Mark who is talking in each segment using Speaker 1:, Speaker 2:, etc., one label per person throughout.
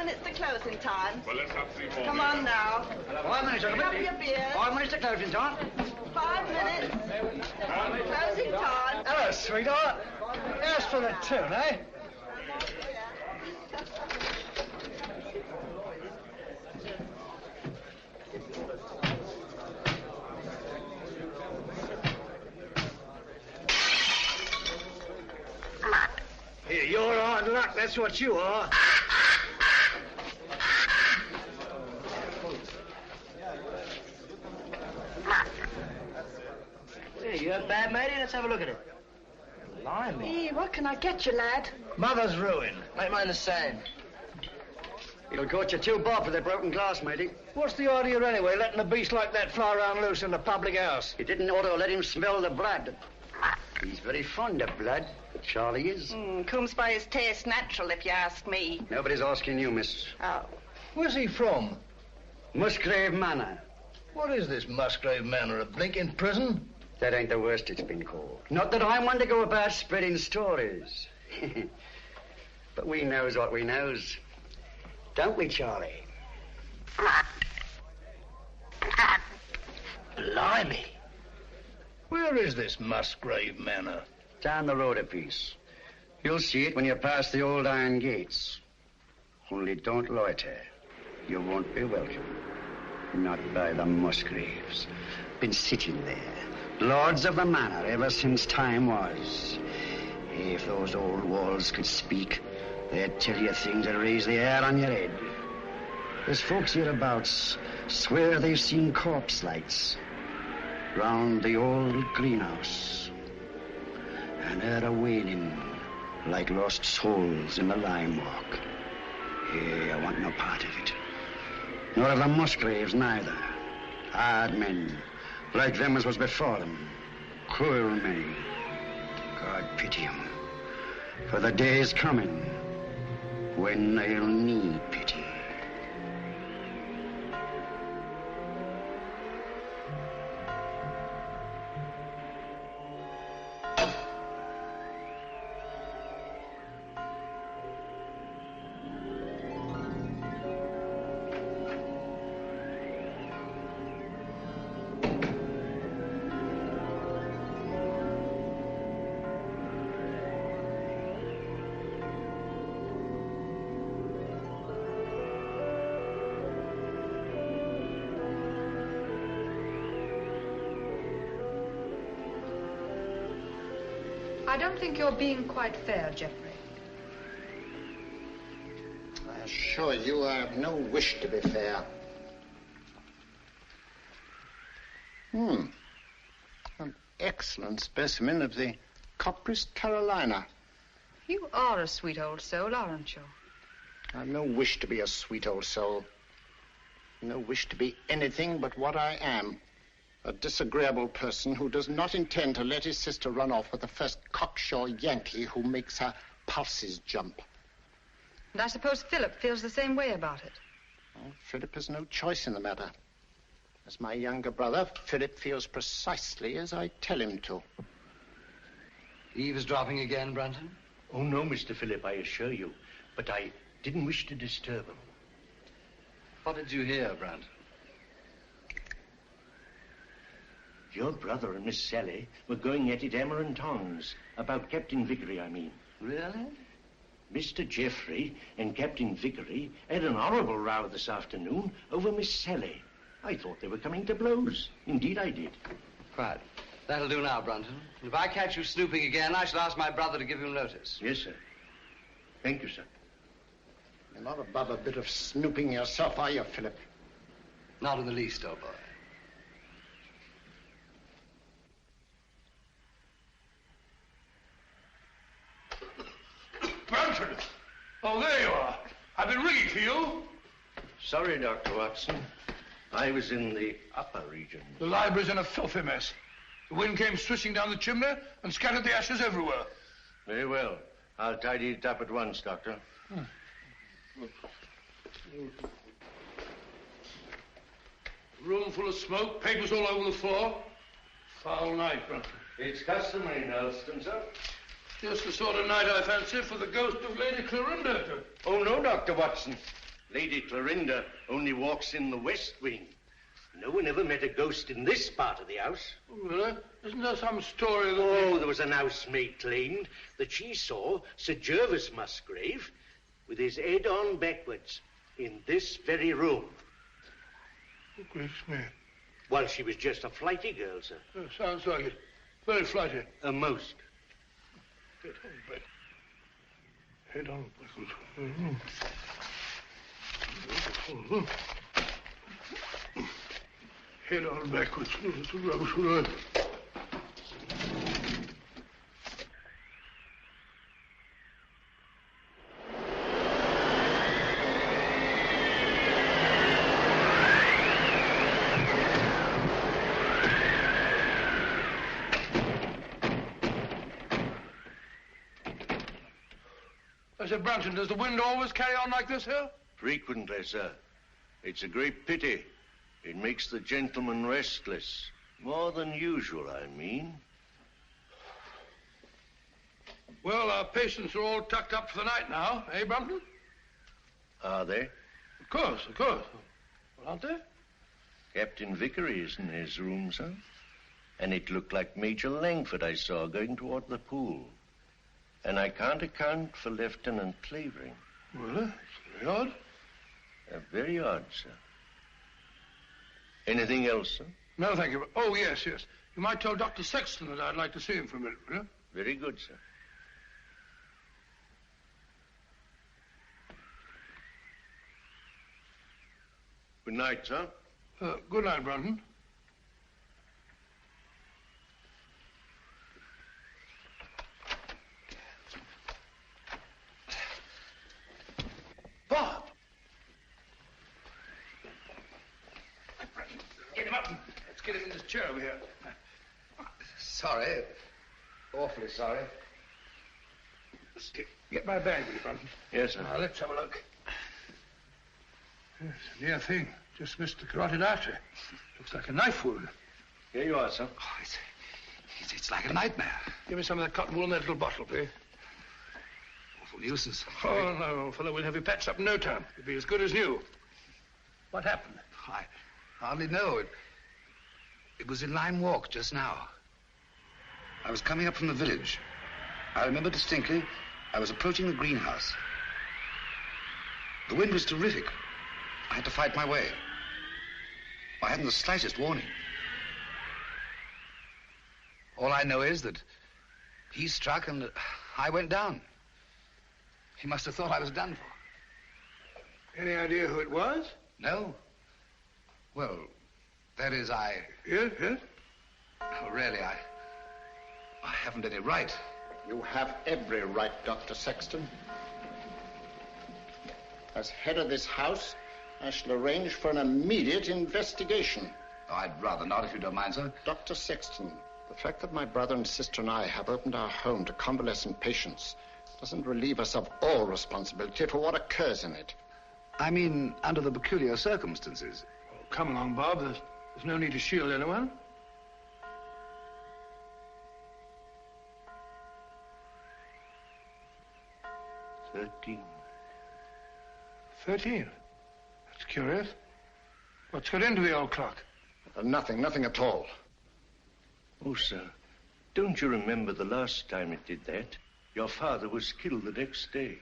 Speaker 1: minutes to closing time.
Speaker 2: Well, let's have 3 more.
Speaker 1: Come on now.
Speaker 3: 5 minutes,
Speaker 1: Have your beer.
Speaker 3: 5 minutes to closing time.
Speaker 1: 5 minutes. Closing time.
Speaker 3: Hello, sweetheart. As for the tune, eh? Here, you're hard luck, that's what you are.
Speaker 4: Hey, you have bad, matey? Let's have a look at it. Blimey.
Speaker 1: Hey, what can I get you, lad?
Speaker 3: Mother's ruin.
Speaker 4: Make mine the same.
Speaker 3: It'll cost you 2 bob for the broken glass, matey. What's the idea anyway, letting a beast like that fly around loose in the public house? You didn't ought to let him smell the blood. He's very fond of blood, Charlie is.
Speaker 1: Comes by his taste natural, if you ask me.
Speaker 3: Nobody's asking you, miss.
Speaker 1: Oh.
Speaker 3: Where's he from? Musgrave Manor. What is this Musgrave Manor, a blinking prison? That ain't the worst it's been called. Not that I'm one to go about spreading stories. But we knows what we knows. Don't we, Charlie?
Speaker 4: Blimey.
Speaker 3: Where is this Musgrave Manor? Down the road a piece. You'll see it when you pass the old iron gates. Only don't loiter. You won't be welcome. Not by the Musgraves. Been sitting there, lords of the manor ever since time was. If those old walls could speak, they'd tell you things that raise the hair on your head. There's folks hereabouts swear they've seen corpse lights round the old greenhouse, and heard a wailing like lost souls in the lime walk. I want no part of it. Nor of the Musgraves neither. Hard men, like them as was before them. Cruel men. God pity 'em. For the day's coming when they'll need pity.
Speaker 5: I don't think you're being quite fair, Geoffrey.
Speaker 6: I assure you I have no wish to be fair. An excellent specimen of the Copris Carolina.
Speaker 5: You are a sweet old soul, aren't you?
Speaker 6: I've no wish to be a sweet old soul. No wish to be anything but what I am. A disagreeable person who does not intend to let his sister run off with the first cocksure Yankee who makes her pulses jump.
Speaker 5: And I suppose Philip feels the same way about it.
Speaker 6: Well, Philip has no choice in the matter. As my younger brother, Philip feels precisely as I tell him to.
Speaker 3: Eavesdropping again, Brunton?
Speaker 7: Oh, no, Mr. Philip, I assure you. But I didn't wish to disturb him.
Speaker 3: What did you hear, Brunton?
Speaker 7: Your brother and Miss Sally were going at it hammer and tongs. About Captain Vickery, I mean.
Speaker 3: Really?
Speaker 7: Mr. Geoffrey and Captain Vickery had an horrible row this afternoon over Miss Sally. I thought they were coming to blows. Indeed, I did.
Speaker 3: Right. That'll do now, Brunton. If I catch you snooping again, I shall ask my brother to give you notice.
Speaker 7: Yes, sir. Thank you, sir.
Speaker 6: You're not above a bit of snooping yourself, are you, Philip?
Speaker 3: Not in the least, old boy.
Speaker 2: Brunton! Oh, there you are. I've been ringing for you.
Speaker 7: Sorry, Dr. Watson. I was in the upper region.
Speaker 2: The library's in a filthy mess. The wind came swishing down the chimney and scattered the ashes everywhere.
Speaker 7: Very well. I'll tidy it up at once, Doctor.
Speaker 2: Room full of smoke, papers all over the floor. Foul night, Brunton.
Speaker 7: It's customary in Elston, sir.
Speaker 2: Just the sort of night I fancy for the ghost of Lady Clorinda.
Speaker 7: Oh, no, Dr. Watson. Lady Clorinda only walks in the west wing. No one ever met a ghost in this part of the house.
Speaker 2: Really? Isn't there some story that...
Speaker 7: Oh, there was an housemaid claimed that she saw Sir Gervas Musgrave with his head on backwards in this very room.
Speaker 2: Oh, gracious me.
Speaker 7: Well, she was just a flighty girl, sir.
Speaker 2: Yeah, sounds like it. Very flighty.
Speaker 7: Most.
Speaker 2: Head on back. Head on backwards. Mm-hmm. Mm-hmm. Head on backwards. That's a rubbish word. I said, Brunton, does the wind always carry on like this here?
Speaker 7: Frequently, sir. It's a great pity. It makes the gentleman restless. More than usual, I mean.
Speaker 2: Well, our patients are all tucked up for the night now, eh, Brunton?
Speaker 7: Are they?
Speaker 2: Of course, of course. Well, aren't they?
Speaker 7: Captain Vickery is in his room, sir. And it looked like Major Langford I saw going toward the pool. And I can't account for Lieutenant Clavering.
Speaker 2: Well, it's very odd.
Speaker 7: Very odd, sir. Anything else, sir?
Speaker 2: No, thank you. Oh, yes, yes. You might tell Dr. Sexton that I'd like to see him for a minute, will you?
Speaker 7: Very good, sir. Good night, sir.
Speaker 2: Good night, Brunton.
Speaker 3: Bob!
Speaker 2: Get him up and let's get him in this chair over here.
Speaker 3: Sorry. Awfully sorry.
Speaker 2: Get my bag with you, Brunton.
Speaker 7: Yes, sir.
Speaker 2: Now, let's have a look. Yes, a near thing. Just missed the carotid artery. Looks like a knife wound.
Speaker 7: Here you are, sir.
Speaker 3: Oh, it's like a nightmare.
Speaker 2: Give me some of that cotton wool in that little bottle, please.
Speaker 3: Awful nuisance.
Speaker 2: Oh, no, fellow, we'll have you patched up in no time. You'll be as good as new. What happened?
Speaker 3: I hardly know. It was in Lime Walk just now. I was coming up from the village. I remember distinctly I was approaching the greenhouse. The wind was terrific. I had to fight my way. I hadn't the slightest warning. All I know is that he struck and I went down. He must have thought I was done for.
Speaker 2: Any idea who it was?
Speaker 3: No. Well, that is,
Speaker 2: Yes, yes.
Speaker 3: Oh, really, I haven't any right.
Speaker 6: You have every right, Dr. Sexton. As head of this house, I shall arrange for an immediate investigation.
Speaker 3: Oh, I'd rather not, if you don't mind, sir.
Speaker 6: Dr. Sexton, the fact that my brother and sister and I have opened our home to convalescent patients doesn't relieve us of all responsibility for what occurs in it.
Speaker 3: I mean, under the peculiar circumstances.
Speaker 2: Oh, come along, Bob. There's no need to shield anyone.
Speaker 7: 13.
Speaker 2: 13? That's curious. What's got into the old clock?
Speaker 6: Nothing at all.
Speaker 7: Oh, sir, don't you remember the last time it did that? Your father was killed the next day.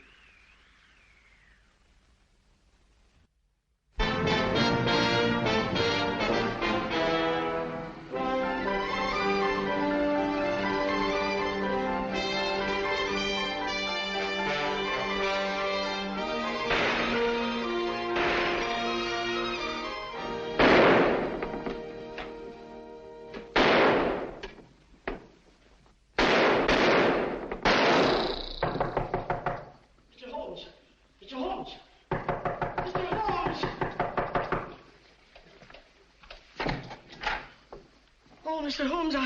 Speaker 1: Mr. Holmes,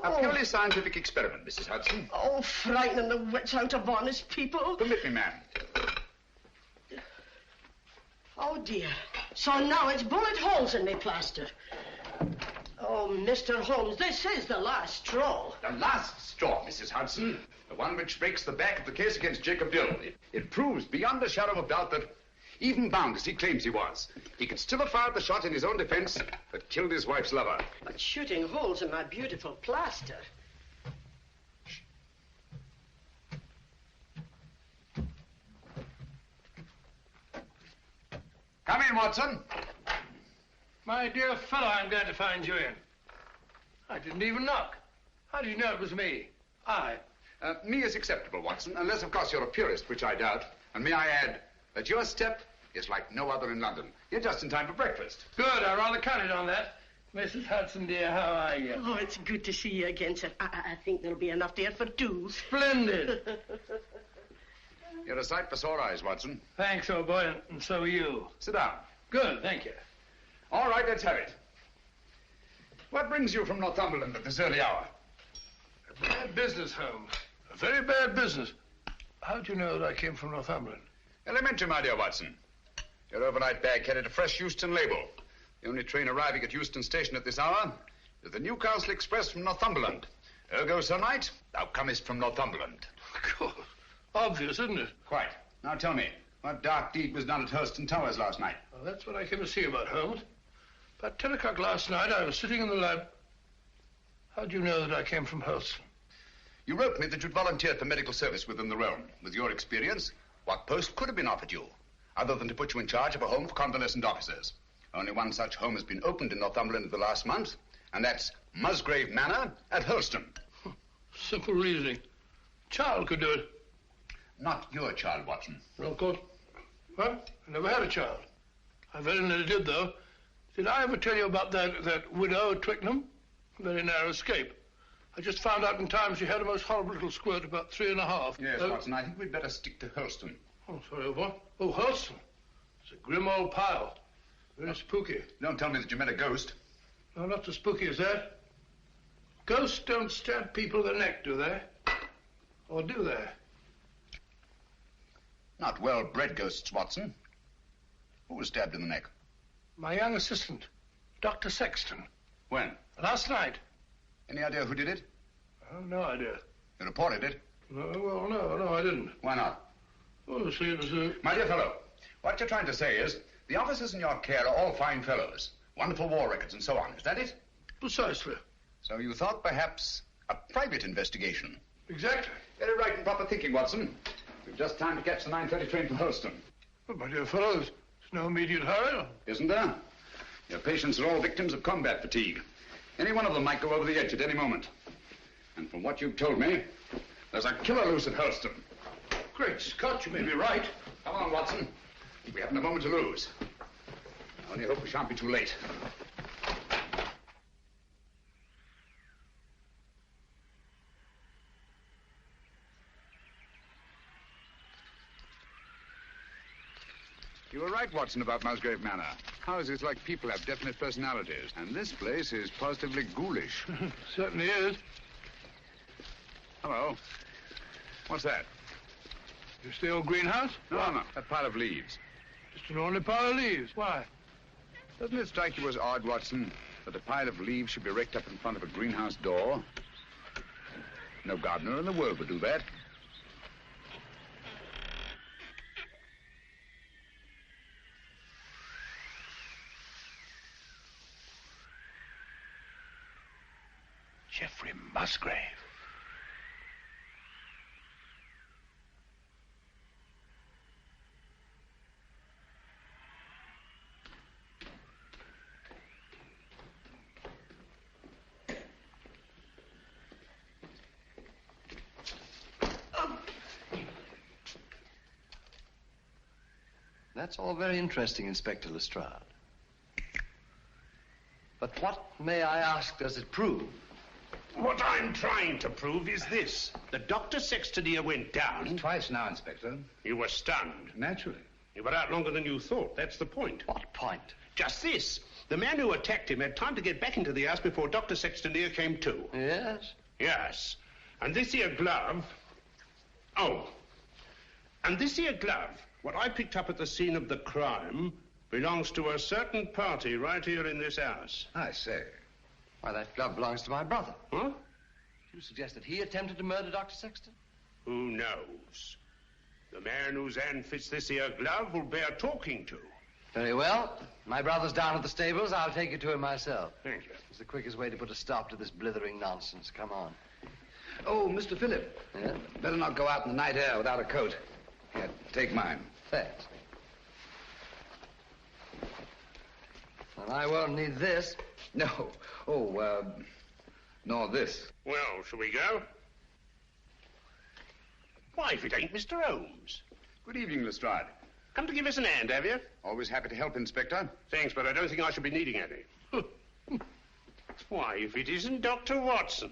Speaker 3: A purely scientific experiment, Mrs. Hudson.
Speaker 1: Oh, frightening the wits out of honest people.
Speaker 3: Permit me, ma'am.
Speaker 1: Oh, dear. So now it's bullet holes in me plaster. Oh, Mr. Holmes, this is the last straw.
Speaker 8: The last straw, Mrs. Hudson. The one which breaks the back of the case against Jacob Dill. It proves beyond a shadow of doubt that, even bound as he claims he was, he could still have fired the shot in his own defense that killed his wife's lover.
Speaker 1: But shooting holes in my beautiful plaster.
Speaker 8: Come in, Watson.
Speaker 2: My dear fellow, I'm glad to find you in. I didn't even knock. How did you know it was me?
Speaker 8: Me is acceptable, Watson, unless, of course, you're a purist, which I doubt. And may I add that your step is like no other in London. You're just in time for breakfast.
Speaker 2: Good, I rather counted on that. Mrs. Hudson, dear, how are you?
Speaker 1: Oh, it's good to see you again, sir. I think there'll be enough there for two.
Speaker 2: Splendid.
Speaker 8: You're a sight for sore eyes, Watson.
Speaker 2: Thanks, old boy, and so are you.
Speaker 8: Sit down.
Speaker 2: Good, thank you.
Speaker 8: All right, let's have it. What brings you from Northumberland at this early hour?
Speaker 2: A bad business, Holmes. A very bad business. How do you know that I came from Northumberland?
Speaker 8: Elementary, my dear Watson. Your overnight bag carried a fresh Euston label. The only train arriving at Euston Station at this hour is the Newcastle Express from Northumberland. Ergo, Sir Knight, thou comest from Northumberland.
Speaker 2: Of course. Obvious, isn't it?
Speaker 8: Quite. Now tell me, what dark deed was done at Hurlstone Towers last night?
Speaker 2: Well, that's what I came to see about, Holmes. About 10 o'clock last night, I was sitting in the lab. How do you know that I came from Hurlstone?
Speaker 8: You wrote me that you'd volunteered for medical service within the realm. With your experience, what post could have been offered you, other than to put you in charge of a home for convalescent officers? Only one such home has been opened in Northumberland in the last month, and that's Musgrave Manor at Hurlstone.
Speaker 2: Simple reasoning. Child could do it.
Speaker 8: Not your child, Watson.
Speaker 2: Well, of course. Well, I never had a child. I very nearly did, though. Did I ever tell you about that widow at Twickenham? Very narrow escape. I just found out in time she had a most horrible little squirt, about 3.5.
Speaker 8: Yes, Watson, I think we'd better stick to Hurlstone.
Speaker 2: Oh, sorry, what? Oh, Hurlstone. It's a grim old pile. Very spooky.
Speaker 8: Don't tell me that you met a ghost.
Speaker 2: No, not so spooky as that. Ghosts don't stab people in the neck, do they? Or do they?
Speaker 8: Not well-bred ghosts, Watson. Who was stabbed in the neck?
Speaker 2: My young assistant, Dr. Sexton.
Speaker 8: When?
Speaker 2: Last night.
Speaker 8: Any idea who did it?
Speaker 2: No idea.
Speaker 8: You reported it?
Speaker 2: No, I didn't.
Speaker 8: Why not?
Speaker 2: Oh, see, it was
Speaker 8: My dear fellow, what you're trying to say is the officers in your care are all fine fellows, wonderful war records and so on. Is that it?
Speaker 2: Precisely.
Speaker 8: So you thought perhaps a private investigation?
Speaker 2: Exactly.
Speaker 8: Very right and proper thinking, Watson. We've just time to catch the 9:30 train for Hurlstone.
Speaker 2: Oh, my dear fellow, there's no immediate hurry.
Speaker 8: Isn't there? Your patients are all victims of combat fatigue. Any one of them might go over the edge at any moment. And from what you've told me, there's a killer loose at Hurlstone.
Speaker 2: Great Scott, you may be right.
Speaker 8: Come on, Watson. We haven't a moment to lose. I only hope we shan't be too late. You were right, Watson, about Musgrave Manor. Houses like people have definite personalities. And this place is positively ghoulish.
Speaker 2: Certainly is.
Speaker 8: Hello. What's that?
Speaker 2: Just the old greenhouse?
Speaker 8: No. That pile of leaves.
Speaker 2: Just an ordinary pile of leaves. Why?
Speaker 8: Doesn't it strike you as odd, Watson, that a pile of leaves should be raked up in front of a greenhouse door? No gardener in the world would do that.
Speaker 2: Geoffrey Musgrave.
Speaker 9: That's all very interesting, Inspector Lestrade. But what, may I ask, does it prove?
Speaker 10: What I'm trying to prove is this. The Dr. Sexton here went down.
Speaker 3: Twice now, Inspector.
Speaker 10: You were stunned.
Speaker 3: Naturally.
Speaker 10: You were out longer than you thought. That's the point.
Speaker 9: What point?
Speaker 10: Just this. The man who attacked him had time to get back into the house before Dr. Sexton here came to.
Speaker 9: Yes?
Speaker 10: Yes. And this here glove... Oh. And this here glove, what I picked up at the scene of the crime, belongs to a certain party right here in this house.
Speaker 3: I say.
Speaker 9: Why, that glove belongs to my brother.
Speaker 10: Huh?
Speaker 9: You suggest that he attempted to murder Dr. Sexton?
Speaker 10: Who knows? The man whose hand fits this here glove will bear talking to.
Speaker 9: Very well. My brother's down at the stables. I'll take you to him myself.
Speaker 10: Thank you.
Speaker 9: It's the quickest way to put a stop to this blithering nonsense. Come on.
Speaker 8: Oh, Mr. Phillip.
Speaker 9: Yeah?
Speaker 8: Better not go out in the night air without a coat. Here, take mine.
Speaker 9: Thanks. And I won't need this.
Speaker 8: No. Oh, nor this.
Speaker 10: Well, shall we go? Why, if it ain't Mr. Holmes.
Speaker 8: Good evening, Lestrade.
Speaker 10: Come to give us an hand, have you?
Speaker 8: Always happy to help, Inspector.
Speaker 10: Thanks, but I don't think I shall be needing any. Why, if it isn't Dr. Watson.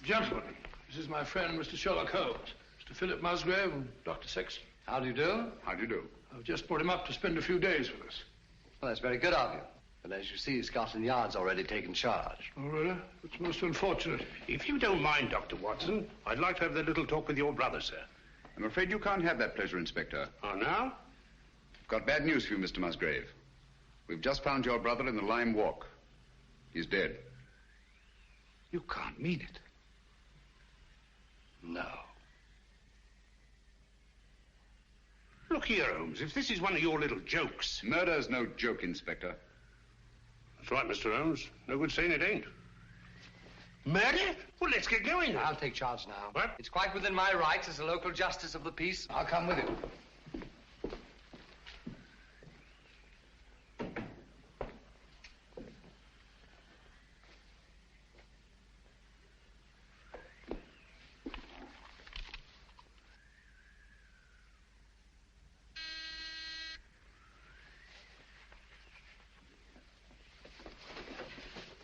Speaker 2: Gentlemen, this is my friend, Mr. Sherlock Holmes, Mr. Philip Musgrave and Dr. Sexton.
Speaker 9: How do you do?
Speaker 8: How do you do?
Speaker 2: I've just brought him up to spend a few days with us.
Speaker 9: Well, that's very good of you. But as you see, Scotland Yard's already taken charge.
Speaker 2: Oh, really? It's most unfortunate.
Speaker 10: If you don't mind, Dr. Watson, I'd like to have that little talk with your brother, sir.
Speaker 8: I'm afraid you can't have that pleasure, Inspector.
Speaker 10: Oh, now?
Speaker 8: Got bad news for you, Mr. Musgrave. We've just found your brother in the Lime Walk. He's dead.
Speaker 10: You can't mean it.
Speaker 9: No.
Speaker 10: Look here, Holmes, if this is one of your little jokes...
Speaker 8: Murder's no joke, Inspector.
Speaker 10: That's right, Mr. Holmes. No good saying it ain't. Murder? Well, let's get going then.
Speaker 9: I'll take charge now.
Speaker 10: What?
Speaker 9: It's quite within my rights as a local justice of the peace.
Speaker 8: I'll come with you.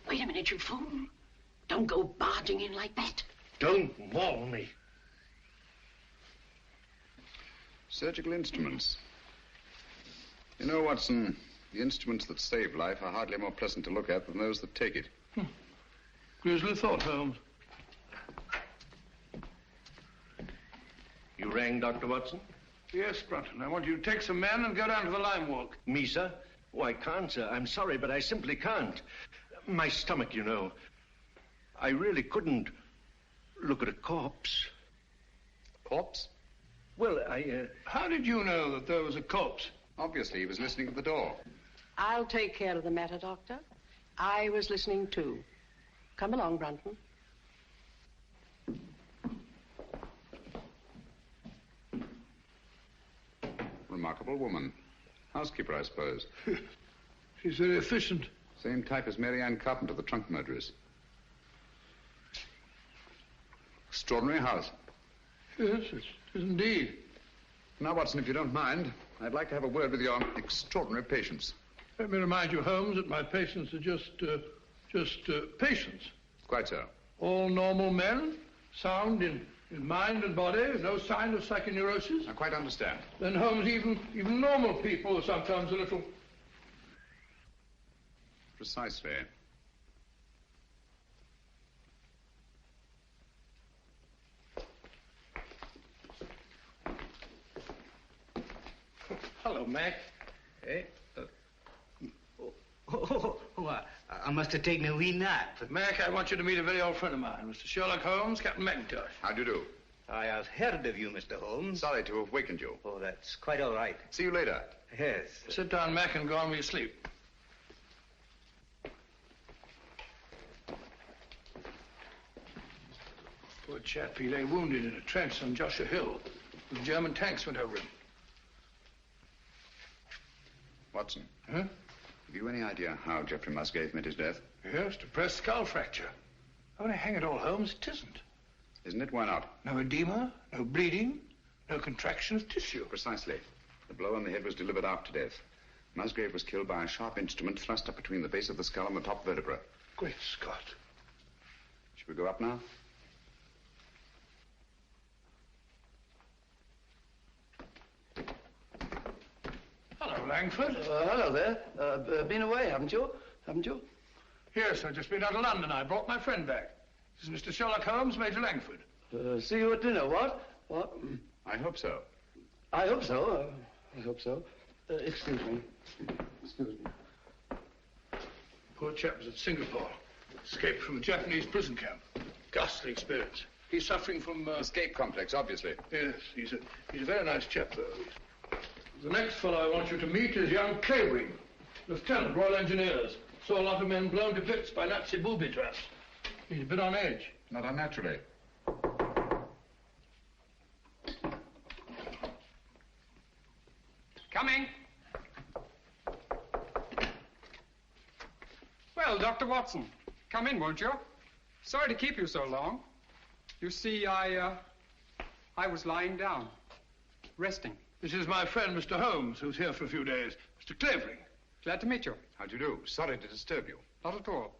Speaker 1: Wait a minute, you fool. Don't go barging in like that.
Speaker 10: Don't maul me.
Speaker 8: Surgical instruments. You know, Watson, the instruments that save life are hardly more pleasant to look at than those that take it.
Speaker 2: Grisly thought, Holmes.
Speaker 7: You rang, Dr. Watson?
Speaker 2: Yes, Brunton. I want you to take some men and go down to the Lime Walk.
Speaker 7: Me, sir? Oh, I can't, sir. I'm sorry, but I simply can't. My stomach, you know. I really couldn't look at a corpse.
Speaker 8: Corpse?
Speaker 7: Well, I,
Speaker 2: How did you know that there was a corpse?
Speaker 8: Obviously, he was listening at the door.
Speaker 1: I'll take care of the matter, Doctor. I was listening too. Come along, Brunton.
Speaker 8: Remarkable woman. Housekeeper, I suppose.
Speaker 2: She's very efficient.
Speaker 8: Same type as Mary Ann Carpenter, the trunk murderess. Extraordinary house.
Speaker 2: Yes, it is indeed.
Speaker 8: Now, Watson, if you don't mind, I'd like to have a word with your extraordinary patients.
Speaker 2: Let me remind you, Holmes, that my patients are just patients.
Speaker 8: Quite so.
Speaker 2: All normal men, sound in mind and body, no sign of psychoneurosis.
Speaker 8: I quite understand.
Speaker 2: Then, Holmes, even normal people are sometimes a little...
Speaker 8: Precisely.
Speaker 2: Hello, Mac.
Speaker 11: Hey? I must have taken a wee nap.
Speaker 2: Mac, I want you to meet a very old friend of mine, Mr. Sherlock Holmes, Captain McIntosh.
Speaker 8: How do you do?
Speaker 11: I have heard of you, Mr. Holmes.
Speaker 8: Sorry to have wakened you.
Speaker 11: Oh, that's quite all right.
Speaker 8: See you later.
Speaker 11: Yes.
Speaker 2: Sit down, Mac, and go on with your sleep. Poor chap, he lay wounded in a trench on Joshua Hill. The German tanks went over him.
Speaker 8: Watson.
Speaker 2: Huh?
Speaker 8: Have you any idea how Geoffrey Musgrave met his death?
Speaker 2: Yes, depressed skull fracture. Only hang it all, Holmes, it isn't.
Speaker 8: Isn't it? Why not?
Speaker 2: No edema, no bleeding, no contraction of tissue.
Speaker 8: Precisely. The blow on the head was delivered after death. Musgrave was killed by a sharp instrument thrust up between the base of the skull and the top vertebra.
Speaker 2: Great Scott.
Speaker 8: Shall we go up now?
Speaker 2: Hello, Langford.
Speaker 9: Hello there. Been away, haven't you? Haven't you?
Speaker 2: Yes, I've just been out of London. I brought my friend back. This is Mr. Sherlock Holmes, Major Langford.
Speaker 9: See you at dinner, what? What?
Speaker 8: I hope so.
Speaker 9: I hope so. I hope so. Excuse me. Excuse me.
Speaker 2: Poor chap was at Singapore. Escaped from a Japanese prison camp. Ghastly experience. He's suffering from...
Speaker 8: Escape complex, obviously.
Speaker 2: Yes, he's a very nice chap, though. The next fellow I want you to meet is young Clavering, Lieutenant, Royal Engineers. Saw a lot of men blown to bits by Nazi booby traps. He's a bit on edge.
Speaker 8: Not unnaturally.
Speaker 12: Coming. Well, Dr. Watson, come in, won't you? Sorry to keep you so long. You see, I was lying down, resting.
Speaker 2: This is my friend, Mr. Holmes, who's here for a few days. Mr. Clavering.
Speaker 12: Glad to meet you.
Speaker 8: How do you do? Sorry to disturb you.
Speaker 12: Not at all.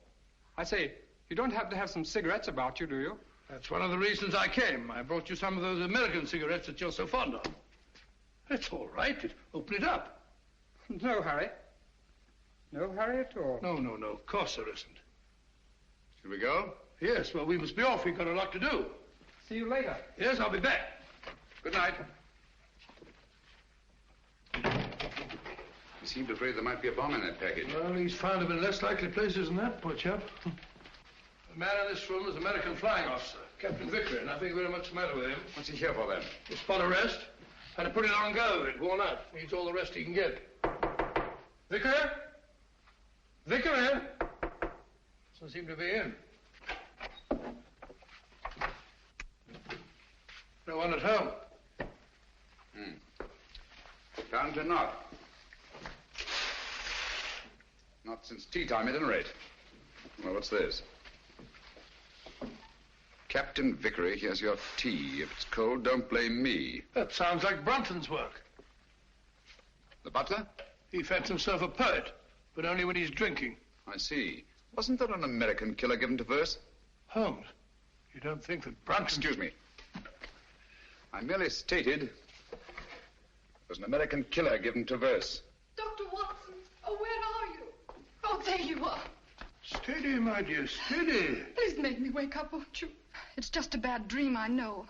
Speaker 12: I say, you don't happen to have some cigarettes about you, do you?
Speaker 2: That's one of the reasons I came. I brought you some of those American cigarettes that you're so fond of. It's all right. Open it up.
Speaker 12: No hurry. No hurry at all.
Speaker 2: No. Of course there isn't.
Speaker 8: Should we go?
Speaker 2: Yes, well, we must be off. We've got a lot to do.
Speaker 12: See you later.
Speaker 2: Yes, I'll be back.
Speaker 8: Good night. He seemed afraid there might be a bomb in that package.
Speaker 2: Well, he's found him in less likely places than that, poor chap. The man in this room is an American flying officer, Captain Vickery, and nothing very much the matter with him.
Speaker 8: What's he here for, then?
Speaker 2: A spot arrest. Had to put it on go. It worn out. Needs all the rest he can get. Vickery? Vickery? Doesn't seem to be in. No one at home.
Speaker 8: Time to knock. Not since tea time, at any rate. Well, what's this? Captain Vickery, here's your tea. If it's cold, don't blame me.
Speaker 2: That sounds like Brunton's work.
Speaker 8: The butler?
Speaker 2: He fancies himself a poet, but only when he's drinking.
Speaker 8: I see. Wasn't there an American killer given to verse?
Speaker 2: Holmes, you don't think that Brunton...
Speaker 8: Excuse me. I merely stated there was an American killer given to verse.
Speaker 5: Dr. Watson, oh, where are you? Oh, there you are.
Speaker 2: Steady, my dear, steady.
Speaker 5: Please make me wake up, won't you? It's just a bad dream, I know.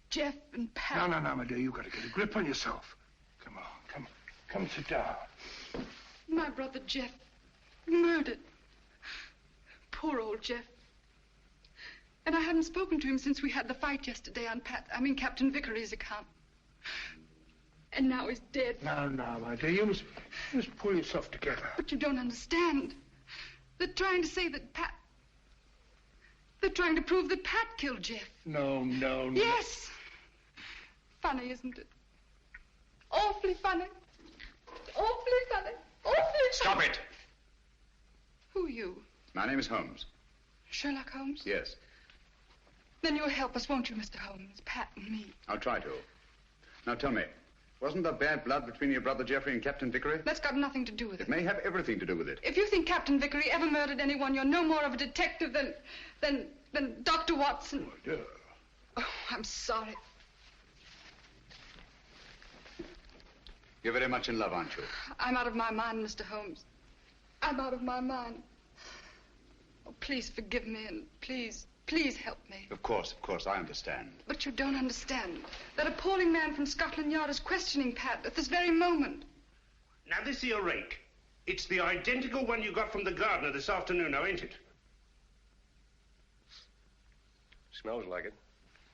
Speaker 5: Jeff and Pat...
Speaker 2: No, my dear, you've got to get a grip on yourself. Come on, come sit down.
Speaker 5: My brother Jeff, murdered. Poor old Jeff. And I hadn't spoken to him since we had the fight yesterday on Captain Vickery's account. And now he's dead.
Speaker 2: No, my dear, you must pull yourself together.
Speaker 5: But you don't understand. They're trying to say that Pat... They're trying to prove that Pat killed Jeff.
Speaker 2: No.
Speaker 5: Yes. Funny, isn't it? Awfully funny. Awfully funny. Awfully funny.
Speaker 8: Stop it!
Speaker 5: Who are you?
Speaker 8: My name is Holmes.
Speaker 5: Sherlock Holmes?
Speaker 8: Yes.
Speaker 5: Then you'll help us, won't you, Mr. Holmes? Pat and me.
Speaker 8: I'll try to. Now tell me, wasn't there bad blood between your brother Jeffrey and Captain Vickery?
Speaker 5: That's got nothing to do with it.
Speaker 8: It may have everything to do with it.
Speaker 5: If you think Captain Vickery ever murdered anyone, you're no more of a detective than Dr. Watson.
Speaker 2: Oh, dear.
Speaker 5: Oh, I'm sorry.
Speaker 8: You're very much in love, aren't you?
Speaker 5: I'm out of my mind, Mr. Holmes. I'm out of my mind. Oh, please forgive me and please help me.
Speaker 8: Of course, I understand.
Speaker 5: But you don't understand. That appalling man from Scotland Yard is questioning Pat at this very moment.
Speaker 10: Now, this here rake. It's the identical one you got from the gardener this afternoon, now, ain't it?
Speaker 13: Smells like it.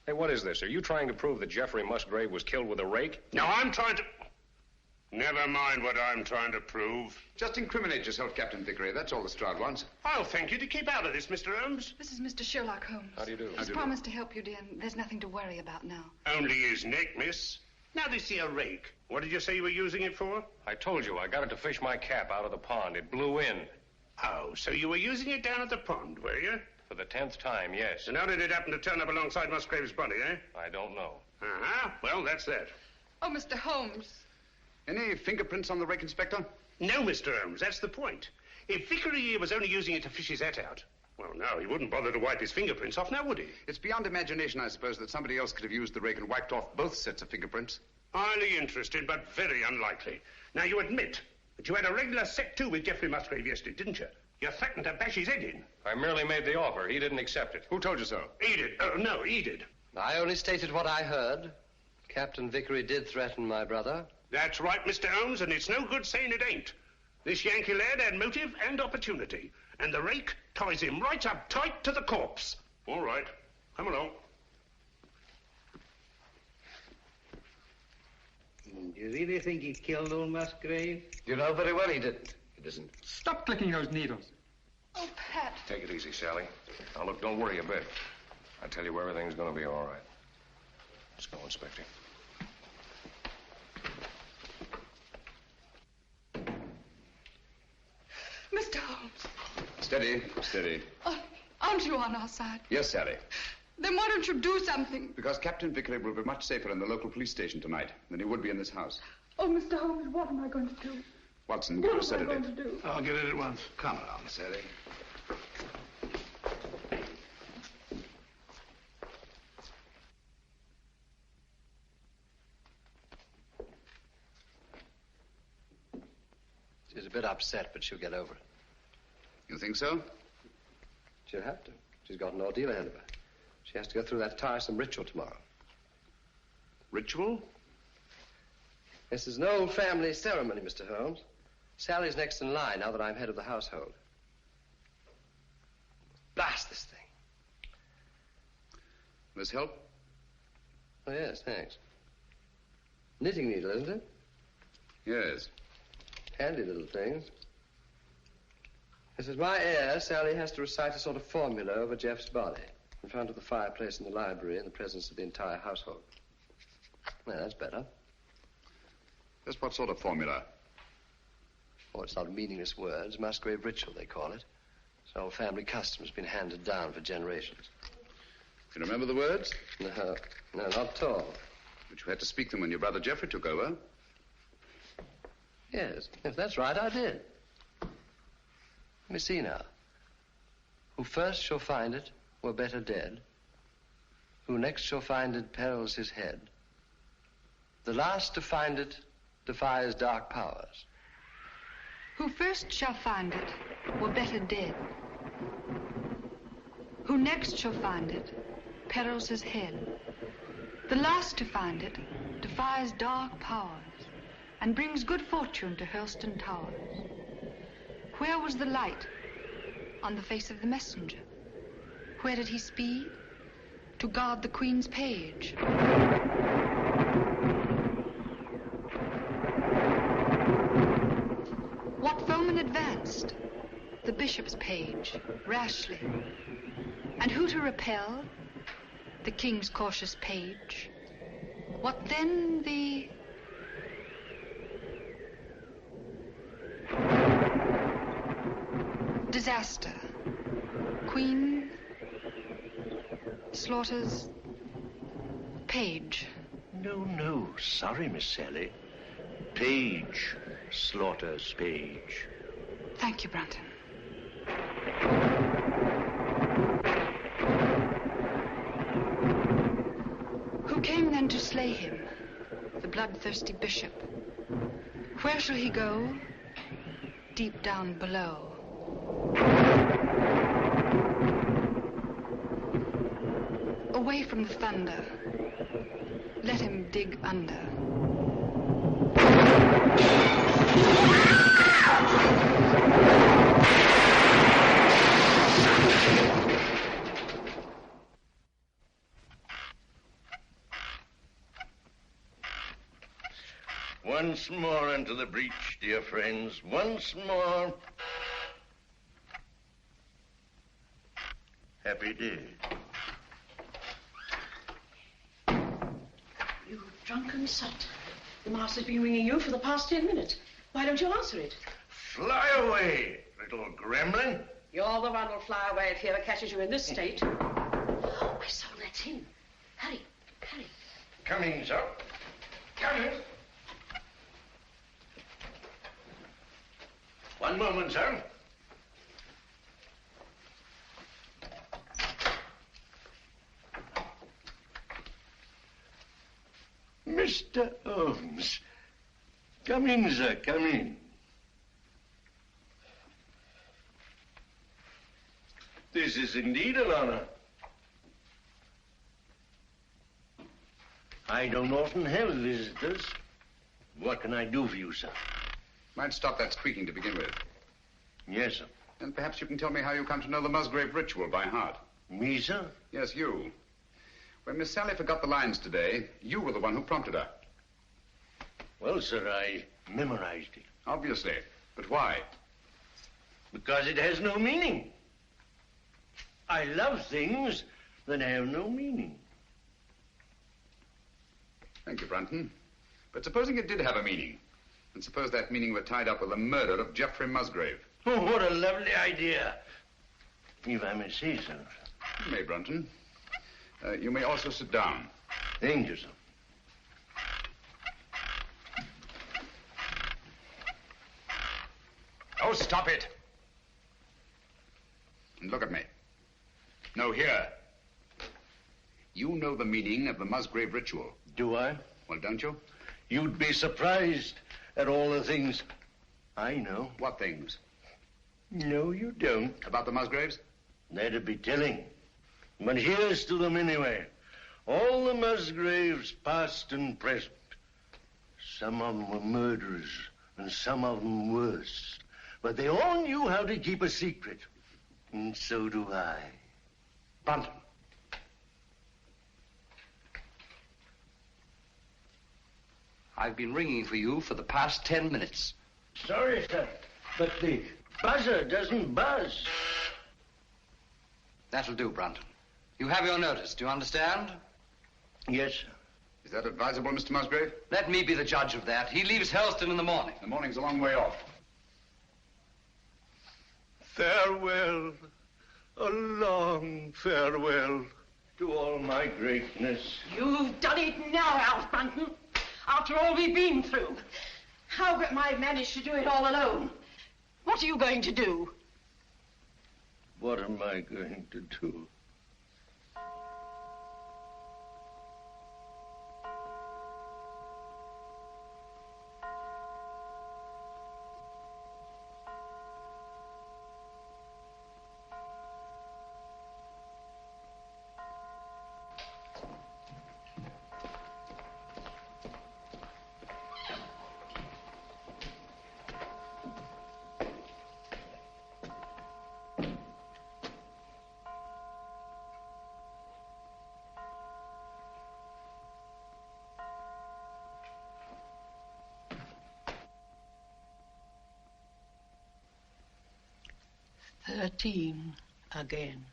Speaker 13: Hey, what is this? Are you trying to prove that Jeffrey Musgrave was killed with a rake?
Speaker 10: No, I'm trying to... Never mind what I'm trying to prove.
Speaker 8: Just incriminate yourself, Captain Vickery. That's all the Stroud wants.
Speaker 10: I'll thank you to keep out of this, Mr. Holmes.
Speaker 5: This is Mr. Sherlock Holmes.
Speaker 13: How do you do?
Speaker 5: He's promised to help you, dear, and there's nothing to worry about now.
Speaker 10: Only his neck, miss. Now, this here rake. What did you say you were using it for?
Speaker 13: I told you, I got it to fish my cap out of the pond. It blew in.
Speaker 10: Oh, so you were using it down at the pond, were you?
Speaker 13: For the 10th time, yes.
Speaker 10: And how did it happen to turn up alongside Musgrave's body, eh?
Speaker 13: I don't know.
Speaker 10: Uh-huh. Well, that's that.
Speaker 5: Oh, Mr. Holmes.
Speaker 8: Any fingerprints on the rake, Inspector?
Speaker 10: No, Mr. Holmes, that's the point. If Vickery here was only using it to fish his hat out, well, no, he wouldn't bother to wipe his fingerprints off, now would he?
Speaker 8: It's beyond imagination, I suppose, that somebody else could have used the rake and wiped off both sets of fingerprints.
Speaker 10: Highly interesting, but very unlikely. Now, you admit that you had a regular set to with Geoffrey Musgrave yesterday, didn't you? You threatened to bash his head in.
Speaker 13: I merely made the offer. He didn't accept it.
Speaker 8: Who told you so?
Speaker 10: He did. No, he did.
Speaker 9: I only stated what I heard. Captain Vickery did threaten my brother.
Speaker 10: That's right, Mr. Holmes, and it's no good saying it ain't. This Yankee lad had motive and opportunity, and the rake ties him right up tight to the corpse.
Speaker 13: All right. Come along.
Speaker 11: Do you really think he killed old Musgrave?
Speaker 9: You know very well he didn't.
Speaker 13: It isn't.
Speaker 12: Stop clicking those needles.
Speaker 5: Oh, Pat.
Speaker 13: Take it easy, Sally. Now, look, don't worry a bit. I tell you, everything's going to be all right. Let's go, Inspector.
Speaker 5: Mr. Holmes.
Speaker 8: Steady, steady.
Speaker 5: Aren't you on our side?
Speaker 8: Yes, Sally.
Speaker 5: Then why don't you do something?
Speaker 8: Because Captain Vickery will be much safer in the local police station tonight than he would be in this house.
Speaker 5: Oh, Mr. Holmes, what am I going to do?
Speaker 8: Watson, give her a
Speaker 5: What am I going
Speaker 8: sedative.
Speaker 5: to do?
Speaker 2: I'll get it at once.
Speaker 8: Come along, Sally.
Speaker 9: She's a bit upset, but she'll get over it.
Speaker 8: You think so?
Speaker 9: She'll have to. She's got an ordeal ahead of her. She has to go through that tiresome ritual tomorrow.
Speaker 8: Ritual?
Speaker 9: This is an old family ceremony, Mr. Holmes. Sally's next in line now that I'm head of the household. Blast this thing.
Speaker 8: This help?
Speaker 9: Oh, yes, thanks. Knitting needle, isn't it?
Speaker 8: Yes.
Speaker 9: Handy little things. This is my heir. Sally has to recite a sort of formula over Jeff's body in front of the fireplace in the library in the presence of the entire household. Well, that's better.
Speaker 8: Just what sort of formula?
Speaker 9: Oh, it's not meaningless words. Musgrave ritual, they call it. It's an old family custom. It's been handed down for generations.
Speaker 8: You remember the words?
Speaker 9: No, not at all.
Speaker 8: But you had to speak them when your brother Geoffrey took over.
Speaker 9: Yes, if that's right, I did. Let me see now. Who first shall find it were better dead. Who next shall find it perils his head. The last to find it defies dark powers.
Speaker 5: Who first shall find it were better dead. Who next shall find it perils his head. The last to find it defies dark powers and brings good fortune to Hurlstone Towers. Where was the light? On the face of the messenger. Where did he speed? To guard the Queen's page. What foeman advanced? The bishop's page, rashly. And who to repel? The king's cautious page. What then the... disaster. Queen slaughters page.
Speaker 7: No. Sorry, Miss Sally. Page slaughters page.
Speaker 5: Thank you, Brunton. Who came then to slay him? The bloodthirsty bishop. Where shall he go? Deep down below. Away from the thunder. Let him dig under.
Speaker 7: Once more into the breach, dear friends. Once more. Happy day.
Speaker 1: You drunken sot. The master's been ringing you for the past 10 minutes. Why don't you answer it?
Speaker 7: Fly away, little gremlin.
Speaker 1: You're the one who'll fly away if he ever catches you in this state. Oh, my soul, that's him. Hurry.
Speaker 7: Coming, sir. Coming. One moment, sir. Mr. Holmes. Come in, sir, come in. This is indeed an honor. I don't often have visitors. What can I do for you, sir?
Speaker 8: Might stop that squeaking to begin with.
Speaker 7: Yes, sir.
Speaker 8: Then perhaps you can tell me how you come to know the Musgrave ritual by heart.
Speaker 7: Me, sir?
Speaker 8: Yes, you. When Miss Sally forgot the lines today, you were the one who prompted her.
Speaker 7: Well, sir, I memorized it.
Speaker 8: Obviously. But why?
Speaker 7: Because it has no meaning. I love things that have no meaning.
Speaker 8: Thank you, Brunton. But supposing it did have a meaning, and suppose that meaning were tied up with the murder of Geoffrey Musgrave.
Speaker 7: Oh, what a lovely idea. If I may say so.
Speaker 8: You may, Brunton. You may also sit down.
Speaker 7: Thank you, sir.
Speaker 8: Oh, stop it. And look at me. No, here. You know the meaning of the Musgrave ritual.
Speaker 7: Do I?
Speaker 8: Well, don't you?
Speaker 7: You'd be surprised at all the things I know.
Speaker 8: What things?
Speaker 7: No, you don't.
Speaker 8: About the Musgraves?
Speaker 7: That'd be telling. But here's to them anyway. All the Musgraves, past and present. Some of them were murderers, and some of them worse. But they all knew how to keep a secret. And so do I.
Speaker 8: Brunton.
Speaker 9: I've been ringing for you for the past 10 minutes.
Speaker 7: Sorry, sir, but the buzzer doesn't buzz.
Speaker 9: That'll do, Brunton. You have your notice. Do you understand?
Speaker 7: Yes, sir.
Speaker 8: Is that advisable, Mr. Musgrave?
Speaker 9: Let me be the judge of that. He leaves Helston in the morning.
Speaker 8: The morning's a long way off.
Speaker 7: Farewell, a long farewell to all my greatness.
Speaker 1: You've done it now, Alf Brunton. After all we've been through. How am I managed to do it all alone? What are you going to do?
Speaker 7: What am I going to do?
Speaker 1: "13 again.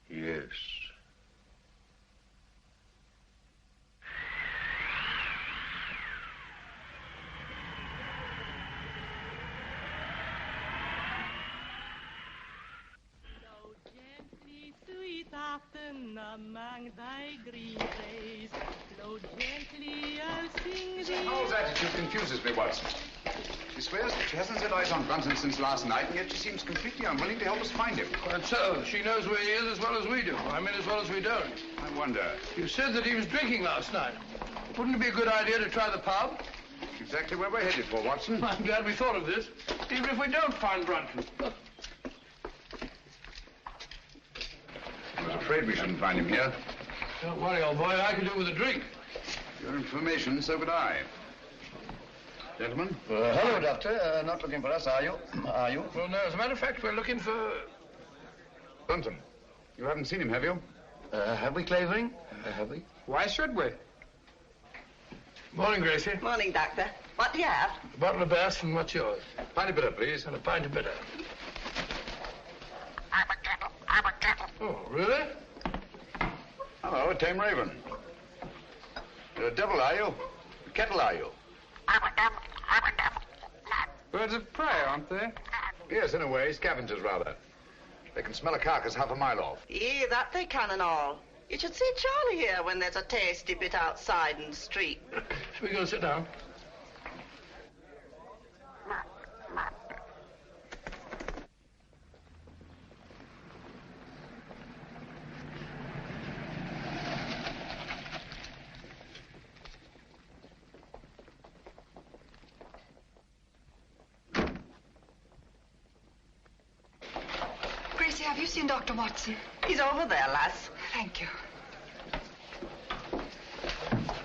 Speaker 7: Yes.
Speaker 14: Among thy green days, flow gently, I'll sing thee.
Speaker 8: Howell's attitude confuses me, Watson. She swears that she hasn't set eyes on Brunton since last night, and yet she seems completely unwilling to help us find him.
Speaker 2: Quite so. She knows where he is as well as we do. I mean, as well as we don't.
Speaker 8: I wonder.
Speaker 2: You said that he was drinking last night. Wouldn't it be a good idea to try the pub?
Speaker 8: Exactly where we're headed for, Watson.
Speaker 2: I'm glad we thought of this, even if we don't find Brunton.
Speaker 8: I was afraid we shouldn't find him here.
Speaker 2: Don't worry, old boy. I can do it with a drink.
Speaker 8: Your information, so would I. Gentlemen?
Speaker 3: Hello, Doctor. Not looking for us, are you? Are you?
Speaker 2: Well, no. As a matter of fact, we're looking for...
Speaker 8: Brunton. You haven't seen him, have you?
Speaker 3: Have we, Clavering? Have we?
Speaker 12: Why should we?
Speaker 2: Morning, Gracie.
Speaker 15: Morning, Doctor. What do you have?
Speaker 2: A bottle of Bass, and what's yours?
Speaker 8: Pint of bitter, please.
Speaker 2: And a pint of bitter. Oh, really?
Speaker 8: Hello, a tame raven. You're a devil, are you? A kettle, are you?
Speaker 12: Birds of prey, aren't they?
Speaker 8: Yes, in a way. Scavengers, rather. They can smell a carcass half a mile off.
Speaker 15: Yeah, that they can and all. You should see Charlie here when there's a tasty bit outside in the street.
Speaker 2: Shall we go sit down?
Speaker 5: Gracie, have you seen Dr. Watson?
Speaker 15: He's over there, lass.
Speaker 5: Thank you.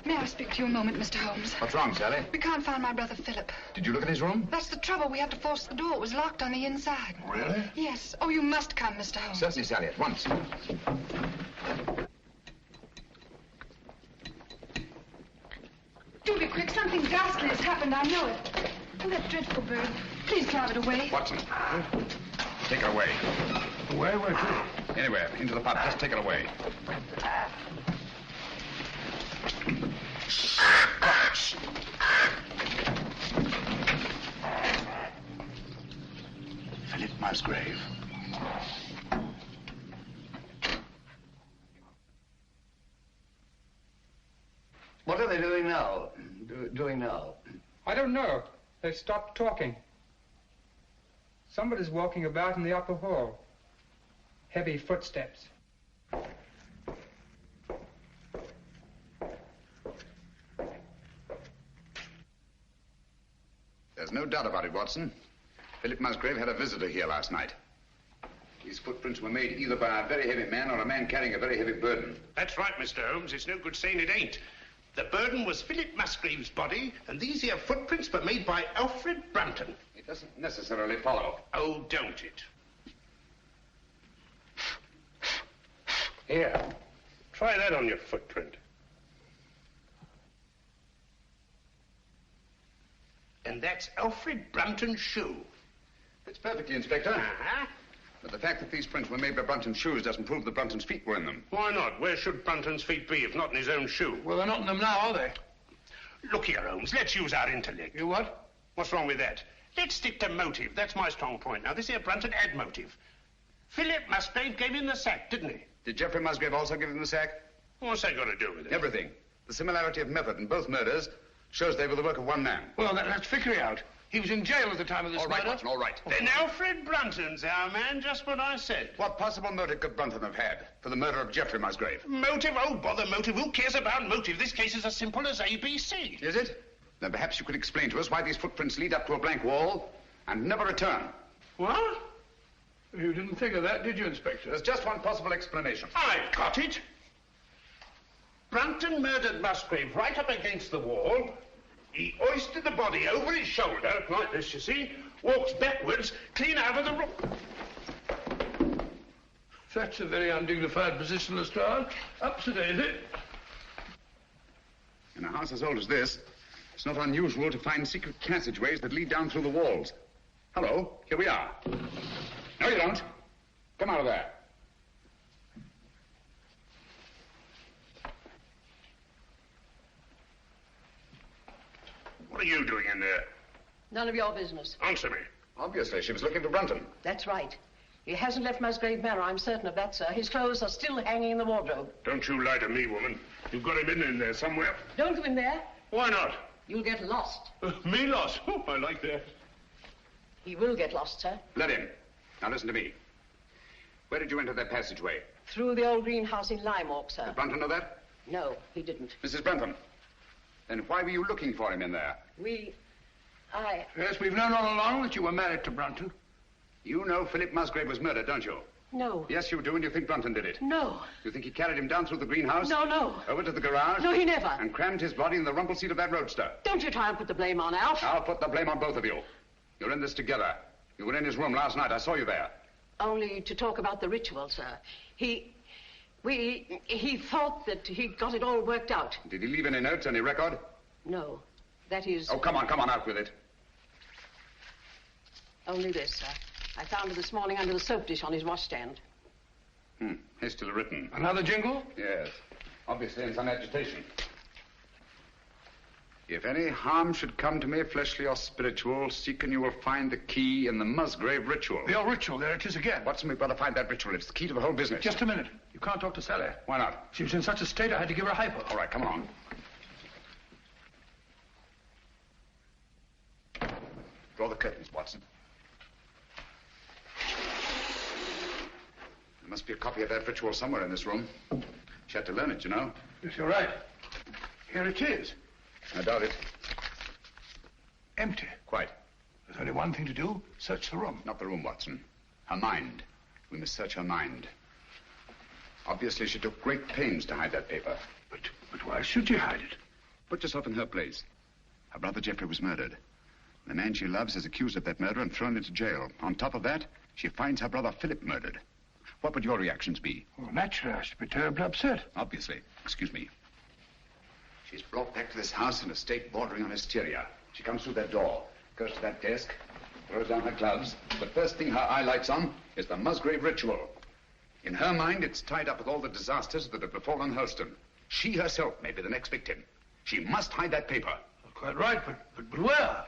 Speaker 5: May I speak to you a moment, Mr. Holmes?
Speaker 8: What's wrong, Sally?
Speaker 5: We can't find my brother Philip.
Speaker 8: Did you look at his room?
Speaker 5: That's the trouble. We had to force the door. It was locked on the inside.
Speaker 8: Really?
Speaker 5: Yes. Oh, you must come, Mr. Holmes.
Speaker 8: Certainly, Sally, at once.
Speaker 5: Do be quick. Something ghastly has happened. I know it. Oh, that dreadful bird. Please drive it away.
Speaker 8: Watson, take it away.
Speaker 2: Away? Where to?
Speaker 8: Anywhere, into the pub. Just take it away. Philip Musgrave.
Speaker 3: What are they doing now? Doing now?
Speaker 12: I don't know. They've stopped talking. Somebody's walking about in the upper hall. Heavy footsteps.
Speaker 8: There's no doubt about it, Watson. Philip Musgrave had a visitor here last night. These footprints were made either by a very heavy man or a man carrying a very heavy burden.
Speaker 10: That's right, Mr. Holmes. It's no good saying it ain't. The burden was Philip Musgrave's body, and these here footprints were made by Alfred Brunton.
Speaker 8: It doesn't necessarily follow.
Speaker 10: Oh, don't it?
Speaker 7: Here.
Speaker 10: Try that on your footprint. And that's Alfred Brunton's shoe.
Speaker 8: It's perfectly, Inspector.
Speaker 10: Uh-huh.
Speaker 8: But the fact that these prints were made by Brunton's shoes doesn't prove that Brunton's feet were in them.
Speaker 10: Why not? Where should Brunton's feet be if not in his own shoe?
Speaker 2: Well, they're not in them now, are they?
Speaker 10: Look here, Holmes. Let's use our intellect.
Speaker 2: You what?
Speaker 10: What's wrong with that? Let's stick to motive. That's my strong point. Now, this here Brunton had motive. Philip Musgrave gave him the sack, didn't he?
Speaker 8: Did Geoffrey Musgrave also give him the sack?
Speaker 10: What's that got to do with it?
Speaker 8: Everything. The similarity of method in both murders shows they were the work of one man.
Speaker 2: Well, that's Vickery out. He was in jail at the time of this
Speaker 8: All right,
Speaker 2: murder.
Speaker 8: Watson, all right.
Speaker 10: Then Alfred Brunton's our man, just what I said.
Speaker 8: What possible motive could Brunton have had for the murder of Geoffrey Musgrave?
Speaker 10: Motive? Oh, bother motive. Who cares about motive? This case is as simple as ABC.
Speaker 8: Is it? Then perhaps you could explain to us why these footprints lead up to a blank wall and never return.
Speaker 10: What?
Speaker 2: You didn't think of that, did you, Inspector?
Speaker 8: There's just one possible explanation.
Speaker 10: I've got it. Brunton murdered Musgrave right up against the wall. He hoisted the body over his shoulder, like this, you see, walks backwards, clean out of the room.
Speaker 2: That's a very undignified position, Lestrade. Up-to-date.
Speaker 8: In a house as old as this, it's not unusual to find secret passageways that lead down through the walls. Hello, here we are. No, you don't. Come out of there.
Speaker 10: What are you doing in there?
Speaker 1: None of your business.
Speaker 10: Answer me.
Speaker 8: Obviously, she was looking for Brunton.
Speaker 1: That's right. He hasn't left Musgrave Manor, I'm certain of that, sir. His clothes are still hanging in the wardrobe.
Speaker 10: Don't you lie to me, woman. You've got him in there somewhere.
Speaker 1: Don't go in there.
Speaker 10: Why not?
Speaker 1: You'll get lost.
Speaker 10: Me lost? Oh, I like that.
Speaker 1: He will get lost, sir.
Speaker 8: Let him. Now listen to me. Where did you enter that passageway?
Speaker 1: Through the old greenhouse in Limewalk, sir.
Speaker 8: Did Brunton know that?
Speaker 1: No, he didn't.
Speaker 8: Mrs. Brunton, then why were you looking for him in there?
Speaker 2: Yes, we've known all along that you were married to Brunton.
Speaker 8: You know Philip Musgrave was murdered, don't you?
Speaker 1: No.
Speaker 8: Yes, you do, and you think Brunton did it?
Speaker 1: No.
Speaker 8: You think he carried him down through the greenhouse?
Speaker 1: No.
Speaker 8: Over to the garage?
Speaker 1: No, he never.
Speaker 8: And crammed his body in the rumble seat of that roadster?
Speaker 1: Don't you try and put the blame on Alf.
Speaker 8: I'll put the blame on both of you. You're in this together. You were in his room last night. I saw you there.
Speaker 1: Only to talk about the ritual, sir. He thought that he got it all worked out.
Speaker 8: Did he leave any notes, any record?
Speaker 1: No. That is...
Speaker 8: Oh, come on, out with it.
Speaker 1: Only this, sir. I found it this morning under the soap dish on his washstand.
Speaker 8: Hastily written.
Speaker 2: Another jingle?
Speaker 8: Yes. Obviously in some agitation. If any harm should come to me, fleshly or spiritual, seek and you will find the key in the Musgrave ritual.
Speaker 2: Your ritual, there it is again.
Speaker 8: Watson, we've got to find that ritual. It's the key to the whole business.
Speaker 2: Just a minute. You can't talk to Sally.
Speaker 8: Why not?
Speaker 2: She was in such a state I had to give her a hypo.
Speaker 8: All right, come on. Draw the curtains, Watson. There must be a copy of that ritual somewhere in this room. She had to learn it, you know.
Speaker 2: Yes, you're right. Here it is.
Speaker 8: I doubt it.
Speaker 2: Empty.
Speaker 8: Quite.
Speaker 2: There's only one thing to do. Search the room.
Speaker 8: Not the room, Watson. Her mind. We must search her mind. Obviously, she took great pains to hide that paper.
Speaker 2: But why should she hide it?
Speaker 8: Put yourself in her place. Her brother Geoffrey was murdered. The man she loves is accused of that murder and thrown into jail. On top of that, she finds her brother Philip murdered. What would your reactions be?
Speaker 2: Well, naturally, I should be terribly upset.
Speaker 8: Obviously. Excuse me. She's brought back to this house in a state bordering on hysteria. She comes through that door, goes to that desk, throws down her gloves. The first thing her eye lights on is the Musgrave ritual. In her mind, it's tied up with all the disasters that have befallen Hurlstone. She herself may be the next victim. She must hide that paper.
Speaker 2: Quite right, but where?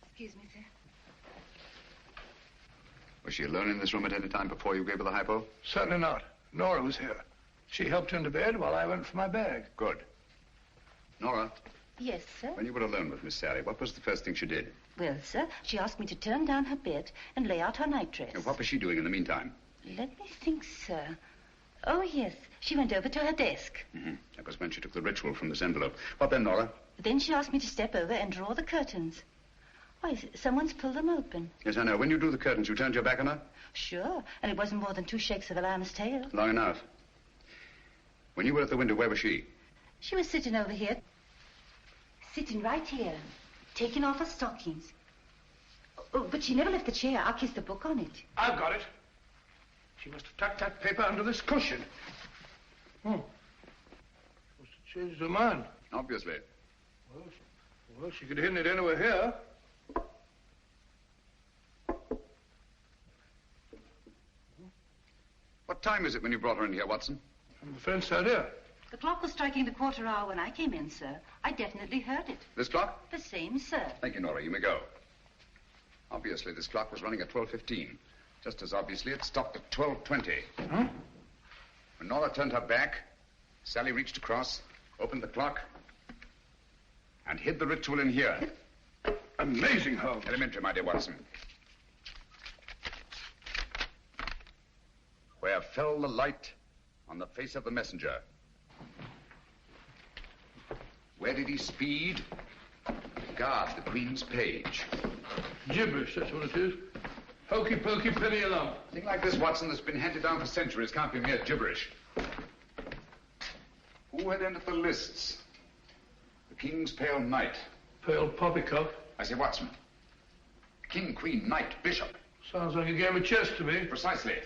Speaker 5: Excuse me, sir.
Speaker 8: Was she alone in this room at any time before you gave her the hypo?
Speaker 2: Certainly not. Nora was here. She helped into bed while I went for my bag.
Speaker 8: Good. Nora,
Speaker 16: Yes, sir.
Speaker 8: when you were alone with Miss Sally, what was the first thing she did?
Speaker 16: Well, sir, she asked me to turn down her bed and lay out her nightdress.
Speaker 8: And what was she doing in the meantime?
Speaker 16: Let me think, sir. Oh, yes. She went over to her desk.
Speaker 8: Mm-hmm. That was when she took the ritual from this envelope. What then, Nora?
Speaker 16: Then she asked me to step over and draw the curtains. Why, someone's pulled them open.
Speaker 8: Yes, I know. When you drew the curtains, you turned your back on her?
Speaker 16: Sure, and it wasn't more than 2 shakes of a lamb's tail.
Speaker 8: Long enough. When you were at the window, where was she?
Speaker 16: She was sitting over here. Sitting right here, taking off her stockings. Oh, but she never left the chair. I kissed the book on it.
Speaker 2: I've got it. She must have tucked that paper under this cushion. Must have changed her mind.
Speaker 8: Obviously.
Speaker 2: Well, she could have hidden it anywhere here.
Speaker 8: What time is it when you brought her in here, Watson?
Speaker 2: I'm afraid so, dear.
Speaker 16: The clock was striking the 1/4 hour when I came in, sir. I definitely heard it.
Speaker 8: This clock?
Speaker 16: The same, sir.
Speaker 8: Thank you, Nora. You may go. Obviously, this clock was running at 12:15. Just as obviously, it stopped at 12:20.
Speaker 2: Huh?
Speaker 8: When Nora turned her back, Sally reached across, opened the clock, and hid the ritual in here.
Speaker 2: Amazing, Holmes.
Speaker 8: Elementary, my dear Watson. Where fell the light on the face of the messenger? Where did he speed? Guard the Queen's page.
Speaker 2: Gibberish, that's what it is. Hokey pokey penny a lump.
Speaker 8: A thing like this, Watson, that's been handed down for centuries can't be mere gibberish. Who had entered the lists? The King's Pale Knight.
Speaker 2: Pale poppycock.
Speaker 8: I say, Watson. King, Queen, Knight, Bishop.
Speaker 2: Sounds like a game of chess to me.
Speaker 8: Precisely.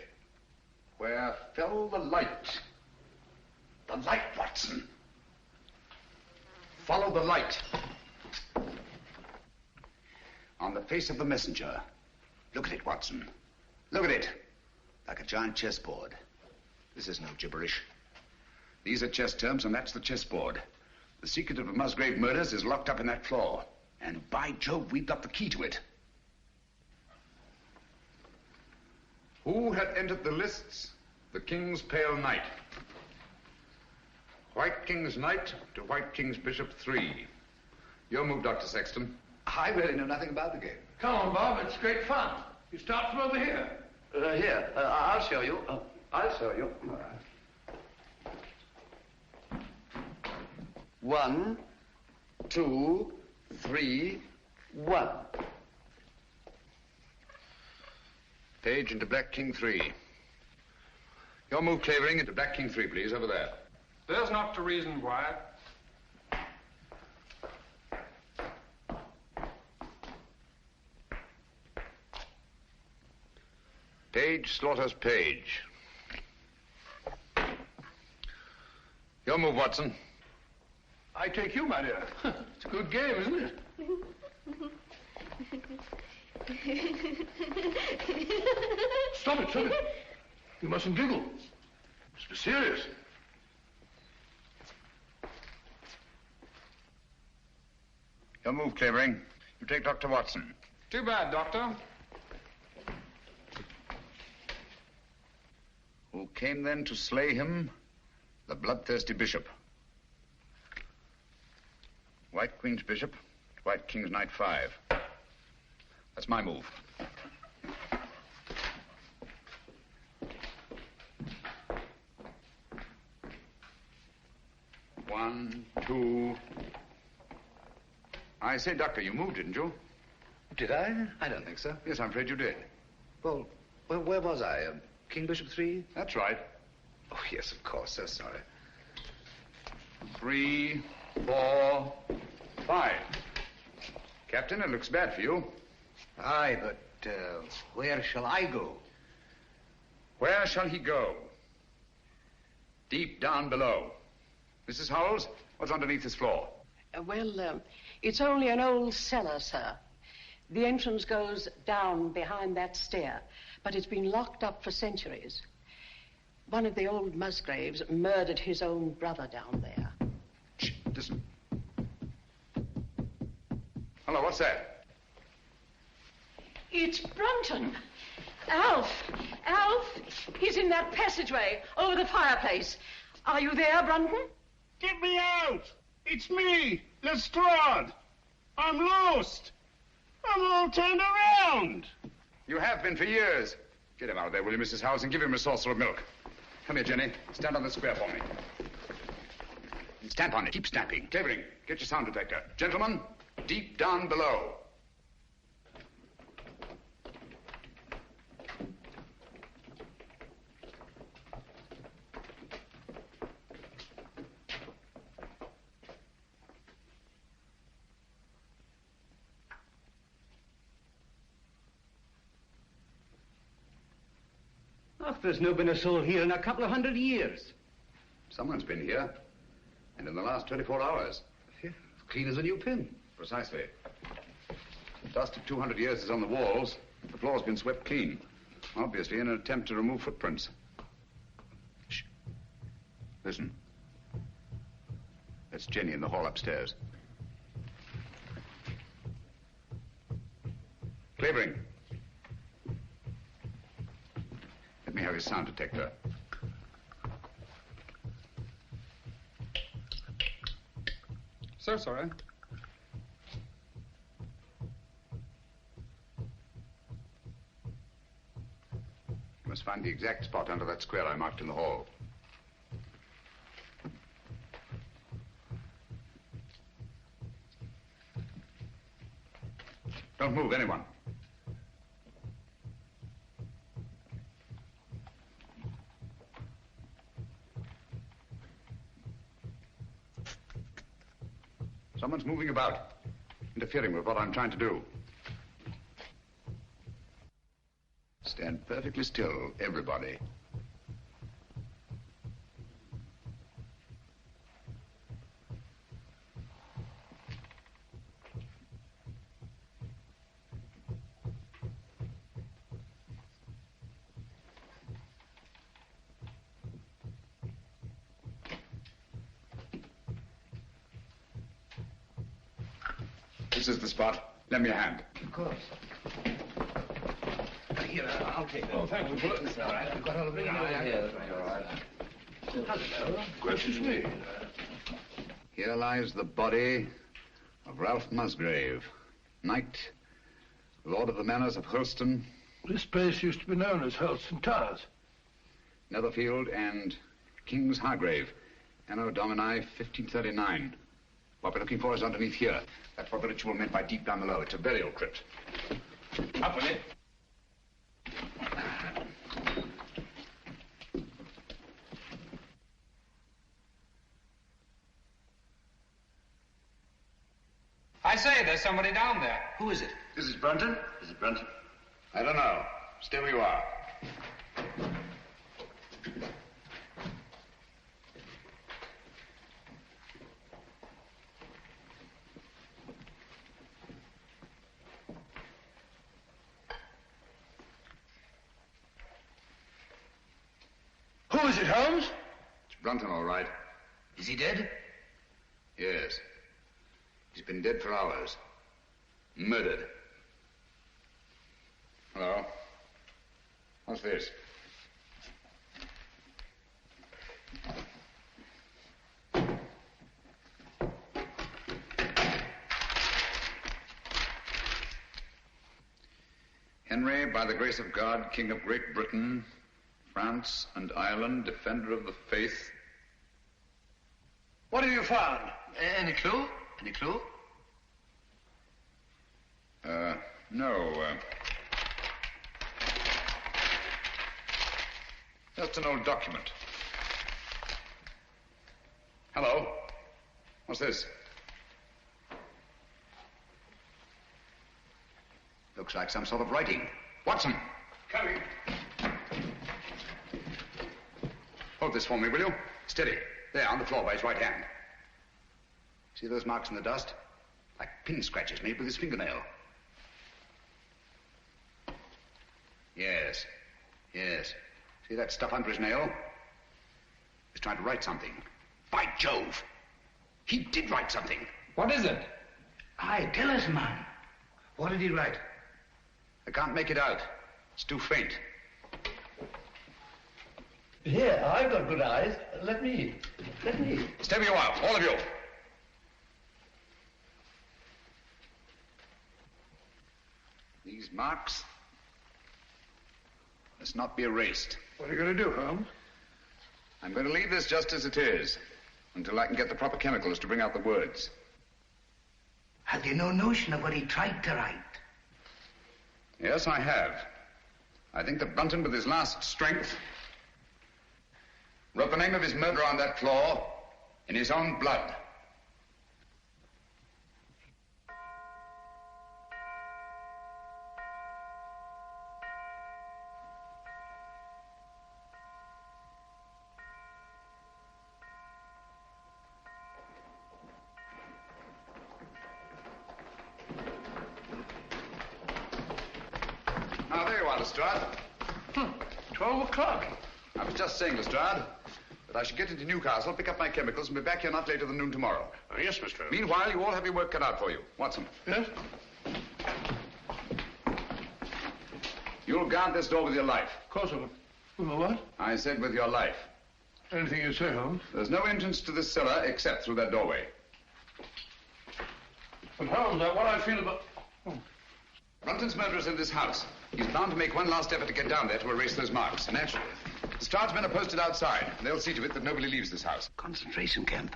Speaker 8: Where fell the light? The light, Watson. Follow the light. On the face of the messenger. Look at it, Watson. Look at it. Like a giant chessboard. This is no gibberish. These are chess terms, and that's the chessboard. The secret of the Musgrave murders is locked up in that floor. And by Jove, we've got the key to it. Who had entered the lists? The King's Pale Knight. White King's Knight to White King's Bishop 3. Your move, Dr. Sexton.
Speaker 3: I really know nothing about the game.
Speaker 2: Come on, Bob. It's great fun. You start from over here.
Speaker 3: Here, I'll show you. I'll show you. 1, 2, 3, 1.
Speaker 8: Page into Black King 3. Your move, Clavering, into Black King 3, please, over there.
Speaker 12: There's not to reason, Wyatt.
Speaker 8: Page slaughters Page. Your move, Watson.
Speaker 2: I take you, my dear. It's a good game, isn't it? Stop it, stop it. You mustn't giggle. Must be serious.
Speaker 8: Your move, Clavering. You take Dr. Watson.
Speaker 12: Too bad, Doctor.
Speaker 8: Who came then to slay him? The bloodthirsty bishop. White Queen's Bishop, White King's Knight 5. That's my move. One, two. I say, Doctor, you moved, didn't you?
Speaker 3: Did I? I don't think so.
Speaker 8: Yes, I'm afraid you did.
Speaker 3: Well, where was I? King Bishop 3?
Speaker 8: That's right.
Speaker 3: Oh, yes, of course. So sorry.
Speaker 8: 3, 4, 5. Captain, it looks bad for you.
Speaker 3: Aye, but where shall I go?
Speaker 8: Where shall he go? Deep down below. Mrs. Howells, what's underneath this floor?
Speaker 1: It's only an old cellar, sir. The entrance goes down behind that stair, but it's been locked up for centuries. One of the old Musgraves murdered his own brother down there.
Speaker 8: Shh, listen. Hello, what's that?
Speaker 1: It's Brunton. Alf! He's in that passageway over the fireplace. Are you there, Brunton?
Speaker 10: Get me out! It's me, Lestrade. I'm lost. I'm all turned around.
Speaker 8: You have been for years. Get him out of there, will you, Mrs. Howells, and give him a saucer of milk. Come here, Jenny. Stand on the square for me. Stamp on it. Keep stamping. Clavering, get your sound detector. Gentlemen, deep down below.
Speaker 3: Oh, there's no been a soul here in a couple of 100 years.
Speaker 8: Someone's been here. And in the last 24 hours.
Speaker 3: Yeah, clean as a new pin.
Speaker 8: Precisely. The dust of 200 years is on the walls. The floor's been swept clean. Obviously in an attempt to remove footprints. Shh. Listen. That's Jenny in the hall upstairs. Clavering. Let me have his sound detector.
Speaker 12: So sorry.
Speaker 8: You must find the exact spot under that square I marked in the hall. Don't move, anyone. Someone's moving about, interfering with what I'm trying to do. Stand perfectly still, everybody. This is the spot. Lend me a hand.
Speaker 3: Of course. Here, I'll take that. Oh, thank you. It's all right. We've got all of it. Yeah, all right.
Speaker 2: Hello. Gracious me.
Speaker 8: Here lies the body of Ralph Musgrave, knight, lord of the manors of Holston.
Speaker 2: This place used to be known as Holston Towers.
Speaker 8: Netherfield and King's Hargrave, Anno Domini 1539. What we're looking for is underneath here. That's what the ritual meant by deep down below. It's a burial crypt. Up with it.
Speaker 12: I say, there's somebody down there.
Speaker 8: Who is it? This is Brunton? Is it Brunton? I don't know. Stay where you are.
Speaker 2: Who is it, Holmes?
Speaker 8: It's Brunton, all right.
Speaker 3: Is he dead?
Speaker 8: Yes. He's been dead for hours. Murdered. Hello. What's this? Henry, by the grace of God, King of Great Britain, France and Ireland, defender of the faith.
Speaker 2: What have you found?
Speaker 3: Any clue? Any clue?
Speaker 8: No. Just an old document. Hello. What's this? Looks like some sort of writing. Watson!
Speaker 2: Coming.
Speaker 8: Hold this for me, will you? Steady. There, on the floor by his right hand. See those marks in the dust? Like pin scratches made with his fingernail. Yes. Yes. See that stuff under his nail? He's trying to write something. By Jove! He did write something.
Speaker 12: What is it?
Speaker 11: Aye, tell us, man. What did he write?
Speaker 8: I can't make it out. It's too faint.
Speaker 11: Here, I've got good eyes. Let me.
Speaker 8: Stay where you are, all of you. These marks must not be erased.
Speaker 2: What are you going to do, Holmes?
Speaker 8: I'm going to leave this just as it is, until I can get the proper chemicals to bring out the words.
Speaker 11: Have you no notion of what he tried to write?
Speaker 8: Yes, I have. I think that Brunton, with his last strength, wrote the name of his murderer on that floor in his own blood. Now, there you are, Lestrade.
Speaker 2: 12 o'clock.
Speaker 8: I was just saying, Lestrade, that I should get into Newcastle, pick up my chemicals, and be back here not later than noon tomorrow.
Speaker 10: Yes, Mr. Holmes.
Speaker 8: Meanwhile, you all have your work cut out for you. Watson.
Speaker 2: Yes?
Speaker 8: You'll guard this door with your life.
Speaker 2: Of course I will. With my what?
Speaker 8: I said with your life.
Speaker 2: Anything you say, Holmes.
Speaker 8: There's no entrance to this cellar except through that doorway.
Speaker 2: But Holmes, what I feel about...
Speaker 8: Brunton's murderer's in this house. He's bound to make one last effort to get down there to erase those marks. Naturally. Lestrade's men are posted outside. They'll see to it that nobody leaves this house.
Speaker 11: Concentration camp.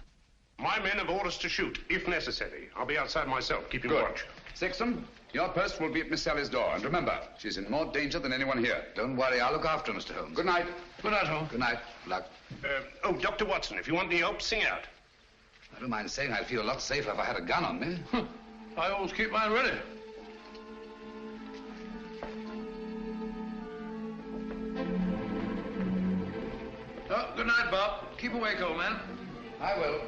Speaker 10: My men have orders to shoot, if necessary. I'll be outside myself, keeping watch.
Speaker 8: Sexton, your post will be at Miss Sally's door. And remember, she's in more danger than anyone here. Don't worry, I'll look after her, Mr. Holmes. Good night.
Speaker 2: Good night, Holmes.
Speaker 8: Good night. Good luck.
Speaker 10: Oh, Dr. Watson, if you want any help, sing out.
Speaker 8: I don't mind saying I'd feel a lot safer if I had a gun on me.
Speaker 2: I always keep mine ready. Oh, good night, Bob. Keep awake, old man.
Speaker 8: I will.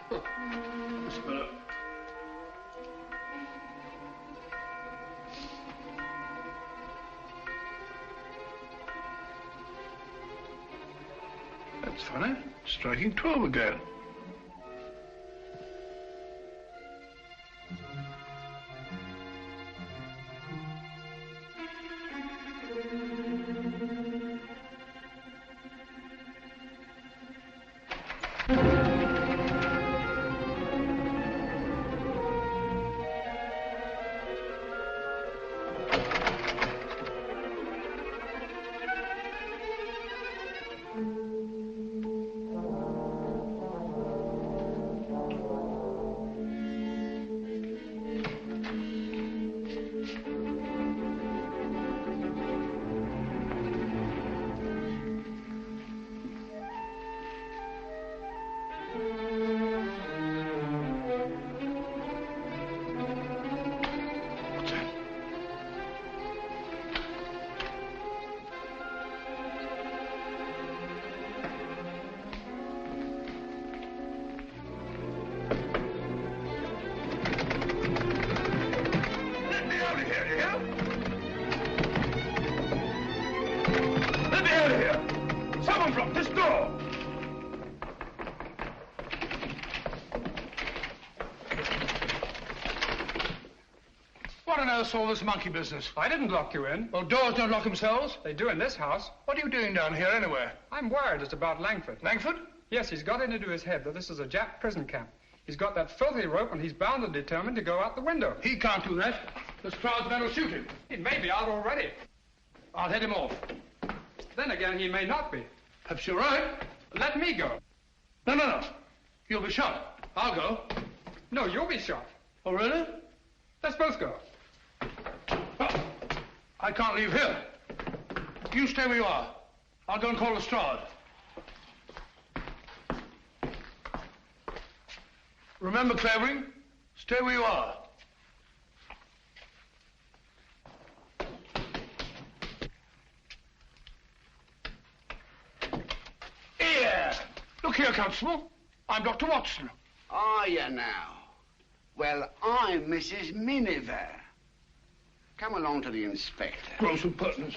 Speaker 2: This fellow. That's funny. Striking 12 again. What's all this monkey business?
Speaker 12: I didn't lock you in.
Speaker 2: Well, doors don't lock themselves.
Speaker 12: They do in this house.
Speaker 2: What are you doing down here anyway?
Speaker 12: I'm worried it's about Langford.
Speaker 2: Langford?
Speaker 12: Yes, he's got it into his head that this is a Jap prison camp. He's got that filthy rope and he's bound and determined to go out the window.
Speaker 2: He can't do that. This crowd's men will shoot him.
Speaker 12: He may be out already.
Speaker 2: I'll head him off.
Speaker 12: Then again, he may not be.
Speaker 2: Perhaps you're right.
Speaker 12: Let me go.
Speaker 2: No. You'll be shot. I'll go.
Speaker 12: No, you'll be shot.
Speaker 2: Oh, really?
Speaker 12: Let's both go.
Speaker 2: I can't leave here. You stay where you are. I'll go and call Lestrade. Remember, Clavering, stay where you are. Here! Look here, Constable. I'm Dr. Watson.
Speaker 8: Are you now? Well, I'm Mrs. Miniver. Come along to the inspector.
Speaker 2: Gross impertinence.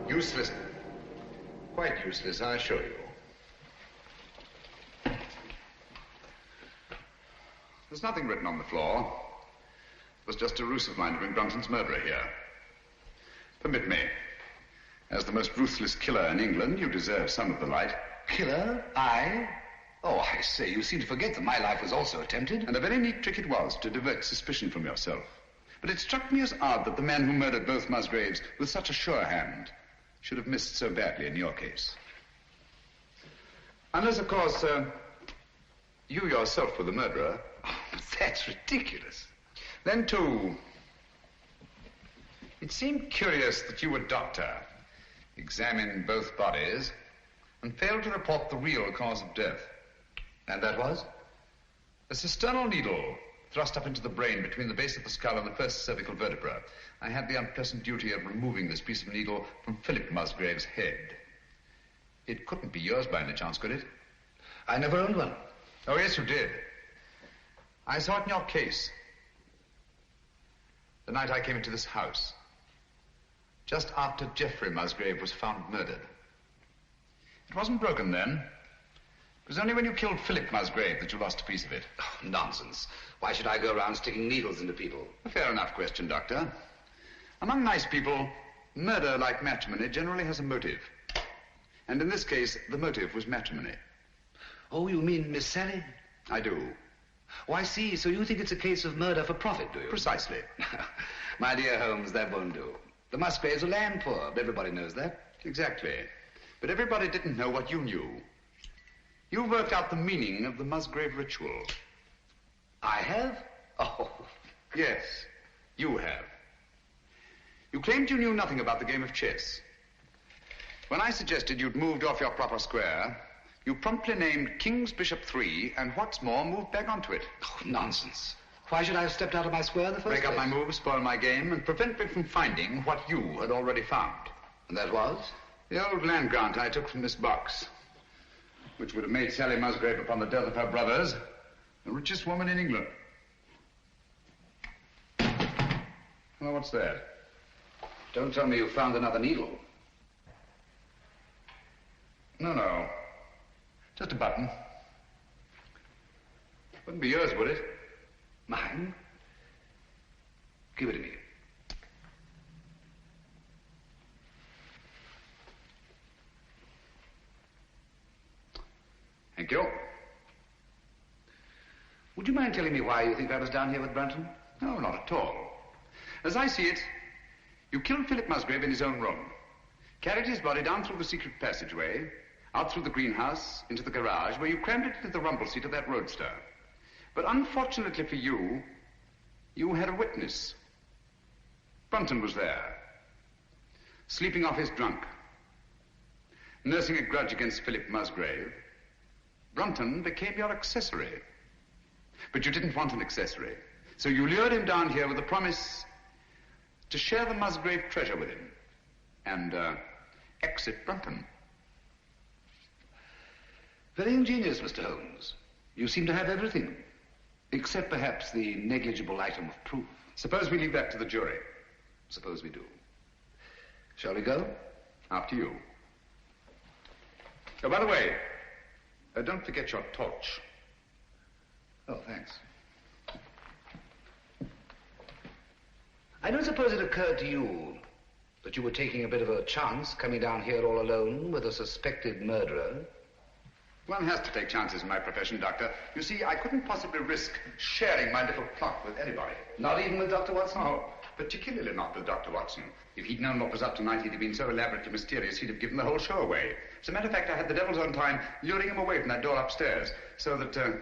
Speaker 8: Useless. Quite useless, I assure you. There's nothing written on the floor. It was just a ruse of mine to bring Brunton's murderer here. Permit me. As the most ruthless killer in England, you deserve some of the light.
Speaker 17: Killer? I? Oh, I say, you seem to forget that my life was also attempted.
Speaker 8: And a very neat trick it was to divert suspicion from yourself. But it struck me as odd that the man who murdered both Musgraves with such a sure hand should have missed so badly in your case. Unless, of course, you yourself were the murderer.
Speaker 17: Oh, that's ridiculous.
Speaker 8: Then, too, it seemed curious that you, a doctor, examined both bodies and failed to report the real cause of death.
Speaker 17: And that was?
Speaker 8: A cisternal needle thrust up into the brain between the base of the skull and the first cervical vertebra. I had the unpleasant duty of removing this piece of needle from Philip Musgrave's head. It couldn't be yours by any chance, could it?
Speaker 17: I never owned one.
Speaker 8: Oh, yes, you did. I saw it in your case. The night I came into this house. Just after Geoffrey Musgrave was found murdered. It wasn't broken then. It was only when you killed Philip Musgrave that you lost a piece of it.
Speaker 17: Oh, nonsense. Why should I go around sticking needles into people?
Speaker 8: A fair enough question, Doctor. Among nice people, murder, like matrimony, generally has a motive. And in this case, the motive was matrimony.
Speaker 17: Oh, you mean Miss Sally?
Speaker 8: I do.
Speaker 17: Oh, I see. So you think it's a case of murder for profit, do you?
Speaker 8: Precisely.
Speaker 17: My dear Holmes, that won't do. The Musgraves are land poor. Everybody knows that.
Speaker 8: Exactly. But everybody didn't know what you knew. You worked out the meaning of the Musgrave ritual.
Speaker 17: I have? Oh.
Speaker 8: Yes, you have. You claimed you knew nothing about the game of chess. When I suggested you'd moved off your proper square, you promptly named King's Bishop 3, and what's more, moved back onto it.
Speaker 17: Oh, nonsense. Why should I have stepped out of my square in the first place?
Speaker 8: Break up my move, spoil my game, and prevent me from finding what you had already found.
Speaker 17: And that was?
Speaker 8: The old land grant I took from this box, which would have made Sally Musgrave, upon the death of her brothers, the richest woman in England. Well, what's that?
Speaker 17: Don't tell me you found another needle.
Speaker 8: No. Just a button. Wouldn't be yours, would it?
Speaker 17: Mine? Give it to me.
Speaker 8: Thank you.
Speaker 17: Would you mind telling me why you think I was down here with Brunton?
Speaker 8: No, not at all. As I see it, you killed Philip Musgrave in his own room, carried his body down through the secret passageway, out through the greenhouse, into the garage, where you crammed it into the rumble seat of that roadster. But unfortunately for you, you had a witness. Brunton was there, sleeping off his drunk, nursing a grudge against Philip Musgrave. Brunton became your accessory. But you didn't want an accessory, so you lured him down here with a promise to share the Musgrave treasure with him and exit Brunton.
Speaker 17: Very ingenious, Mr. Holmes. You seem to have everything, except perhaps the negligible item of proof.
Speaker 8: Suppose we leave that to the jury.
Speaker 17: Suppose we do. Shall we go?
Speaker 8: After you. Oh, by the way, don't forget your torch.
Speaker 17: Oh, thanks. I don't suppose it occurred to you that you were taking a bit of a chance coming down here all alone with a suspected murderer.
Speaker 8: One has to take chances in my profession, Doctor. You see, I couldn't possibly risk sharing my little plot with anybody.
Speaker 17: Not even with Dr. Watson?
Speaker 8: No, particularly not with Dr. Watson. If he'd known what was up tonight, he'd have been so elaborately mysterious, he'd have given the whole show away. As a matter of fact, I had the devil's own time luring him away from that door upstairs so that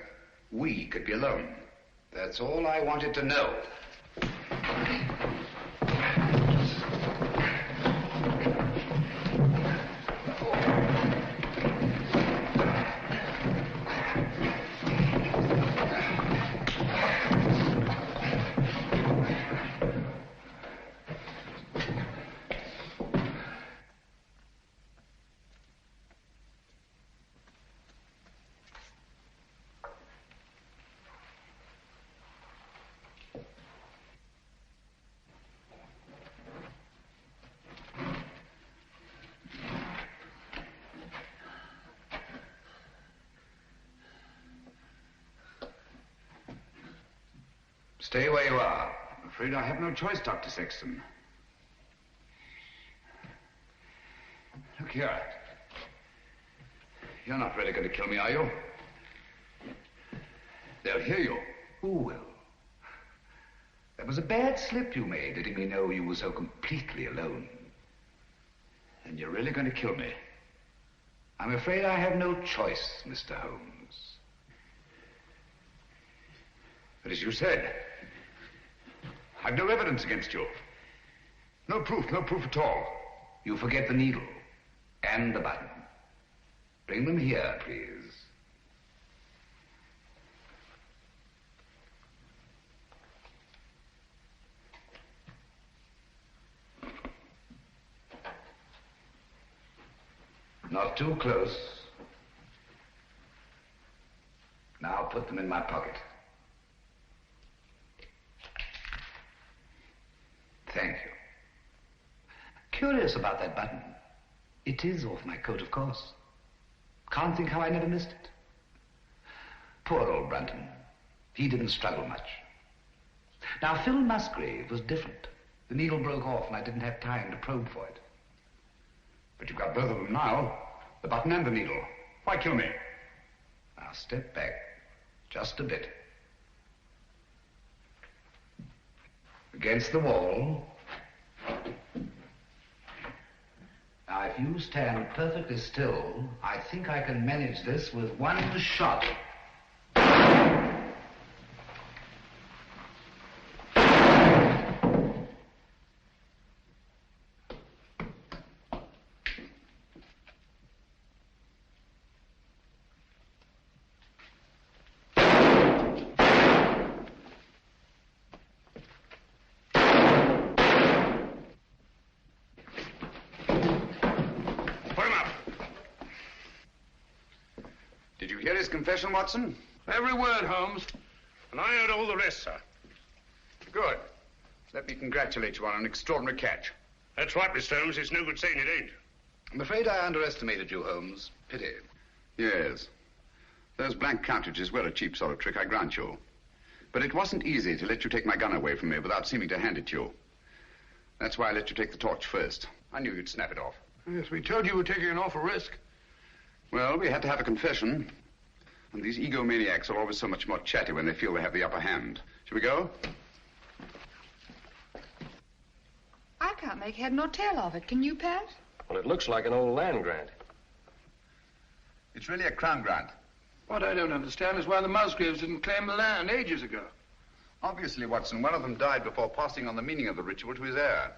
Speaker 8: we could be alone.
Speaker 17: That's all I wanted to know. Stay where you are. I'm afraid I have no choice, Dr. Sexton. Look here. You're not really going to kill me, are you? They'll hear you. Who will? That was a bad slip you made, letting me know you were so completely alone. And you're really going to kill me. I'm afraid I have no choice, Mr. Holmes. But as you said, I've no evidence against you. No proof at all. You forget the needle and the button. Bring them here, please. Not too close. Now put them in my pocket. Thank you. Curious about that button. It is off my coat, of course. Can't think how I never missed it. Poor old Brunton. He didn't struggle much. Now, Phil Musgrave was different. The needle broke off and I didn't have time to probe for it. But you've got both of them now. The button and the needle. Why kill me? Now, step back. Just a bit. Against the wall. Now, if you stand perfectly still, I think I can manage this with one shot. Confession, Watson?
Speaker 2: Every word, Holmes.
Speaker 10: And I heard all the rest, sir.
Speaker 8: Good. Let me congratulate you on an extraordinary catch.
Speaker 10: That's right, Mr. Holmes. It's no good saying it ain't.
Speaker 8: I'm afraid I underestimated you, Holmes. Pity. Yes. Those blank cartridges were a cheap sort of trick, I grant you. But it wasn't easy to let you take my gun away from me without seeming to hand it to you. That's why I let you take the torch first. I knew you'd snap it off.
Speaker 2: Yes, we told you we're taking an awful risk.
Speaker 8: Well, we had to have a confession. And these egomaniacs are always so much more chatty when they feel they have the upper hand. Shall we go?
Speaker 5: I can't make head nor tail of it. Can you, Pat?
Speaker 13: Well, it looks like an old land grant.
Speaker 8: It's really a crown grant.
Speaker 2: What I don't understand is why the Musgraves didn't claim the land ages ago.
Speaker 8: Obviously, Watson, one of them died before passing on the meaning of the ritual to his heir.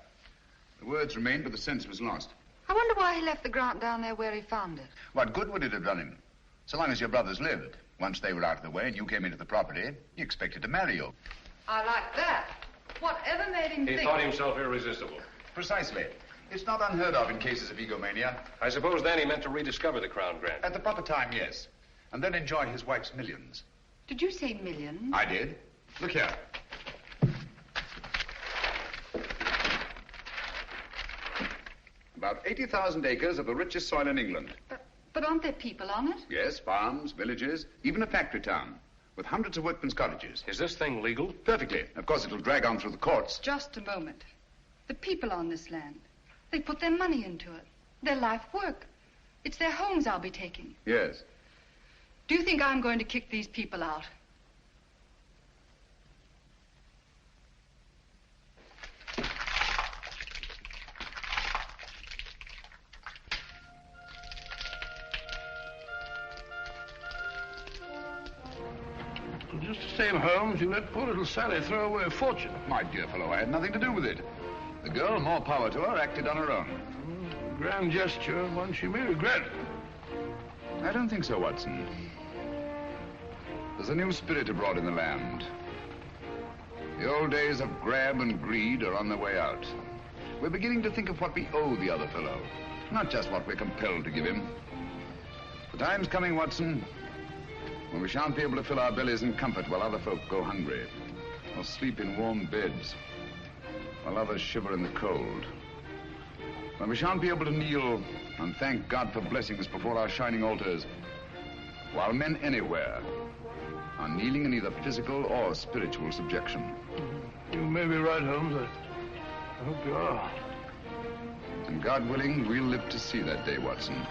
Speaker 8: The words remained, but the sense was lost.
Speaker 5: I wonder why he left the grant down there where he found it.
Speaker 8: What good would it have done him? So long as your brothers lived. Once they were out of the way and you came into the property, he expected to marry you.
Speaker 5: I like that. Whatever made him think...
Speaker 13: He thought himself irresistible.
Speaker 8: Precisely. It's not unheard of in cases of egomania.
Speaker 13: I suppose then he meant to rediscover the crown grant.
Speaker 8: At the proper time, yes. And then enjoy his wife's millions.
Speaker 5: Did you say millions?
Speaker 8: I did. Look here. About 80,000 acres of the richest soil in England.
Speaker 5: But aren't there people on it?
Speaker 8: Yes, farms, villages, even a factory town, with hundreds of workmen's cottages.
Speaker 13: Is this thing legal?
Speaker 8: Perfectly. Of course, it'll drag on through the courts.
Speaker 5: Just a moment. The people on this land, they put their money into it, their life work. It's their homes I'll be taking.
Speaker 8: Yes.
Speaker 5: Do you think I'm going to kick these people out?
Speaker 2: Just the same, Holmes, you let poor little Sally throw away a fortune.
Speaker 8: My dear fellow, I had nothing to do with it. The girl, more power to her, acted on her own.
Speaker 2: Grand gesture, one she may regret.
Speaker 8: I don't think so, Watson. There's a new spirit abroad in the land. The old days of grab and greed are on their way out. We're beginning to think of what we owe the other fellow, not just what we're compelled to give him. The time's coming, Watson, when we shan't be able to fill our bellies in comfort while other folk go hungry, or sleep in warm beds, while others shiver in the cold. When we shan't be able to kneel and thank God for blessings before our shining altars, while men anywhere are kneeling in either physical or spiritual subjection.
Speaker 2: You may be right, Holmes. I hope you are.
Speaker 8: And God willing, we'll live to see that day, Watson.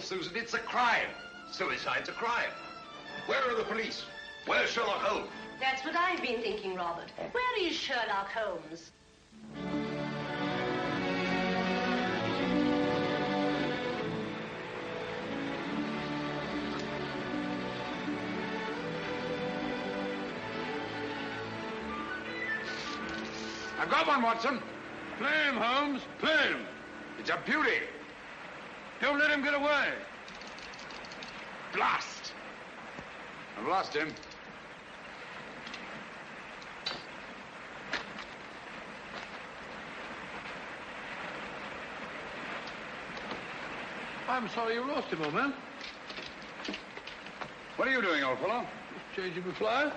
Speaker 13: Susan, it's a crime. Suicide's a crime. Where are the police? Where's Sherlock Holmes?
Speaker 18: That's what I've been thinking, Robert. Where is Sherlock Holmes?
Speaker 8: I've got one, Watson.
Speaker 2: Play him, Holmes. Play him.
Speaker 8: It's a beauty.
Speaker 2: Don't let him get away.
Speaker 8: Blast! I've lost him.
Speaker 2: I'm sorry you lost him, old man.
Speaker 8: What are you doing, old fellow?
Speaker 2: Just changing the fly.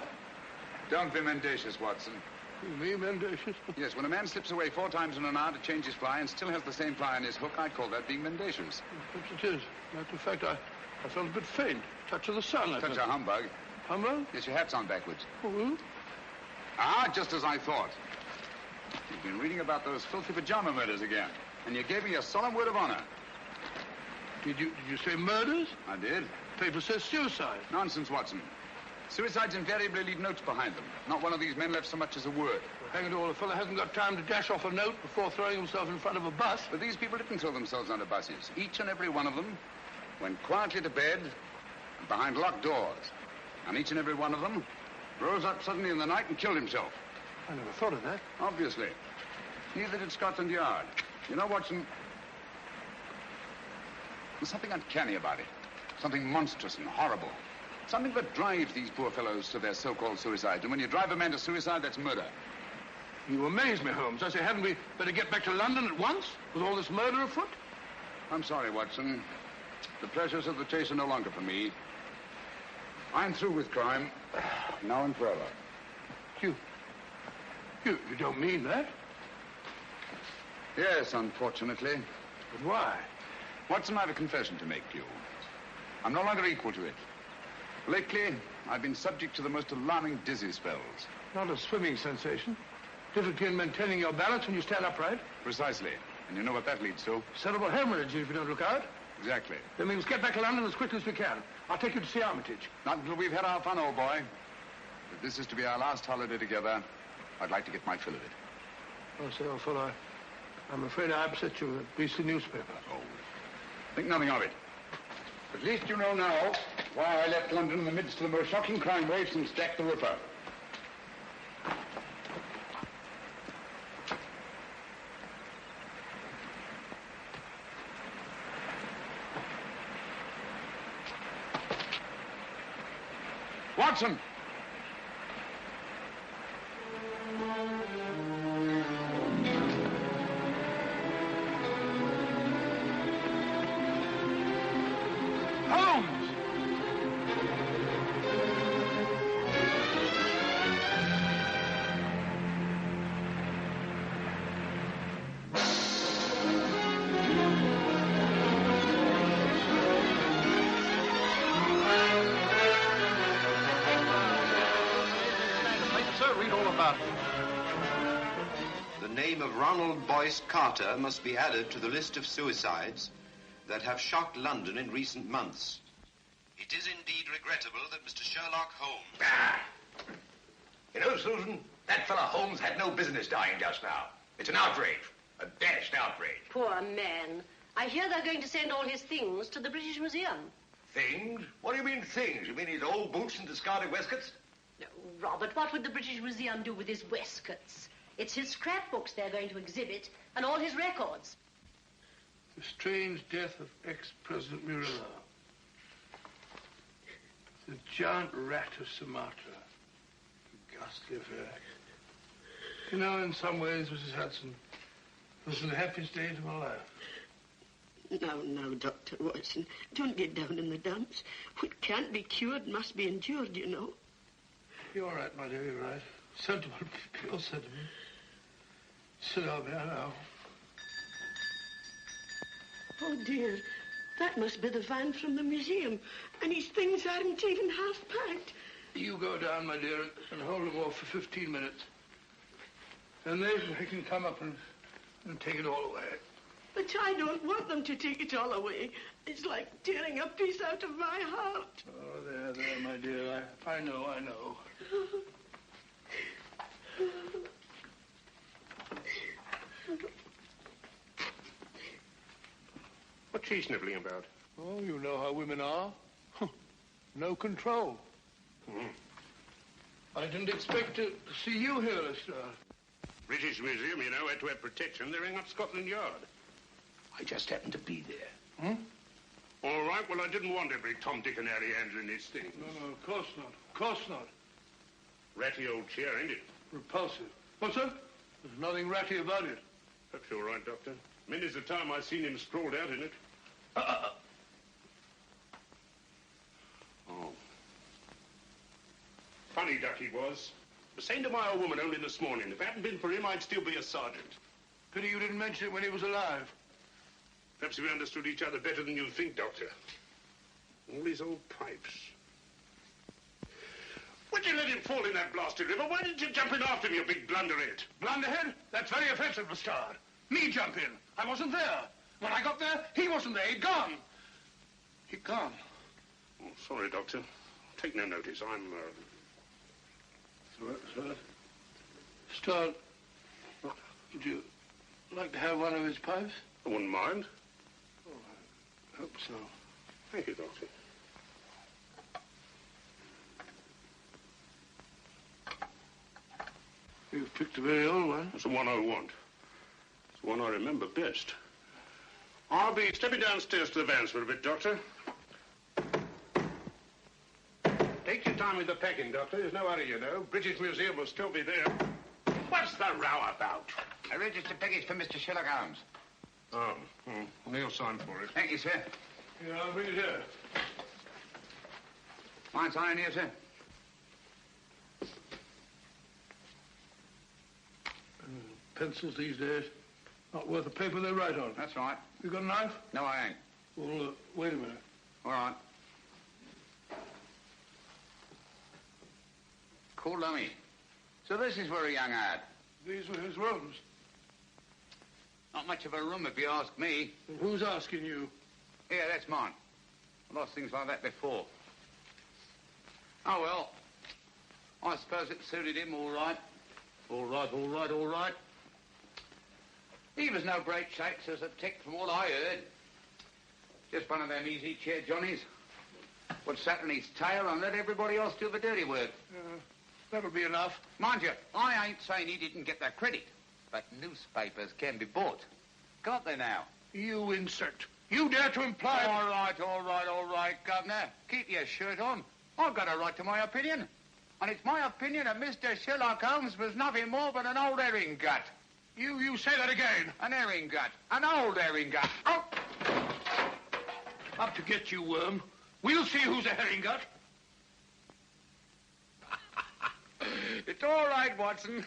Speaker 8: Don't be mendacious, Watson.
Speaker 2: Me mendacious?
Speaker 8: Yes, when a man slips away 4 times in an hour to change his fly and still has the same fly on his hook, I call that being mendacious.
Speaker 2: Perhaps it is. Matter of fact, I felt a bit faint. Touch of the sun.
Speaker 8: Such a humbug.
Speaker 2: Humbug?
Speaker 8: Yes, your hat's on backwards.
Speaker 2: Oh?
Speaker 8: Ah, just as I thought. You've been reading about those filthy pajama murders again, and you gave me a solemn word of honor.
Speaker 2: Did you say murders?
Speaker 8: I did.
Speaker 2: Paper says suicide.
Speaker 8: Nonsense, Watson. Suicides invariably leave notes behind them. Not one of these men left so much as a word.
Speaker 2: Well, hang it all, a fellow hasn't got time to dash off a note before throwing himself in front of a bus.
Speaker 8: But these people didn't throw themselves under buses. Each and every one of them went quietly to bed behind locked doors. And each and every one of them rose up suddenly in the night and killed himself.
Speaker 2: I never thought of that.
Speaker 8: Obviously. Neither did Scotland Yard. You know, Watson, there's something uncanny about it. Something monstrous and horrible. Something that drives these poor fellows to their so-called suicides. And when you drive a man to suicide, that's murder.
Speaker 2: You amaze me, Holmes. I say, hadn't we better get back to London at once with all this murder afoot?
Speaker 8: I'm sorry, Watson. The pleasures of the chase are no longer for me. I'm through with crime, now and forever.
Speaker 2: You don't mean that?
Speaker 8: Yes, unfortunately.
Speaker 2: But why?
Speaker 8: Watson, I have a confession to make to you. I'm no longer equal to it. Lately, I've been subject to the most alarming dizzy spells.
Speaker 2: Not a swimming sensation. Difficulty in maintaining your balance when you stand upright.
Speaker 8: Precisely. And you know what that leads to?
Speaker 2: Cerebral hemorrhage if you don't look out.
Speaker 8: Exactly.
Speaker 2: Then we must get back to London as quickly as we can. I'll take you to see Armitage.
Speaker 8: Not until we've had our fun, old boy. If this is to be our last holiday together, I'd like to get my fill of it.
Speaker 2: Oh, say, old fellow, I'm afraid I upset you with a beastly newspaper.
Speaker 8: Oh, think nothing of it. At least you know now why I left London in the midst of the most shocking crime wave since Jack the Ripper. Watson!
Speaker 19: Carter must be added to the list of suicides that have shocked London in recent months. It is indeed regrettable that Mr. Sherlock Holmes...
Speaker 8: Ah! You know, Susan, that fellow Holmes had no business dying just now. It's an outrage. A dashed outrage.
Speaker 18: Poor man. I hear they're going to send all his things to the British Museum.
Speaker 8: Things? What do you mean things? You mean his old boots and discarded waistcoats?
Speaker 18: No, Robert, what would the British Museum do with his waistcoats? It's his scrapbooks they're going to exhibit, and all his records.
Speaker 2: The strange death of ex-President Murillo. The giant rat of Sumatra. A ghastly affair. You know, in some ways, Mrs. Hudson, this is the happiest day of my life.
Speaker 20: No, Dr. Watson. Don't get down in the dumps. What can't be cured must be endured, you know.
Speaker 2: You're right, my dear, you're right. Sentiment, pure sentiment. Sit down there now.
Speaker 20: Oh, dear. That must be the van from the museum. And his things aren't even half packed.
Speaker 2: You go down, my dear, and hold them off for 15 minutes. Then they can come up and take it all away.
Speaker 20: But I don't want them to take it all away. It's like tearing a piece out of my heart.
Speaker 2: Oh, there, my dear. I know.
Speaker 10: What's she sniveling about?
Speaker 2: Oh, you know how women are. No control. I didn't expect to see you here, Lestrade.
Speaker 10: British Museum, you know, had to have protection. They're ringing up Scotland Yard.
Speaker 8: I just happened to be there.
Speaker 10: All right, well, I didn't want every Tom, Dick, and Harry handling these things.
Speaker 2: No, of course not. Of course not.
Speaker 10: Ratty old chair, ain't it?
Speaker 2: Repulsive. What's that? There's nothing ratty about it.
Speaker 10: Perhaps you're right, Doctor. Many's the time I've seen him sprawled out in it. Oh. Funny duck he was. The same to my old woman only this morning. If it hadn't been for him, I'd still be a sergeant.
Speaker 2: Pity you didn't mention it when he was alive.
Speaker 10: Perhaps we understood each other better than you think, Doctor. All these old pipes. Why'd you let him fall in that blasted river? Why didn't you jump in after him, you big blunderhead?
Speaker 2: Blunderhead? That's very offensive, Lestrade. Me jump in. I wasn't there. When I got there, he wasn't there. He'd gone. He'd gone.
Speaker 10: Oh, sorry, Doctor. Take no notice. I'm,
Speaker 2: Sir. Lestrade, would you like to have one of his pipes?
Speaker 10: I wouldn't mind.
Speaker 2: Oh, I hope so.
Speaker 10: Thank you, Doctor.
Speaker 2: You've picked a very old one.
Speaker 10: It's the one I want. It's the one I remember best. I'll be stepping downstairs to the vans for a bit, Doctor. Take your time with the packing, Doctor. There's no hurry, you know. British Museum will still be there. What's the row about?
Speaker 8: A registered package for Mr. Sherlock Holmes.
Speaker 10: Oh, Neil signed for it.
Speaker 8: Thank you, sir.
Speaker 2: Yeah, I'll bring it here.
Speaker 8: Mind signing here, sir?
Speaker 2: Pencils these days, not worth the paper they write on.
Speaker 8: That's right.
Speaker 2: You got a knife?
Speaker 8: No, I ain't.
Speaker 2: Well, wait a minute.
Speaker 8: All right. Cool dummy. So this is where a young ad.
Speaker 2: These were his rooms.
Speaker 8: Not much of a room, if you ask me.
Speaker 2: Well, who's asking you?
Speaker 8: Yeah, that's mine. I lost things like that before. Oh, well. I suppose it suited him all right. All right. He was no great shakes as a tick from what I heard. Just one of them easy chair Johnnies. Put sat in his tail and let everybody else do the dirty work.
Speaker 2: That'll be enough.
Speaker 8: Mind you, I ain't saying he didn't get that credit, but newspapers can be bought. Can't they now?
Speaker 2: You insect. You dare to imply...
Speaker 8: All right, Governor. Keep your shirt on. I've got a right to my opinion. And it's my opinion that Mr. Sherlock Holmes was nothing more but an old herring gut.
Speaker 2: You say that again.
Speaker 8: An herring gut. An old herring gut. Oh!
Speaker 2: Up to get you, worm. We'll see who's a herring gut.
Speaker 8: It's all right, Watson.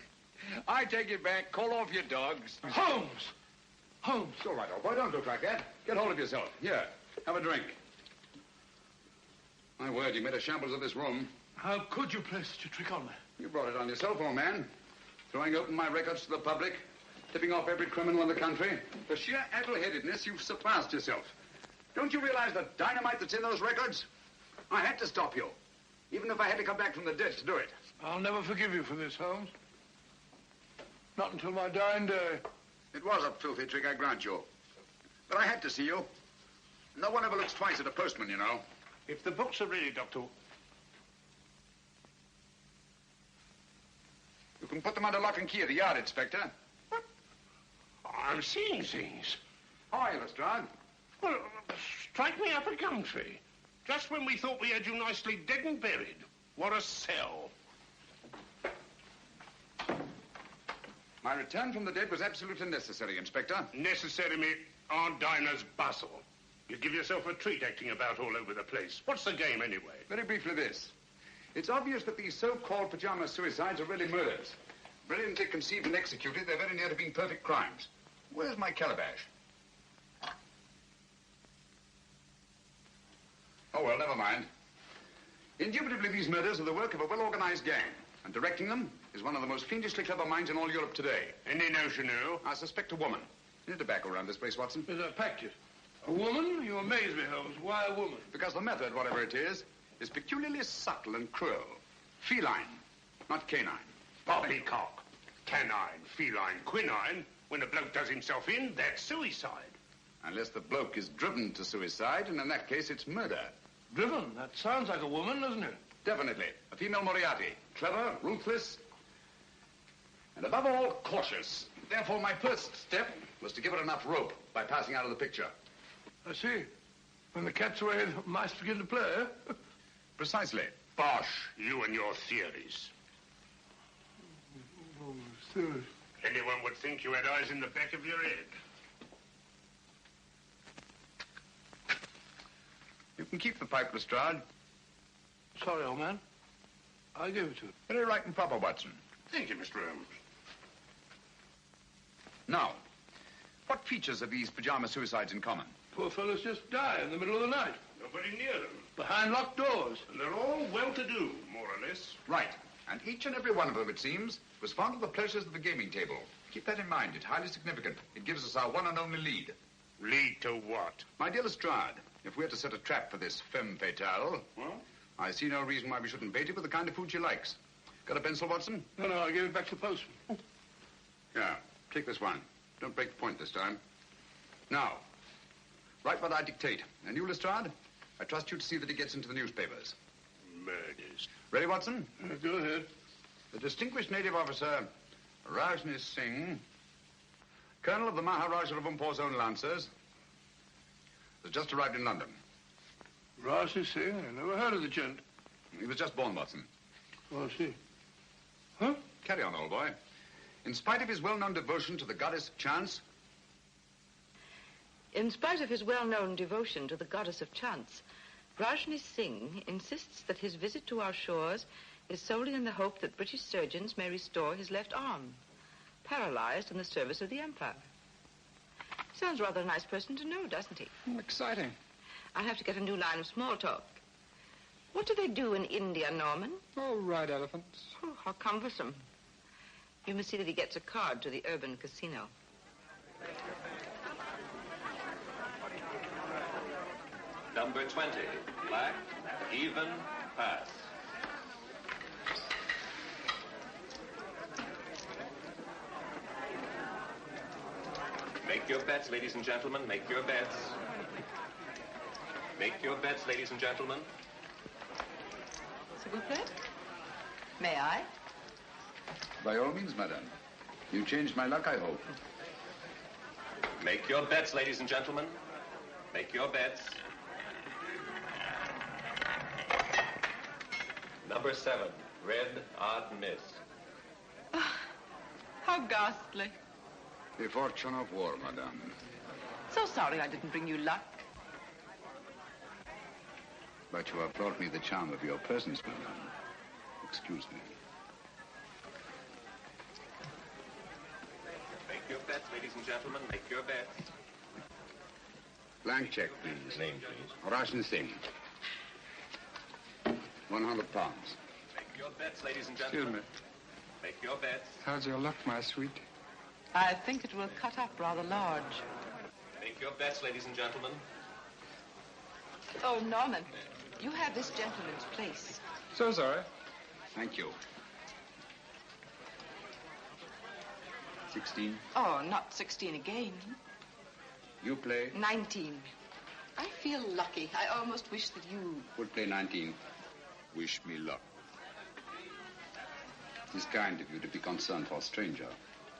Speaker 8: I take it back. Call off your dogs.
Speaker 2: Holmes! Holmes.
Speaker 8: It's all right, old boy. Don't look like that. Get hold of yourself. Here, have a drink. My word, you made a shambles of this room.
Speaker 2: How could you play such a trick on me?
Speaker 8: You brought it on yourself, old man. Throwing open my records to the public, tipping off every criminal in the country. For sheer addle-headedness, you've surpassed yourself. Don't you realize the dynamite that's in those records? I had to stop you, even if I had to come back from the dead to do it.
Speaker 2: I'll never forgive you for this, Holmes. Not until my dying day.
Speaker 8: It was a filthy trick, I grant you. But I had to see you. No one ever looks twice at a postman, you know.
Speaker 10: If the books are ready, Doctor...
Speaker 8: You can put them under lock and key at the yard, Inspector.
Speaker 10: What? I'm seeing things.
Speaker 8: How are you, Lestrade?
Speaker 10: Well, strike me up a gum tree. Just when we thought we had you nicely dead and buried. What a sell.
Speaker 8: My return from the dead was absolutely necessary, Inspector.
Speaker 10: Necessary, me Aunt Dinah's bustle. You give yourself a treat acting about all over the place. What's the game, anyway?
Speaker 8: Very briefly, this. It's obvious that these so-called pajama suicides are really murders. Brilliantly conceived and executed, they're very near to being perfect crimes. Where's my calabash? Oh, well, never mind. Indubitably, these murders are the work of a well-organized gang. And directing them is one of the most fiendishly clever minds in all Europe today.
Speaker 10: Any notion who?
Speaker 8: I suspect a woman. Any tobacco around this place, Watson?
Speaker 2: Yes, I packed it. A woman? You amaze me, Holmes. Why a woman?
Speaker 8: Because the method, whatever it is peculiarly subtle and cruel. Feline, not canine.
Speaker 10: Poppycock. Canine, feline, quinine. When a bloke does himself in, that's suicide.
Speaker 8: Unless the bloke is driven to suicide, and in that case, it's murder.
Speaker 2: Driven? That sounds like a woman, doesn't it?
Speaker 8: Definitely. A female Moriarty. Clever, ruthless, and above all, cautious. Therefore, my first step was to give her enough rope by passing out of the picture.
Speaker 2: I see. When the cat's away, the mice begin to play, eh?
Speaker 8: Precisely.
Speaker 10: Bosh, you and your theories.
Speaker 2: Oh, theories.
Speaker 10: Anyone would think you had eyes in the back of your head.
Speaker 8: You can keep the pipe, Lestrade.
Speaker 2: Sorry, old man. I'll give it to you.
Speaker 8: Very right and proper, Watson.
Speaker 10: Thank you, Mr. Holmes.
Speaker 8: Now, what features have these pajama suicides in common?
Speaker 2: Poor fellows just die in the middle of the night.
Speaker 10: Nobody near them.
Speaker 2: Behind locked doors.
Speaker 10: And they're all well-to-do, more or less.
Speaker 8: Right. And each and every one of them, it seems, was fond of the pleasures of the gaming table. Keep that in mind. It's highly significant. It gives us our one and only lead.
Speaker 10: Lead to what?
Speaker 8: My dear Lestrade, if we're to set a trap for this femme fatale,
Speaker 10: well?
Speaker 8: I see no reason why we shouldn't bait it with the kind of food she likes. Got a pencil, Watson?
Speaker 2: No, I'll give it back to the postman.
Speaker 8: Yeah, take this one. Don't break the point this time. Now, write what I dictate. And you, Lestrade, I trust you to see that it gets into the newspapers.
Speaker 10: Murders.
Speaker 8: Ready, Watson?
Speaker 2: Go ahead.
Speaker 8: The distinguished native officer, Rajni Singh, colonel of the Maharaja of Umpor's own Lancers, has just arrived in London.
Speaker 2: Rajni Singh? I never heard of the gent.
Speaker 8: He was just born, Watson.
Speaker 2: Oh, I see. Huh?
Speaker 8: Carry on, old boy. In spite of his well-known devotion to the goddess of chance...
Speaker 21: In spite of his well-known devotion to the goddess of chance, Rajni Singh insists that his visit to our shores is solely in the hope that British surgeons may restore his left arm, paralyzed in the service of the Empire. Sounds rather a nice person to know, doesn't he?
Speaker 12: Exciting.
Speaker 21: I'll have to get a new line of small talk. What do they do in India, Norman?
Speaker 12: Oh, ride elephants.
Speaker 21: Oh, how cumbersome. You must see that he gets a card to the urban casino.
Speaker 22: Number 20, black, even, pass. Make your bets, ladies and gentlemen, make your bets. Make your bets, ladies and gentlemen.
Speaker 21: S'il vous plaît? May I?
Speaker 8: By all means, madame. You changed my luck, I hope.
Speaker 22: Make your bets, ladies and gentlemen. Make your bets. Number 7, red, odd miss.
Speaker 21: How ghastly.
Speaker 8: The fortune of war, madame.
Speaker 21: So sorry I didn't bring you luck.
Speaker 8: But you have brought me the charm of your presence, madame. Excuse me.
Speaker 22: Make your bets, ladies and gentlemen. Make your bets.
Speaker 8: Blank check, please.
Speaker 22: Name, please.
Speaker 8: Roshan Singh. 100 pounds.
Speaker 22: Make your bets, ladies and
Speaker 12: Excuse
Speaker 22: gentlemen.
Speaker 12: me.
Speaker 22: Make your bets.
Speaker 12: How's your luck, my sweet?
Speaker 21: I think it will cut up rather large.
Speaker 22: Make your bets, ladies and gentlemen.
Speaker 21: Oh, Norman, you have this gentleman's place.
Speaker 12: So sorry.
Speaker 8: Thank you. 16.
Speaker 21: Oh, not 16 again.
Speaker 8: You play?
Speaker 21: 19. I feel lucky. I almost wish that you...
Speaker 8: Would play 19. Wish me luck. It's kind of you to be concerned for a stranger.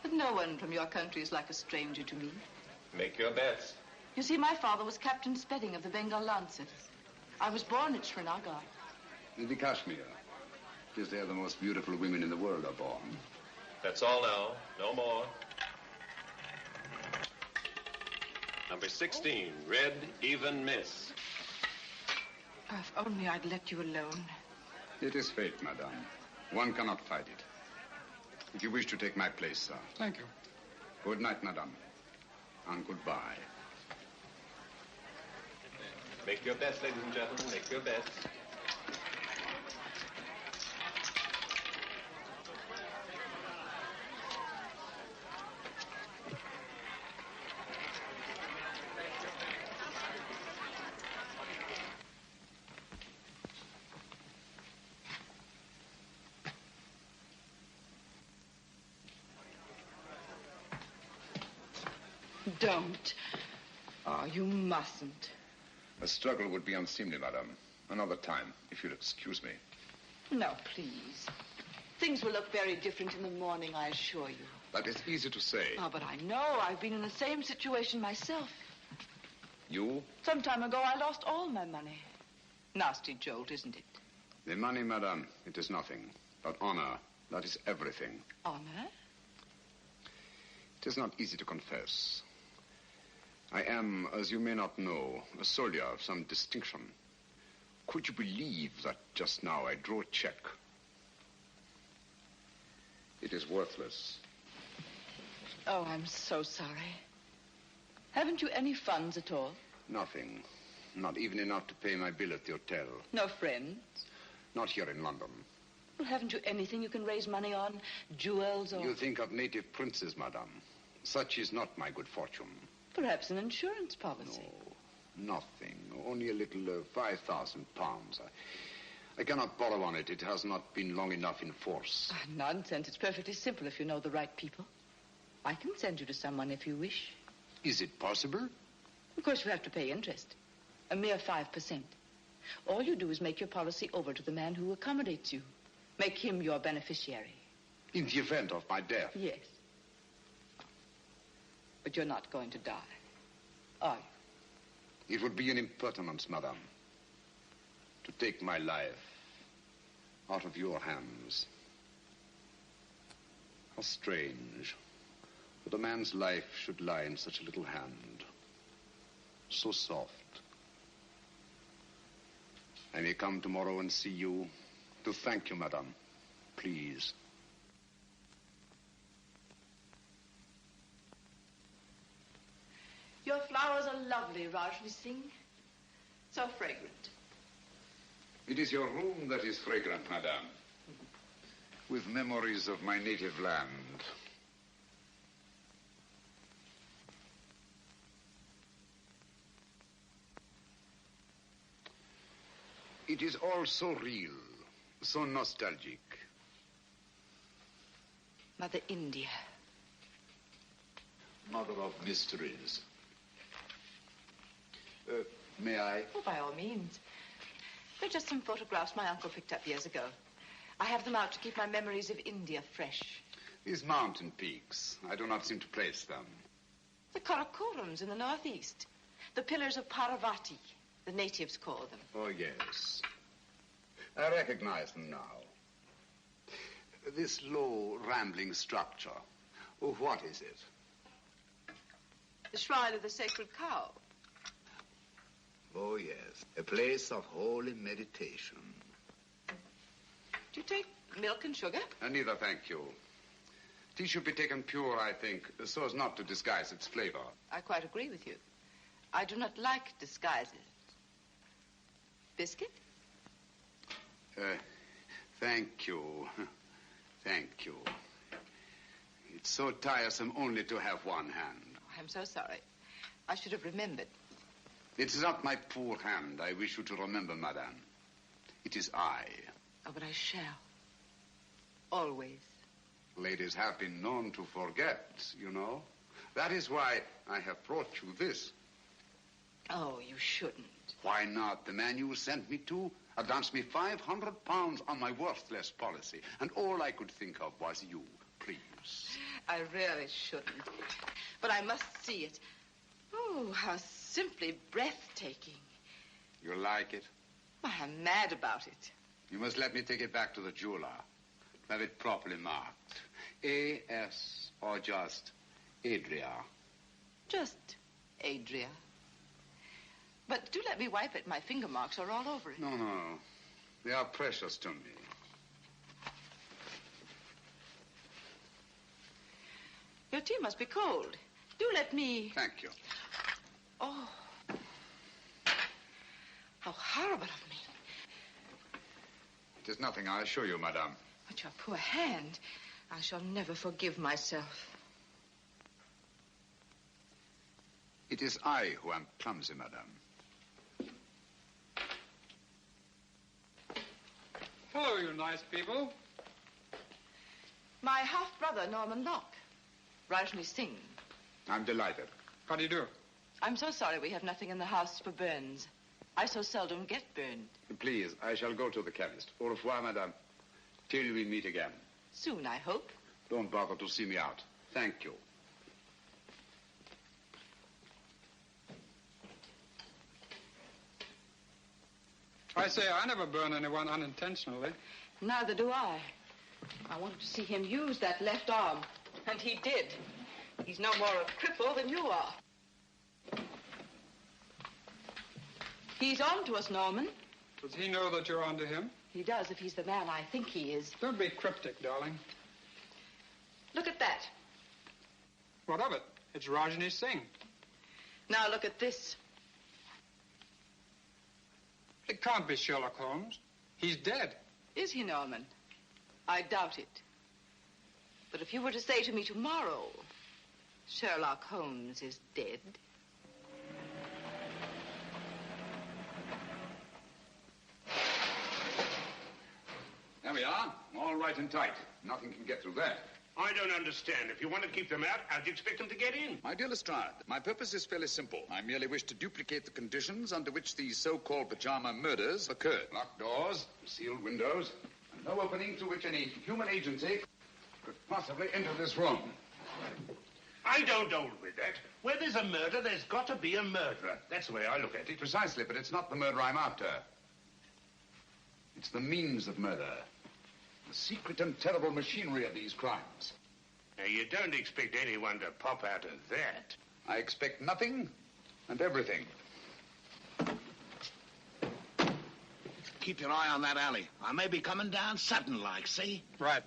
Speaker 21: But no one from your country is like a stranger to me.
Speaker 22: Make your bets.
Speaker 21: You see, my father was Captain Spedding of the Bengal Lancers. I was born at Srinagar.
Speaker 8: In the Kashmir. It is there the most beautiful women in the world are born.
Speaker 22: That's all now. No more. Number 16, red, even miss.
Speaker 21: If only I'd let you alone.
Speaker 8: It is fate, madame. One cannot fight it. If you wish to take my place, sir.
Speaker 12: Thank you.
Speaker 8: Good night, madame. And goodbye.
Speaker 22: Make your bets, ladies and gentlemen. Make your bets.
Speaker 21: Don't. Oh, you mustn't.
Speaker 8: A struggle would be unseemly, madame. Another time, if you'll excuse me.
Speaker 21: No, please. Things will look very different in the morning, I assure you.
Speaker 8: That is easy to say.
Speaker 21: Oh, but I know. I've been in the same situation myself.
Speaker 8: You?
Speaker 21: Some time ago, I lost all my money. Nasty jolt, isn't it?
Speaker 8: The money, madame, it is nothing. But honor, that is everything.
Speaker 21: Honor?
Speaker 8: It is not easy to confess. I am, as you may not know, a soldier of some distinction. Could you believe that just now I drew a check? It is worthless.
Speaker 21: Oh, I'm so sorry. Haven't you any funds at all?
Speaker 8: Nothing. Not even enough to pay my bill at the hotel.
Speaker 21: No friends?
Speaker 8: Not here in London.
Speaker 21: Well, haven't you anything you can raise money on? Jewels or...
Speaker 8: You think of native princes, madame. Such is not my good fortune.
Speaker 21: Perhaps an insurance policy.
Speaker 8: No, nothing. Only a little 5,000 pounds. I cannot borrow on it. It has not been long enough in force.
Speaker 21: Nonsense. It's perfectly simple if you know the right people. I can send you to someone if you wish.
Speaker 8: Is it possible?
Speaker 21: Of course, you have to pay interest. A mere 5%. All you do is make your policy over to the man who accommodates you. Make him your beneficiary.
Speaker 8: In the event of my death?
Speaker 21: Yes. But you're not going to die, are you?
Speaker 8: It would be an impertinence, madame, to take my life out of your hands. How strange that a man's life should lie in such a little hand. So soft. I may come tomorrow and see you to thank you, madame. Please.
Speaker 21: Your flowers are lovely, Rajni Singh. So fragrant.
Speaker 8: It is your room that is fragrant, madame. With memories of my native land. It is all so real, so nostalgic.
Speaker 21: Mother India.
Speaker 8: Mother of mysteries. May I?
Speaker 21: Oh, by all means. They're just some photographs my uncle picked up years ago. I have them out to keep my memories of India fresh.
Speaker 8: These mountain peaks, I do not seem to place them.
Speaker 21: The Karakorams in the northeast. The pillars of Parvati, the natives call them.
Speaker 8: Oh, yes. I recognize them now. This low, rambling structure. Oh, what is it?
Speaker 21: The shrine of the sacred cow.
Speaker 8: Oh, yes. A place of holy meditation.
Speaker 21: Do you take milk and sugar?
Speaker 8: Neither, thank you. Tea should be taken pure, I think, so as not to disguise its flavor.
Speaker 21: I quite agree with you. I do not like disguises. Biscuit?
Speaker 8: Thank you. Thank you. It's so tiresome only to have one hand.
Speaker 21: I'm so sorry. I should have remembered.
Speaker 8: It is not my poor hand I wish you to remember, madame. It is I.
Speaker 21: Oh, but I shall. Always.
Speaker 8: Ladies have been known to forget, you know. That is why I have brought you this.
Speaker 21: Oh, you shouldn't.
Speaker 8: Why not? The man you sent me to advanced me £500 on my worthless policy, and all I could think of was you. Please.
Speaker 21: I really shouldn't. But I must see it. Oh, how simply breathtaking.
Speaker 8: You like it?
Speaker 21: Why, I'm mad about it.
Speaker 8: You must let me take it back to the jeweler. Have it properly marked. A.S. or just Adria?
Speaker 21: Just Adria. But do let me wipe it. My finger marks are all over it.
Speaker 8: No. They are precious to me.
Speaker 21: Your tea must be cold. Do let me...
Speaker 8: Thank you.
Speaker 21: Oh. How horrible of me.
Speaker 8: It is nothing, I assure you, madame.
Speaker 21: But your poor hand. I shall never forgive myself.
Speaker 8: It is I who am clumsy, madame.
Speaker 12: Hello, you nice people.
Speaker 21: My half-brother, Norman Locke. Rajni Singh.
Speaker 8: I'm delighted.
Speaker 12: How do you do?
Speaker 21: I'm so sorry we have nothing in the house for burns. I so seldom get burned.
Speaker 8: Please, I shall go to the chemist. Au revoir, madame. Till we meet again.
Speaker 21: Soon, I hope.
Speaker 8: Don't bother to see me out. Thank you.
Speaker 12: I say, I never burn anyone unintentionally.
Speaker 21: Neither do I. I wanted to see him use that left arm, and he did. He's no more a cripple than you are. He's on to us, Norman.
Speaker 12: Does he know that you're on to him?
Speaker 21: He does, if he's the man I think he is.
Speaker 12: Don't be cryptic, darling.
Speaker 21: Look at that.
Speaker 12: What of it? It's Rajni Singh.
Speaker 21: Now look at this.
Speaker 12: It can't be Sherlock Holmes. He's dead.
Speaker 21: Is he, Norman? I doubt it. But if you were to say to me tomorrow, Sherlock Holmes is dead...
Speaker 8: There we are. All right and tight. Nothing can get through that.
Speaker 10: I don't understand. If you want to keep them out, how do you expect them to get in?
Speaker 8: My dear Lestrade, my purpose is fairly simple. I merely wish to duplicate the conditions under which these so-called pajama murders occurred. Locked doors, sealed windows, and no opening through which any human agency could possibly enter this room.
Speaker 10: I don't hold with that. Where there's a murder, there's got to be a murderer. That's the way I look at it.
Speaker 8: Precisely, but it's not the murder I'm after. It's the means of murder. The secret and terrible machinery of these crimes.
Speaker 10: Now, you don't expect anyone to pop out of that.
Speaker 8: I expect nothing and everything.
Speaker 4: Keep your eye on that alley. I may be coming down sudden-like, see?
Speaker 12: Right.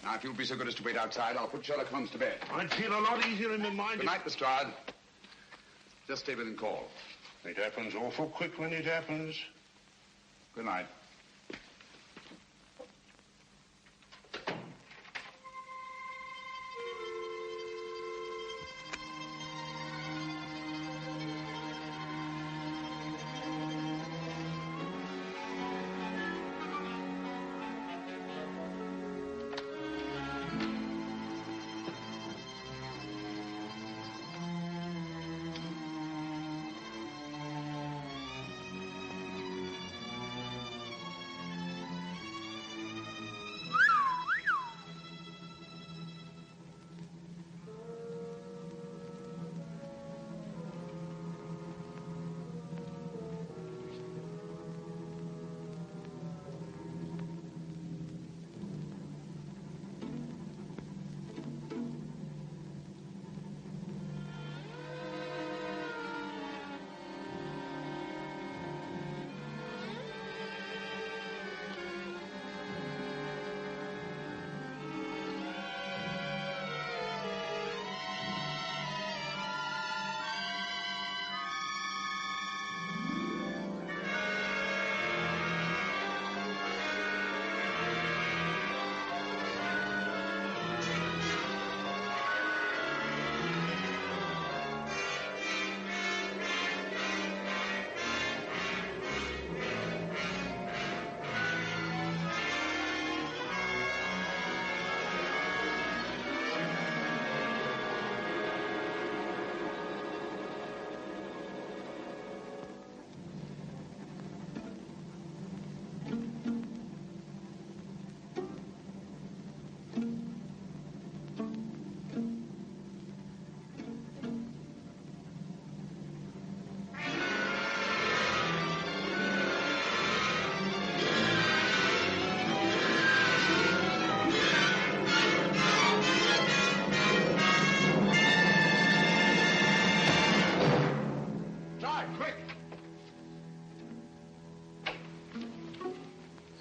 Speaker 8: Now, if you'll be so good as to wait outside, I'll put Sherlock Holmes to bed.
Speaker 10: I'd feel a lot easier in my mind.
Speaker 8: Good night, Lestrade. Just stay within call.
Speaker 10: It happens awful quick when it happens.
Speaker 8: Good night.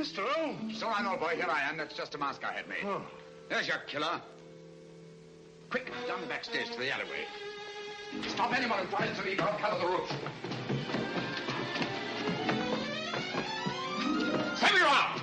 Speaker 2: Mr. Holmes.
Speaker 8: So I know, boy. Here I am. That's just a mask I had made.
Speaker 2: Oh.
Speaker 8: There's your killer. Quick, down the back stairs to the alleyway. Stop anyone who tries to leave out. Cover the roof. Send me around!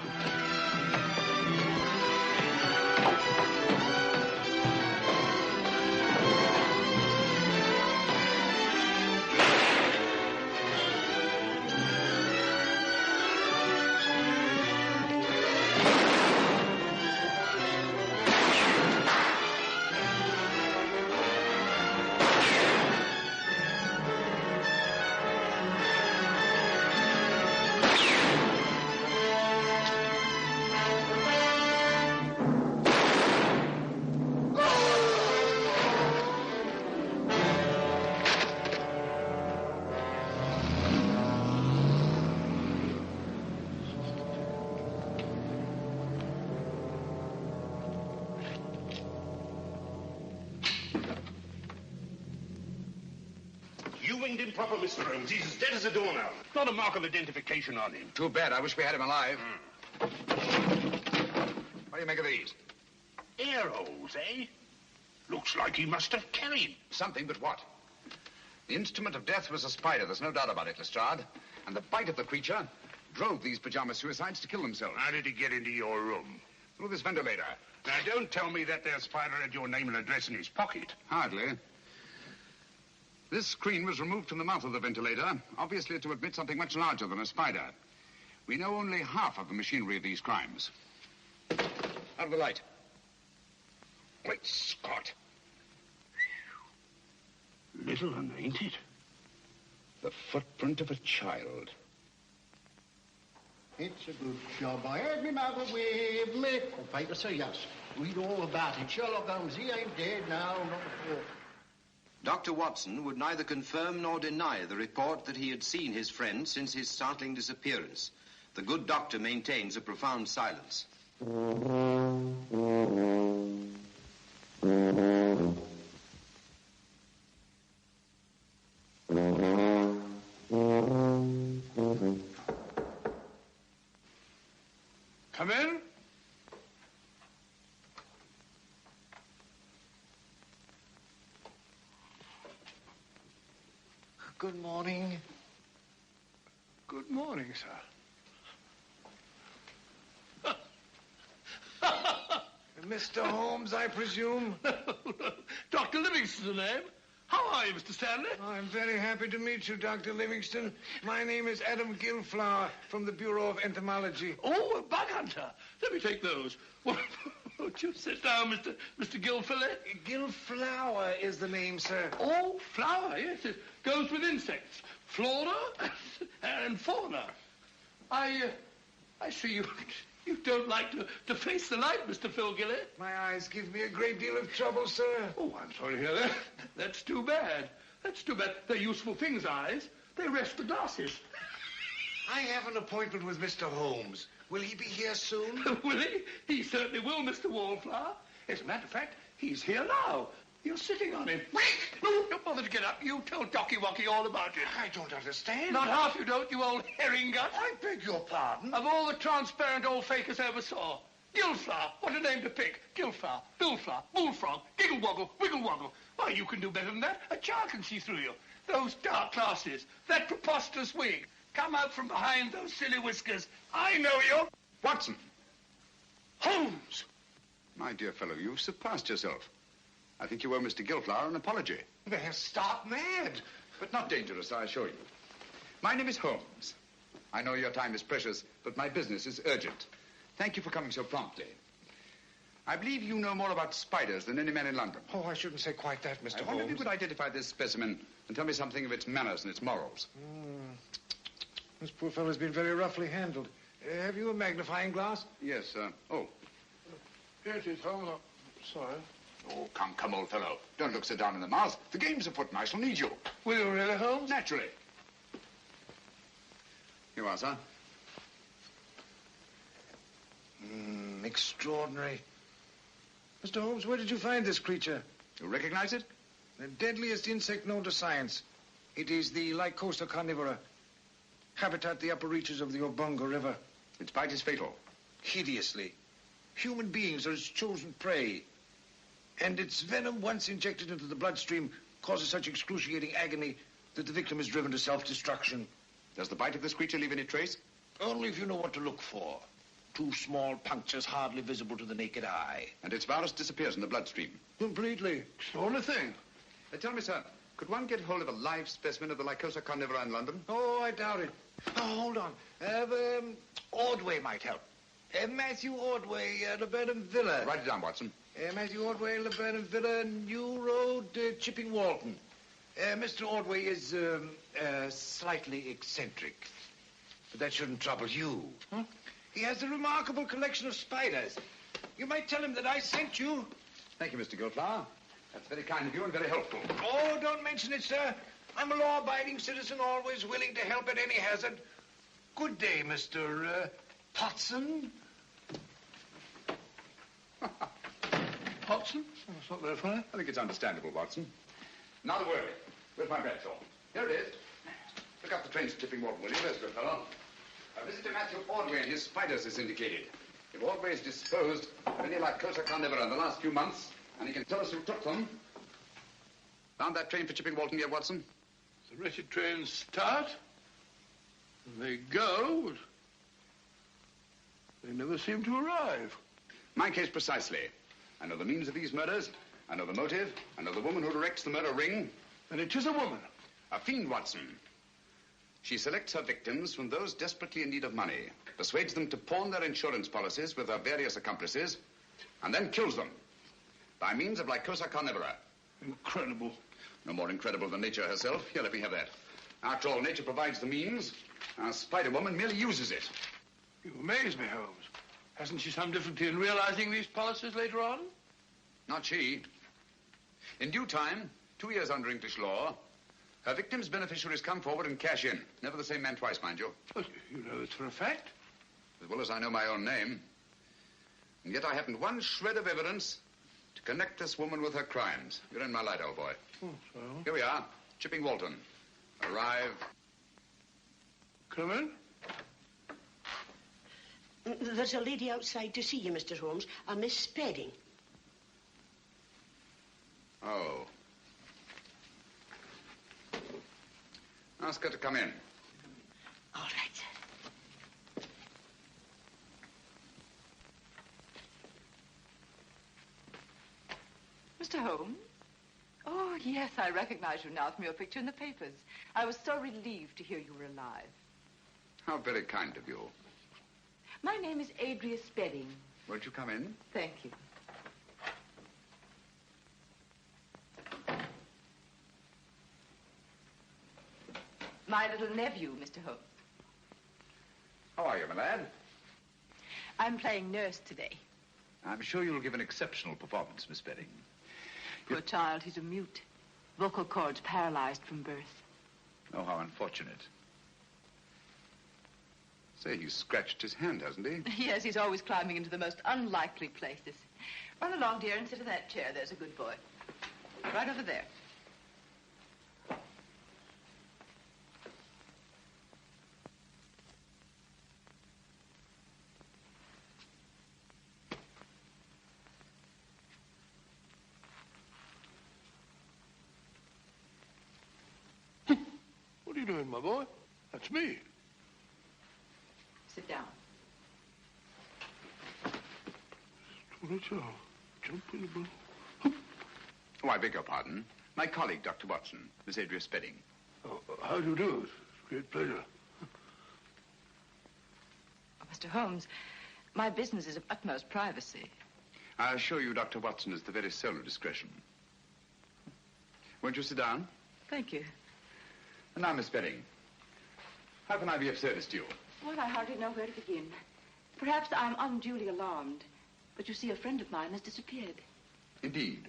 Speaker 10: You winged improper, Mr. Holmes. He's as dead as a doornail. Not a mark of identification on him.
Speaker 8: Too bad. I wish we had him alive. What do you make of these?
Speaker 10: Air holes, eh? Looks like he must have carried.
Speaker 8: Something, but what? The instrument of death was a spider. There's no doubt about it, Lestrade. And the bite of the creature drove these pajama suicides to kill themselves.
Speaker 10: How did he get into your room?
Speaker 8: Through this ventilator.
Speaker 10: Now, don't tell me that there spider had your name and address in his pocket.
Speaker 8: Hardly. This screen was removed from the mouth of the ventilator, obviously to admit something much larger than a spider. We know only half of the machinery of these crimes. Out of the light.
Speaker 10: Great Scott. Little one, ain't it?
Speaker 8: The footprint of a child.
Speaker 6: It's a good job. I had me mother with me. Oh, paper say yes. Read all about it. Sherlock Holmes, he ain't dead now, not at all.
Speaker 19: Dr. Watson would neither confirm nor deny the report that he had seen his friend since his startling disappearance. The good doctor maintains a profound silence.
Speaker 2: Come in.
Speaker 6: Good morning.
Speaker 2: Good morning, sir.
Speaker 6: Mr. Holmes, I presume?
Speaker 2: No. Dr. Livingston's the name. How are you, Mr. Stanley?
Speaker 6: I'm very happy to meet you, Dr. Livingston. My name is Adam Gilflower from the Bureau of Entomology.
Speaker 2: Oh, a bug hunter. Let me take those. Won't you sit down, Mr. Gilfillet?
Speaker 6: Gilflower is the name, sir.
Speaker 2: Oh, flower, yes. It goes with insects. Flora and fauna. I see you don't like to face the light, Mr. Phil Gillett.
Speaker 6: My eyes give me a great deal of trouble, sir.
Speaker 2: Oh, I'm sorry to hear that. That's too bad. That's too bad. They're useful things, eyes. They rest the glasses.
Speaker 6: I have an appointment with Mr. Holmes. Will he be here soon?
Speaker 2: Will he? He certainly will, Mr. Wallflower. As a matter of fact, he's here now. You're sitting on him. No, don't bother to get up. You tell Docky Wocky all about it.
Speaker 6: I don't understand.
Speaker 2: Not half you don't, you old herring gut.
Speaker 6: I beg your pardon.
Speaker 2: Of all the transparent old fakers I ever saw. Gilflower, what a name to pick. Gilflower, Billflower, Bullfrog, Giggle-Woggle, Wiggle-Woggle. Why, you can do better than that. A child can see through you. Those dark glasses, that preposterous wig. Come out from behind those silly whiskers. I know you.
Speaker 8: Watson.
Speaker 2: Holmes.
Speaker 8: My dear fellow, you've surpassed yourself. I think you owe Mr. Gilflower an apology.
Speaker 6: They're stark mad.
Speaker 8: But not dangerous, I assure you. My name is Holmes. I know your time is precious, but my business is urgent. Thank you for coming so promptly. I believe you know more about spiders than any man in London.
Speaker 6: Oh, I shouldn't say quite that, Mr. Holmes.
Speaker 8: I wonder if you could identify this specimen and tell me something of its manners and its morals.
Speaker 6: This poor fellow's been very roughly handled. Have you a magnifying glass?
Speaker 8: Yes, oh.
Speaker 2: Here it is, Holmes. Sorry.
Speaker 8: Oh, come, old fellow. Don't look so down in the mouth. The game's afoot and I shall need you.
Speaker 2: Will you really, Holmes?
Speaker 8: Naturally. Here you are, sir.
Speaker 6: Extraordinary. Mr. Holmes, where did you find this creature?
Speaker 8: You recognize it?
Speaker 6: The deadliest insect known to science. It is the Lycosa carnivora. Habitat the upper reaches of the Obonga River.
Speaker 8: Its bite is fatal.
Speaker 9: Hideously. Human beings are its chosen prey. And its venom, once injected into the bloodstream, causes such excruciating agony that the victim is driven to self-destruction.
Speaker 8: Does the bite of this creature leave any trace?
Speaker 9: Only if you know what to look for. 2 small punctures hardly visible to the naked eye.
Speaker 8: And its virus disappears in the bloodstream?
Speaker 9: Completely.
Speaker 2: It's the only thing.
Speaker 8: Tell me, sir, could one get hold of a live specimen of the Lycosa carnivora in London?
Speaker 9: Oh, I doubt it. Oh, hold on. Ordway might help. Matthew Ordway, Laburnum Villa.
Speaker 8: Write it down, Watson.
Speaker 9: Matthew Ordway, Laburnum Villa, New Road, Chipping Walton. Mr. Ordway is slightly eccentric. But that shouldn't trouble you. Huh? He has a remarkable collection of spiders. You might tell him that I sent you.
Speaker 8: Thank you, Mr. Gilflower. That's very kind of you and very helpful.
Speaker 9: Oh, don't mention it, sir. I'm a law-abiding citizen, always willing to help at any hazard. Good day, Mr. Potson.
Speaker 2: Watson? That's not very funny.
Speaker 8: I think it's understandable, Watson. Now the word. Where's my bed, Saul? Here it is. Look up the trains to Chipping Walton, will you? There's good fellow. A visit to Matthew Ordway and his spiders is indicated. If Ordway is disposed of any Lycosa carnivora in the last few months, and he can tell us who took them. Found that train for Chipping Walton yet, Watson?
Speaker 2: The wretched trains start, and they go, but they never seem to arrive.
Speaker 8: My case precisely. I know the means of these murders. I know the motive. I know the woman who directs the murder ring.
Speaker 2: And it is a woman.
Speaker 8: A fiend, Watson. She selects her victims from those desperately in need of money, persuades them to pawn their insurance policies with her various accomplices, and then kills them by means of Lycosa carnivora.
Speaker 2: Incredible.
Speaker 8: No more incredible than nature herself. Here, let me have that. After all, nature provides the means. Our Spider-Woman merely uses it.
Speaker 2: You amaze me, Holmes. Hasn't she some difficulty in realizing these policies later on?
Speaker 8: Not she. In due time, 2 years under English law, her victim's beneficiaries come forward and cash in. Never the same man twice, mind you.
Speaker 2: But you know this for a fact.
Speaker 8: As well as I know my own name. And yet I haven't one shred of evidence to connect this woman with her crimes. You're in my light, old boy.
Speaker 2: Oh, so?
Speaker 8: Here we are, Chipping Walton. Arrive.
Speaker 2: Come in.
Speaker 20: There's a lady outside to see you, Mr. Holmes, a Miss Spedding.
Speaker 8: Oh. Ask her to come in.
Speaker 20: All right.
Speaker 21: Mr. Holmes? Oh, yes, I recognize you now from your picture in the papers. I was so relieved to hear you were alive.
Speaker 8: How very kind of you.
Speaker 21: My name is Adria Spedding.
Speaker 8: Won't you come in?
Speaker 21: Thank you. My little nephew, Mr. Holmes.
Speaker 8: How are you, my lad?
Speaker 21: I'm playing nurse today.
Speaker 17: I'm sure you'll give an exceptional performance, Miss Spedding.
Speaker 21: Poor child, he's a mute. Vocal cords paralyzed from birth.
Speaker 8: Oh, how unfortunate. Say, he's scratched his hand, hasn't he?
Speaker 21: Yes, he's always climbing into the most unlikely places. Run along, dear, and sit in that chair. There's a good boy. Right over there.
Speaker 2: What are you doing, my boy? That's me.
Speaker 21: Sit down.
Speaker 2: Jump in the boat.
Speaker 8: Oh, I beg your pardon. My colleague, Dr. Watson, Miss Adria Spedding.
Speaker 2: Oh, how do you do? It's a great pleasure.
Speaker 21: Oh, Mr. Holmes, my business is of utmost privacy.
Speaker 8: I assure you, Dr. Watson is the very soul of discretion. Won't you sit down?
Speaker 21: Thank you.
Speaker 8: And now, Miss Spedding, how can I be of service to you?
Speaker 21: Well, I hardly know where to begin. Perhaps I'm unduly alarmed. But you see, a friend of mine has disappeared.
Speaker 8: Indeed.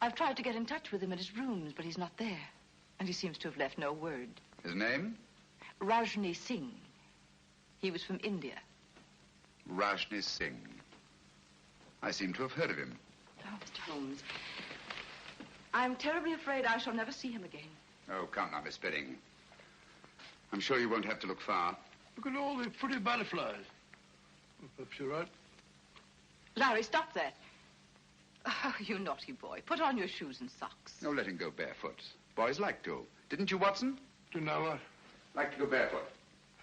Speaker 21: I've tried to get in touch with him at his rooms, but he's not there. And he seems to have left no word.
Speaker 8: His name?
Speaker 21: Rajni Singh. He was from India.
Speaker 8: Rajni Singh. I seem to have heard of him.
Speaker 21: Oh, Mr. Holmes, I'm terribly afraid I shall never see him again.
Speaker 8: Oh, come now, Miss Spedding. I'm sure you won't have to look far.
Speaker 2: Look at all the pretty butterflies. you're right.
Speaker 21: Larry, stop that. Oh, you naughty boy. Put on your shoes and socks.
Speaker 8: No, let him go barefoot. Boys like to. Didn't you, Watson?
Speaker 2: Didn't I what?
Speaker 8: Like to go barefoot.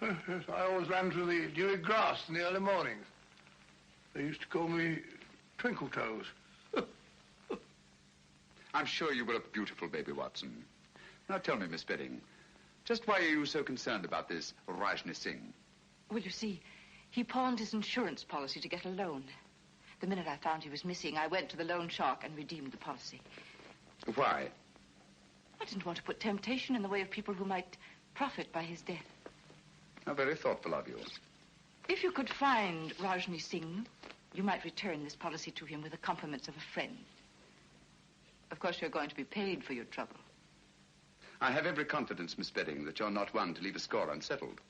Speaker 2: Yes, I always ran through the dewy grass in the early mornings. They used to call me Twinkle Toes.
Speaker 8: I'm sure you will look beautiful, baby Watson. Now tell me, Miss Bedding, just why are you so concerned about this Rajni Singh?
Speaker 21: Well, you see, he pawned his insurance policy to get a loan. The minute I found he was missing, I went to the loan shark and redeemed the policy.
Speaker 8: Why?
Speaker 21: I didn't want to put temptation in the way of people who might profit by his death.
Speaker 8: How very thoughtful of you.
Speaker 21: If you could find Rajni Singh, you might return this policy to him with the compliments of a friend. Of course, you're going to be paid for your trouble.
Speaker 8: I have every confidence, Miss Bedding, that you're not one to leave a score unsettled.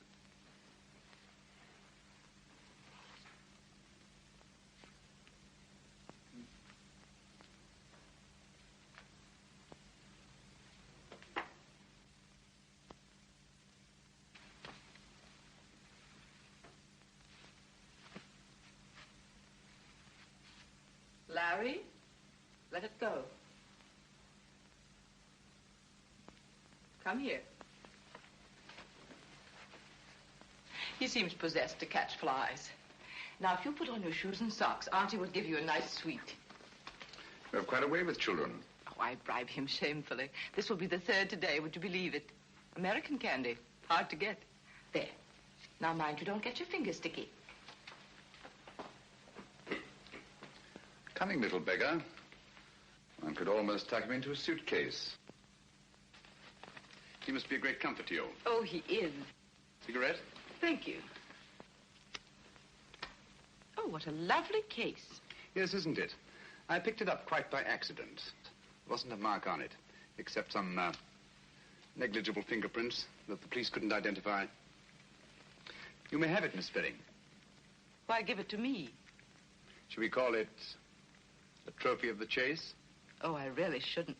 Speaker 21: Larry, let it go. Come here. He seems possessed to catch flies. Now, if you put on your shoes and socks, Auntie will give you a nice sweet.
Speaker 8: You have quite a way with children.
Speaker 21: Oh, I bribe him shamefully. This will be the third today, would you believe it? American candy. Hard to get. There. Now, mind you don't get your fingers sticky.
Speaker 8: Cunning little beggar. One could almost tuck him into a suitcase. He must be a great comfort to you.
Speaker 21: Oh, he is.
Speaker 8: Cigarette?
Speaker 21: Thank you. Oh, what a lovely case.
Speaker 8: Yes, isn't it? I picked it up quite by accident. There wasn't a mark on it, except some negligible fingerprints that the police couldn't identify. You may have it, Miss Bedding.
Speaker 21: Why give it to me?
Speaker 8: Should we call it a trophy of the chase?
Speaker 21: Oh, I really shouldn't.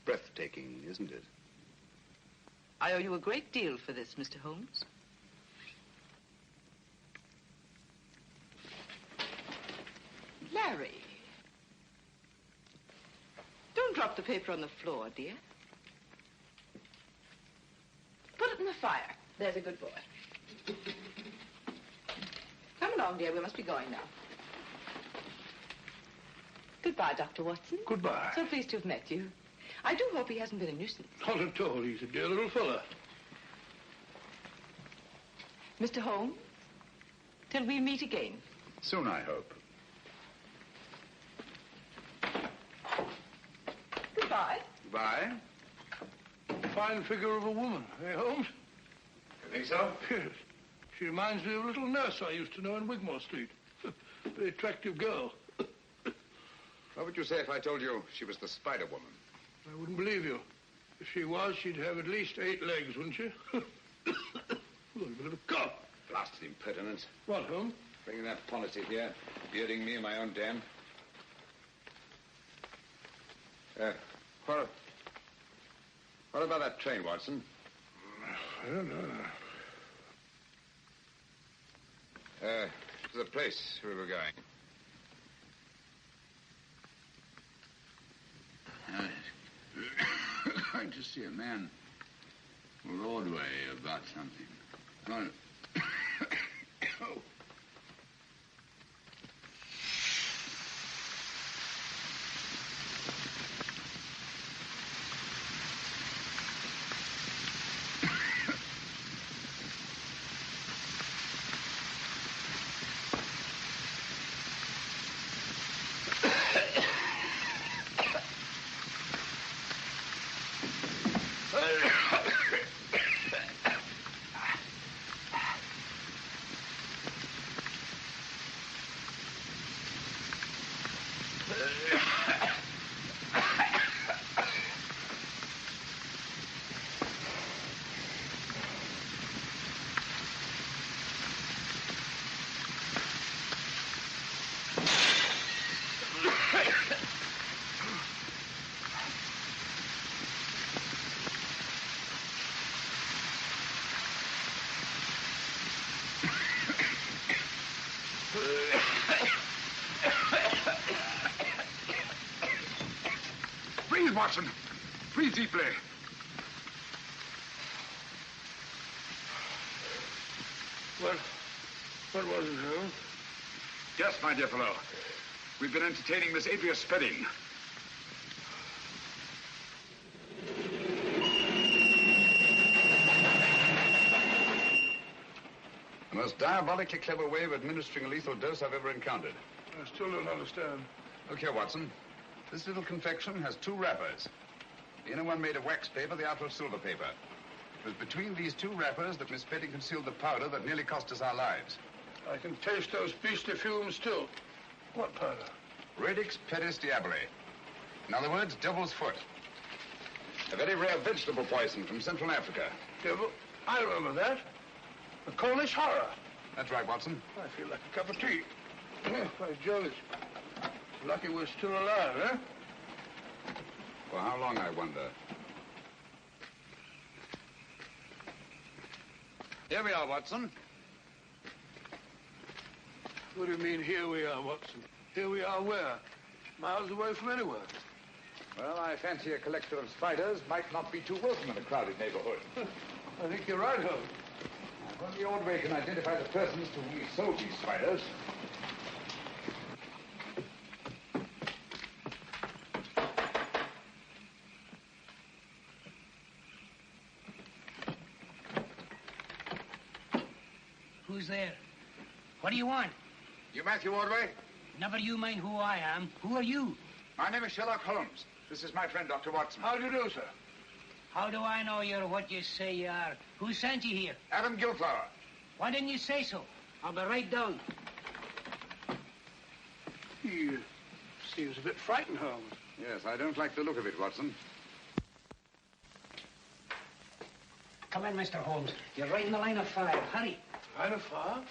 Speaker 8: Breathtaking, isn't it?
Speaker 21: I owe you a great deal for this, Mr. Holmes. Larry. Don't drop the paper on the floor, dear. Put it in the fire. There's a good boy. Come along, dear. We must be going now. Goodbye, Dr. Watson.
Speaker 2: Goodbye.
Speaker 21: So pleased to have met you. I do hope he hasn't been a nuisance.
Speaker 2: Not at all. He's a dear little fella.
Speaker 21: Mr. Holmes, till we meet again.
Speaker 8: Soon, I hope.
Speaker 21: Goodbye.
Speaker 8: Goodbye.
Speaker 2: Fine figure of a woman, eh, Holmes?
Speaker 8: You think so?
Speaker 2: Yes. She reminds me of a little nurse I used to know in Wigmore Street. Very attractive girl.
Speaker 8: What would you say if I told you she was the Spider Woman?
Speaker 2: I wouldn't believe you. If she was, she'd have at least 8 legs, wouldn't she? A bit of a cough.
Speaker 10: Blasted impertinence.
Speaker 2: What, Holmes?
Speaker 10: Bringing that policy here, bearding me in my own den. What about that train, Watson?
Speaker 2: I don't know.
Speaker 10: To the place we were going.
Speaker 8: Going to see a man Broadway about something. Oh. Breathe, Watson. Breathe deeply.
Speaker 2: What was it, Holmes?
Speaker 8: Yes, my dear fellow. We've been entertaining Miss Adria Spedding. The most diabolically clever way of administering a lethal dose I've ever encountered.
Speaker 2: I still don't understand.
Speaker 8: Look here, Watson. This little confection has two wrappers. The inner one made of wax paper, the outer of silver paper. It was between these two wrappers that Miss Spedding concealed the powder that nearly cost us our lives.
Speaker 2: I can taste those beastly fumes still. What powder?
Speaker 8: Radix pedis diaboli. In other words, devil's foot. A very rare vegetable poison from Central Africa.
Speaker 2: Devil? I remember that. The Cornish horror.
Speaker 8: That's right, Watson.
Speaker 2: I feel like a cup of tea. By Jove, it's lucky we're still alive, eh?
Speaker 8: For how long, I wonder? Here we are, Watson.
Speaker 2: What do you mean, here we are, Watson? Here we are where? Miles away from anywhere.
Speaker 8: Well, I fancy a collector of spiders might not be too welcome in a crowded neighborhood.
Speaker 2: I think you're right, Holmes.
Speaker 8: If only Ordway can identify the persons to whom he sold these spiders.
Speaker 14: Who's there? What do you want?
Speaker 8: You Matthew Ordway?
Speaker 14: Never you mind who I am. Who are you?
Speaker 8: My name is Sherlock Holmes. This is my friend, Dr. Watson.
Speaker 2: How do you do, sir?
Speaker 14: How do I know you're what you say you are? Who sent you here?
Speaker 8: Adam Gilflower.
Speaker 14: Why didn't you say so? I'll be right down.
Speaker 2: He seems a bit frightened, Holmes.
Speaker 8: Yes, I don't like the look of it, Watson.
Speaker 14: Come in, Mr. Holmes. You're right in the line of fire. Hurry.
Speaker 2: Line of fire?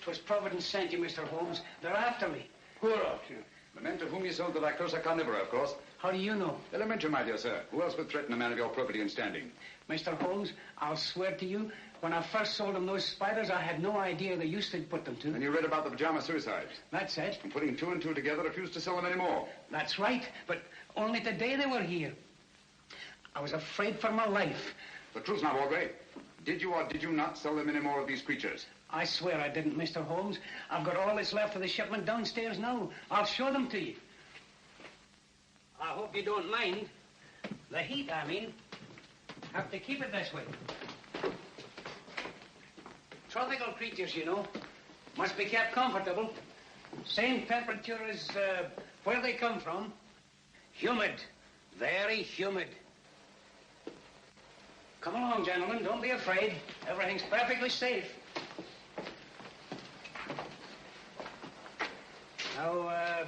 Speaker 14: 'Twas Providence sent you, Mr. Holmes. They're after me.
Speaker 2: Who are after you?
Speaker 8: The men to whom you sold the Lycosa carnivora, of course.
Speaker 14: How do you know?
Speaker 8: Elementary, my dear sir. Who else would threaten a man of your property and standing?
Speaker 14: Mr. Holmes, I'll swear to you, when I first sold them those spiders, I had no idea the use they'd put them to.
Speaker 8: And you read about the pajama suicides?
Speaker 14: That's it.
Speaker 8: And putting two and two together, refused to sell them anymore.
Speaker 14: That's right, but only today they were here. I was afraid for my life.
Speaker 8: The truth now, Ordway. Did you or did you not sell them any more of these creatures?
Speaker 14: I swear I didn't, Mr. Holmes. I've got all that's left of the shipment downstairs now. I'll show them to you. I hope you don't mind. The heat, I mean. Have to keep it this way. Tropical creatures, you know. Must be kept comfortable. Same temperature as where they come from. Humid. Very humid. Come along, gentlemen. Don't be afraid. Everything's perfectly safe. Now,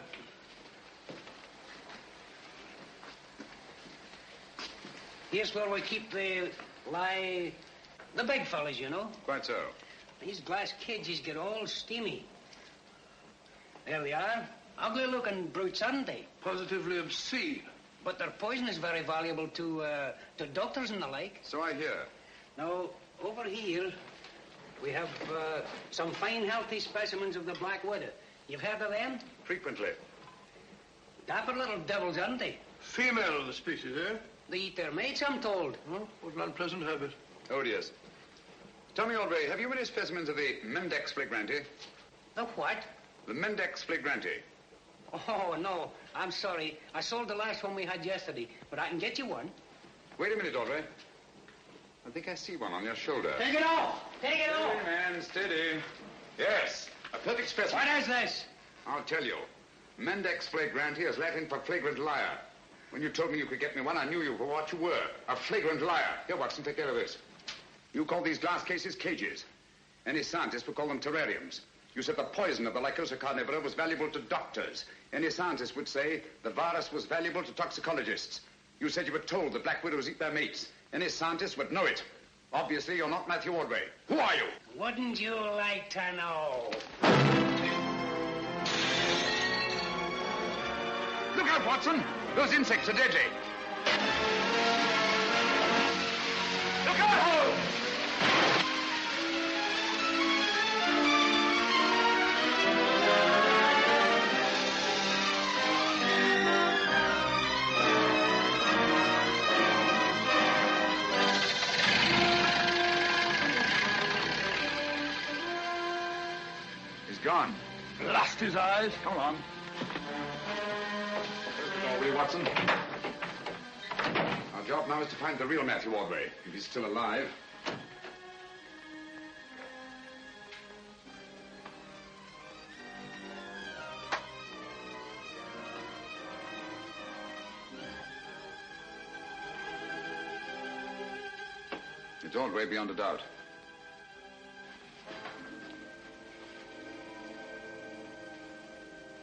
Speaker 14: here's where we keep the big fellas, you know.
Speaker 8: Quite so.
Speaker 14: These glass cages get all steamy. There they are. Ugly-looking brutes, aren't they?
Speaker 2: Positively obscene.
Speaker 14: But their poison is very valuable to doctors and the like.
Speaker 8: So I hear.
Speaker 14: Now, over here, we have some fine, healthy specimens of the black widow. You've heard of them?
Speaker 8: Frequently.
Speaker 14: Dapper little devils, aren't they?
Speaker 2: Female of the species, eh?
Speaker 14: They eat their mates, I'm told.
Speaker 2: Oh, what an unpleasant habit.
Speaker 8: Oh, yes. Tell me, Ordway, have you any specimens of the Mendex flagranti?
Speaker 14: The what?
Speaker 8: The Mendex flagranti.
Speaker 14: Oh, no. I'm sorry. I sold the last one we had yesterday, but I can get you one.
Speaker 8: Wait a minute, Ordway. I think I see one on your shoulder.
Speaker 14: Take it off! Take it off!
Speaker 8: Steady, man, steady. Yes, a perfect specimen.
Speaker 14: What is this?
Speaker 8: I'll tell you. Mendex flagranti is Latin for flagrant liar. When you told me you could get me one, I knew you for what you were, a flagrant liar. Here, Watson, take care of this. You call these glass cases cages. Any scientist would call them terrariums. You said the poison of the Lycosa carnivora was valuable to doctors. Any scientist would say the virus was valuable to toxicologists. You said you were told that black widows eat their mates. Any scientist would know it. Obviously, you're not Matthew Ordway. Who are you?
Speaker 14: Wouldn't you like to know?
Speaker 8: Look out, Watson! Those insects are deadly. Look out, Holmes! on.
Speaker 2: Blast his eyes.
Speaker 8: Come on. Ordway, Watson. Our job now is to find the real Matthew Ordway, if he's still alive. It's Ordway beyond a doubt.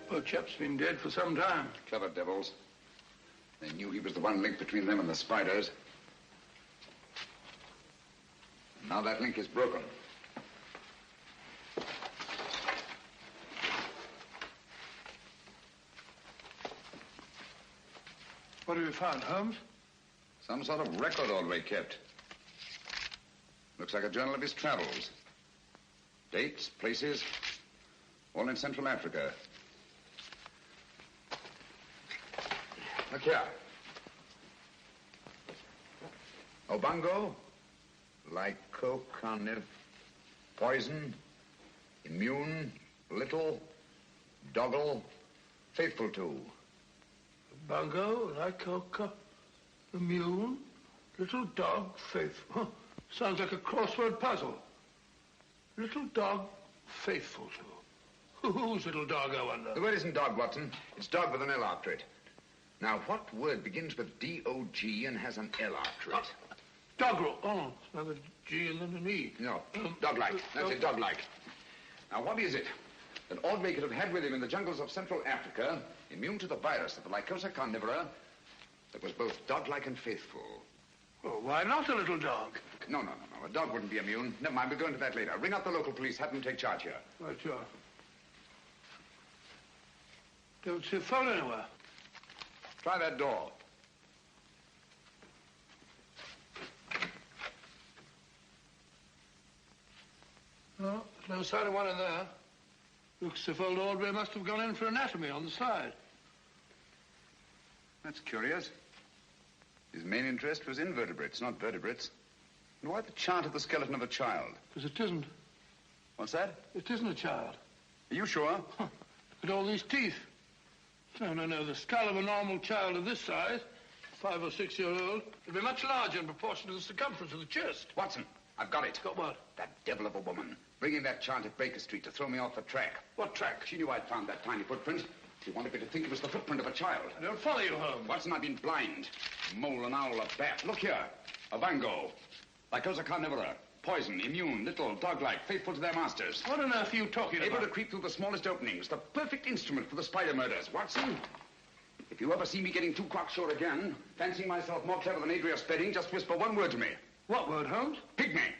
Speaker 2: Poor chap's been dead for some time.
Speaker 8: Clever devils. They knew he was the one link between them and the spiders. Now that link is broken.
Speaker 2: What have you found, Holmes?
Speaker 8: Some sort of record Ordway kept. Looks like a journal of his travels. Dates, places, all in Central Africa. Look here. Obango, lycocarniv, poison, immune, little, doggle, faithful to.
Speaker 2: Bungo, lycoca, immune, little dog, faithful. Sounds like a crossword puzzle. Little dog, faithful to. Whose little dog, I wonder?
Speaker 8: The word isn't dog, Watson. It's dog with an L after it. Now, what word begins with D-O-G and has an L after it?
Speaker 2: Doggerel. Oh, it's another G and then an E.
Speaker 8: No, dog-like. That's it, dog-like. Now, what is it that Ordway could have had with him in the jungles of Central Africa, immune to the virus of the Lycosa carnivora, that was both dog-like and faithful?
Speaker 2: Well, why not a little dog?
Speaker 8: No. A dog wouldn't be immune. Never mind, we'll go into that later. Ring up the local police, have them take charge here.
Speaker 2: Right, sure. Don't see a phone anywhere.
Speaker 8: Try that door.
Speaker 2: No, there's no sign of one in there. Looks as if old Ordway must have gone in for anatomy on the side.
Speaker 8: That's curious. His main interest was invertebrates, not vertebrates. And why the chart of the skeleton of a child?
Speaker 2: Because it isn't.
Speaker 8: What's that?
Speaker 2: It isn't a child.
Speaker 8: Are you sure?
Speaker 2: Look at all these teeth. No. The skull of a normal child of this size, 5 or 6 year old, would be much larger in proportion to the circumference of the chest.
Speaker 8: Watson, I've got it.
Speaker 2: Got what?
Speaker 8: That devil of a woman. Bringing that chant at Baker Street to throw me off the track.
Speaker 2: What track?
Speaker 8: She knew I'd found that tiny footprint. She wanted me to think it was the footprint of a child.
Speaker 2: I don't follow you, Holmes.
Speaker 8: Watson, I've been blind. Mole, an owl, a bat. Look here. A vango. Lycosa carnivora. Poison, immune, little, dog-like, faithful to their masters.
Speaker 2: What on earth are you talking about?
Speaker 8: Able to creep through the smallest openings. The perfect instrument for the spider murders. Watson, if you ever see me getting too cocksure again, fancying myself more clever than Adria Spedding, just whisper one word to me.
Speaker 2: What word, Holmes?
Speaker 8: Pygmy.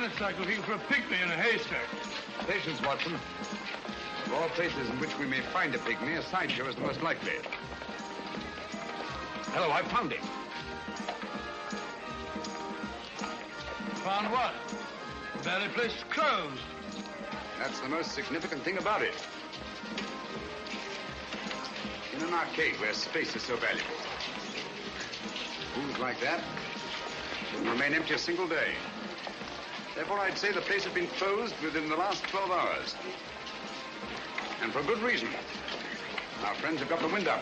Speaker 2: It's like looking for a pygmy in a haystack.
Speaker 8: Patience, Watson. Of all places in which we may find a pygmy, a sideshow is the most likely. Hello, I found him.
Speaker 2: Found what? The very place is closed.
Speaker 8: That's the most significant thing about it. In an arcade where space is so valuable. Rooms like that wouldn't remain empty a single day. Therefore, I'd say the place has been closed within the last 12 hours. And for good reason. Our friends have got the wind up.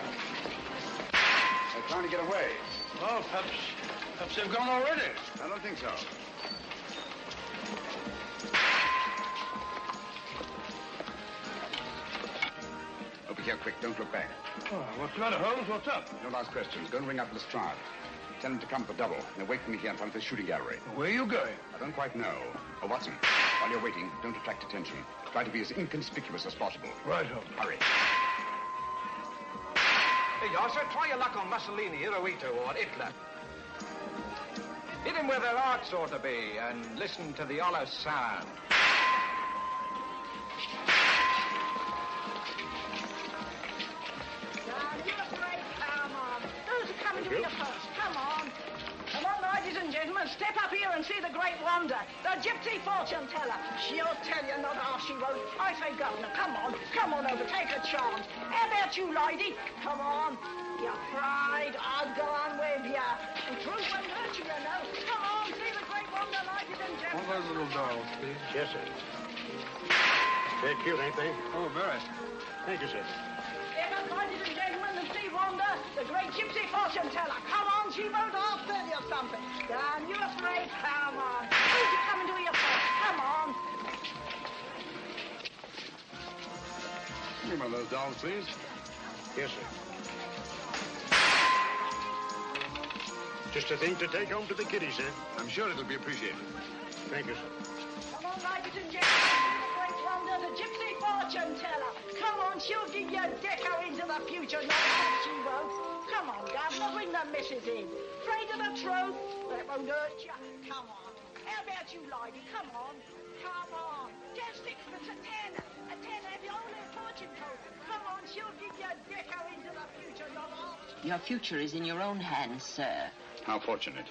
Speaker 8: They're trying to get away.
Speaker 2: Well, perhaps they've gone already.
Speaker 8: I don't think so. Over here, quick. Don't look back.
Speaker 2: Oh, what's the matter, Holmes? What's up?
Speaker 8: No last questions. Go and ring up Lestrade. Tell him to come for double. Now wait for me here in front of the shooting gallery.
Speaker 2: Where are you going?
Speaker 8: I don't quite know. Oh, Watson, while you're waiting, don't attract attention. Try to be as inconspicuous as possible.
Speaker 2: Right, Holmes.
Speaker 8: Hurry.
Speaker 7: Hey, Yasser, try your luck on Mussolini, Hirohito, or Hitler. Hit him where their hearts ought to be, and listen to the hollow sound.
Speaker 18: Come on. Those are coming to be the first. Come on.
Speaker 15: and see the great wonder, the gypsy fortune teller. She'll tell you, not half she won't. I say, Governor, come on over, take a chance. How about you, lady? Come on. You're afraid? I'll go on with you. And truth won't hurt you, you know. Come on, see the great wonder, ladies and gentlemen.
Speaker 2: One of those little dolls, please.
Speaker 6: Yes, sir. They're cute, ain't they?
Speaker 2: Oh, very.
Speaker 6: Thank you, sir.
Speaker 15: Here comes, ladies and gentlemen, the sea wonder, the great gypsy fortune teller. Come on, she won't half tell you something. Damn, you afraid? Come on. Who's you coming to here for? Come on.
Speaker 2: Give me one of those dolls, please.
Speaker 6: Yes, sir. Just a thing to take home to the kiddies, sir.
Speaker 8: I'm sure it'll be appreciated.
Speaker 6: Thank you, sir.
Speaker 15: Come on, ladies and gentlemen, the great wonder, the gypsy fortune teller. Come on, she'll give you a deco into the future. No, she won't. Come on, Governor, bring the missus in. Afraid of the truth? That won't hurt you. Come on. How about you, lady? Come on. Come on. Just 6 for a tenner. A tenner, have you only a fortune code? Come on, she'll give you a deco into the future.
Speaker 18: Your future is in your own hands, sir.
Speaker 8: How fortunate.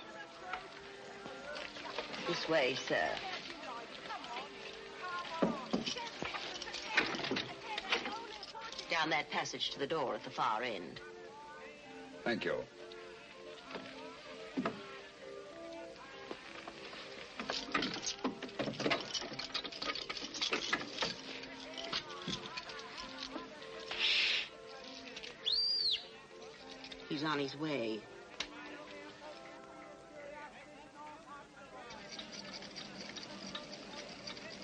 Speaker 18: This way, sir. Down that passage to the door at the far end.
Speaker 8: Thank you.
Speaker 18: He's on his way.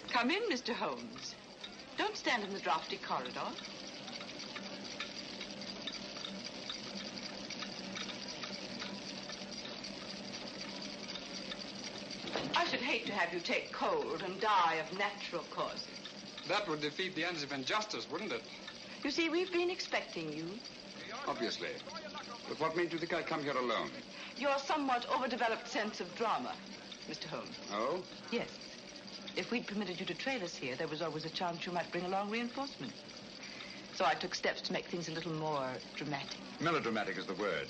Speaker 21: Come in, Mr. Holmes. Don't stand in the drafty corridor. I should hate to have you take cold and die of natural causes.
Speaker 12: That would defeat the ends of injustice, wouldn't it?
Speaker 21: You see, we've been expecting you.
Speaker 8: Obviously. But what made you think I'd come here alone?
Speaker 21: Your somewhat overdeveloped sense of drama, Mr. Holmes.
Speaker 8: Oh?
Speaker 21: Yes. If we'd permitted you to trail us here, there was always a chance you might bring along reinforcements. So I took steps to make things a little more dramatic.
Speaker 8: Melodramatic is the word.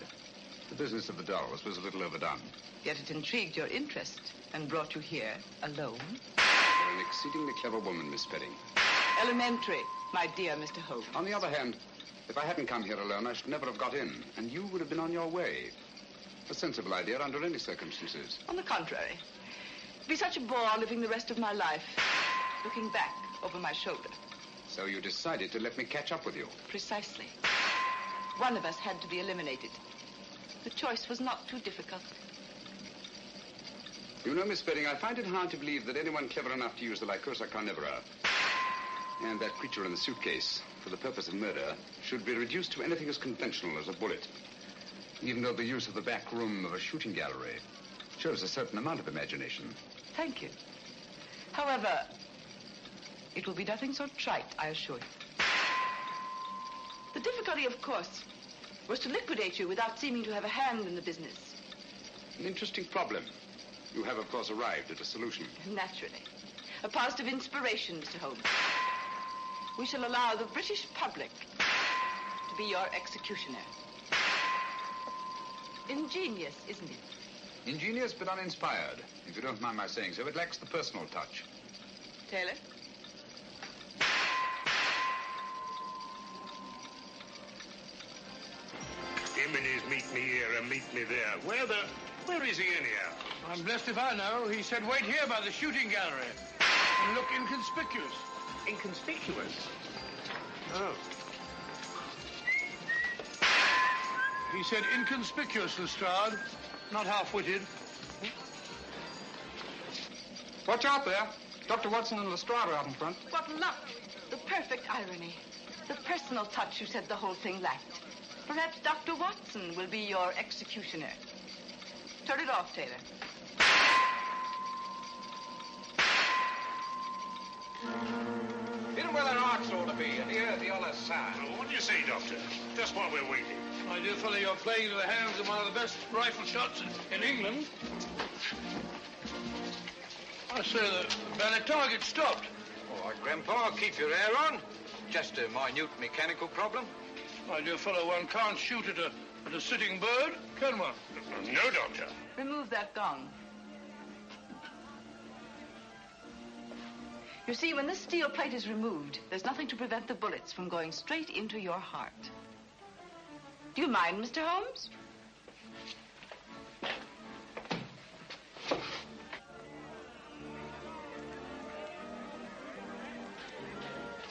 Speaker 8: The business of the dolls was a little overdone.
Speaker 21: Yet it intrigued your interest and brought you here alone.
Speaker 8: You're an exceedingly clever woman, Miss Spedding.
Speaker 21: Elementary, my dear Mr. Holmes.
Speaker 8: On the other hand, if I hadn't come here alone, I should never have got in, and you would have been on your way. A sensible idea under any circumstances.
Speaker 21: On the contrary. It'd be such a bore living the rest of my life, looking back over my shoulder.
Speaker 8: So you decided to let me catch up with you?
Speaker 21: Precisely. One of us had to be eliminated. The choice was not too difficult.
Speaker 8: You know, Miss Spedding, I find it hard to believe that anyone clever enough to use the Lycosa carnivora and that creature in the suitcase for the purpose of murder should be reduced to anything as conventional as a bullet, even though the use of the back room of a shooting gallery shows a certain amount of imagination.
Speaker 21: Thank you. However, it will be nothing so trite, I assure you. The difficulty, of course, was to liquidate you without seeming to have a hand in the business.
Speaker 8: An interesting problem. You have, of course, arrived at a solution.
Speaker 21: Naturally. A positive inspiration, Mr. Holmes. We shall allow the British public to be your executioner. Ingenious, isn't it?
Speaker 8: Ingenious but uninspired, if you don't mind my saying so. It lacks the personal touch.
Speaker 21: Taylor?
Speaker 10: Jimminies, meet me here and meet me there. Where is he anyhow?
Speaker 2: I'm blessed if I know. He said wait here by the shooting gallery and look inconspicuous.
Speaker 10: Inconspicuous? Oh.
Speaker 2: He said inconspicuous, Lestrade, not half-witted.
Speaker 12: Watch out there. Dr. Watson and Lestrade are out in front.
Speaker 21: What luck! The perfect irony. The personal touch you said the whole thing lacked. Perhaps Dr. Watson will be your executioner. Turn it off, Taylor.
Speaker 7: In where their hearts ought to be, and here the other side.
Speaker 10: Well, what do you say, Doctor? Just while we're waiting.
Speaker 2: My dear fellow, you're playing into the hands of one of the best rifle shots in England. I say the target stopped.
Speaker 7: All right, Grandpa, keep your hair on. Just a minute mechanical problem.
Speaker 2: My dear fellow, one can't shoot at a sitting bird, can one?
Speaker 10: No, Doctor.
Speaker 21: Remove that gong. You see, when this steel plate is removed, there's nothing to prevent the bullets from going straight into your heart. Do you mind, Mr. Holmes?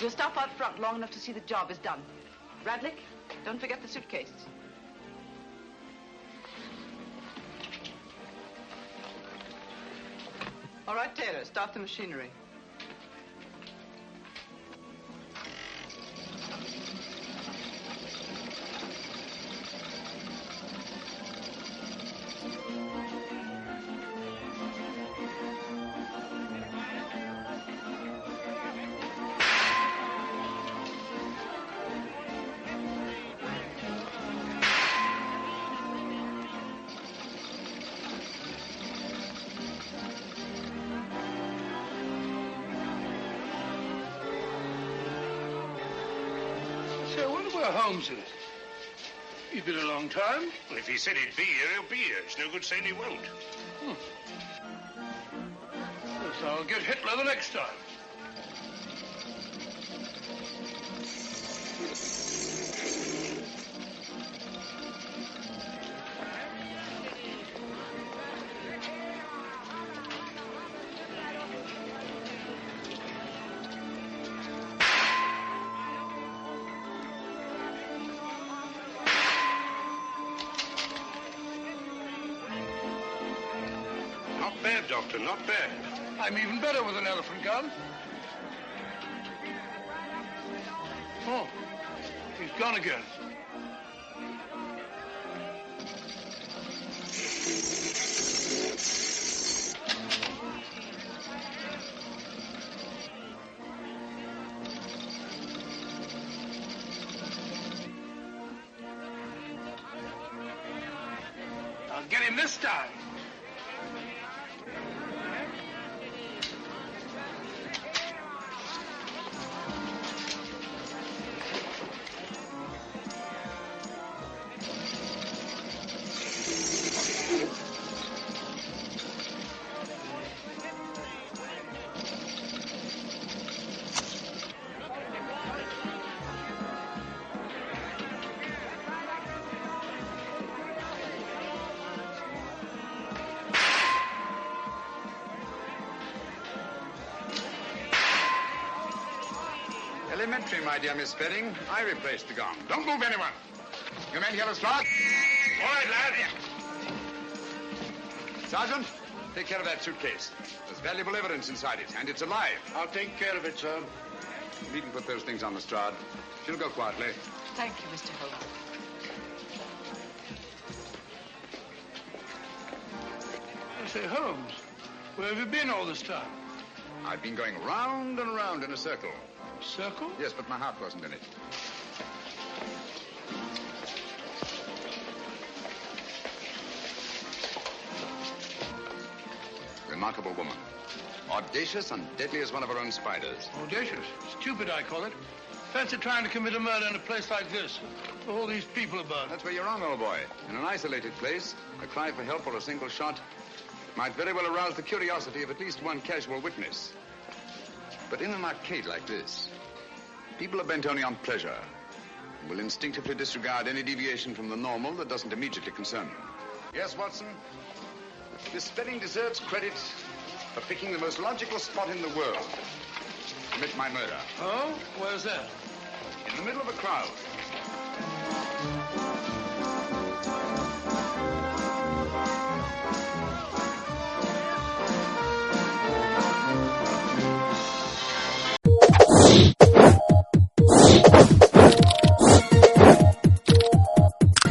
Speaker 21: We'll stop out front long enough to see the job is done. Radlick, don't forget the suitcase. All right, Taylor, start the machinery.
Speaker 2: Holmes is. He's been a long time.
Speaker 10: Well, if he said he'd be here, he'll be here. It's no good saying he won't.
Speaker 2: Yes, I'll get Hitler the next time.
Speaker 10: Not bad, Doctor, not bad.
Speaker 2: I'm even better with an elephant gun. Oh, he's gone again. I'll get him this time.
Speaker 8: Elementary, my dear Miss Spedding. I replaced the gong. Don't move, anyone. You men hear the slot?
Speaker 10: All right, lad.
Speaker 8: Sergeant, take care of that suitcase. There's valuable evidence inside it, and it's alive.
Speaker 6: I'll take care of it, sir.
Speaker 8: You needn't put those things on the Strad. She'll go quietly.
Speaker 21: Thank you, Mr. Holmes.
Speaker 2: I say, Holmes, where have you been all this time?
Speaker 8: I've been going round and round in a circle.
Speaker 2: Circle?
Speaker 8: Yes, but my heart wasn't in it. Remarkable woman. Audacious and deadly as one of her own spiders.
Speaker 2: Audacious? Stupid, I call it. Fancy trying to commit a murder in a place like this. With all these people about.
Speaker 8: That's where you're wrong, old boy. In an isolated place, a cry for help or a single shot might very well arouse the curiosity of at least one casual witness. But in an arcade like this, people are bent only on pleasure and will instinctively disregard any deviation from the normal that doesn't immediately concern them. Yes, Watson? Miss Spedding deserves credit for picking the most logical spot in the world to commit my murder.
Speaker 2: Oh? Where's that?
Speaker 8: In the middle of a crowd.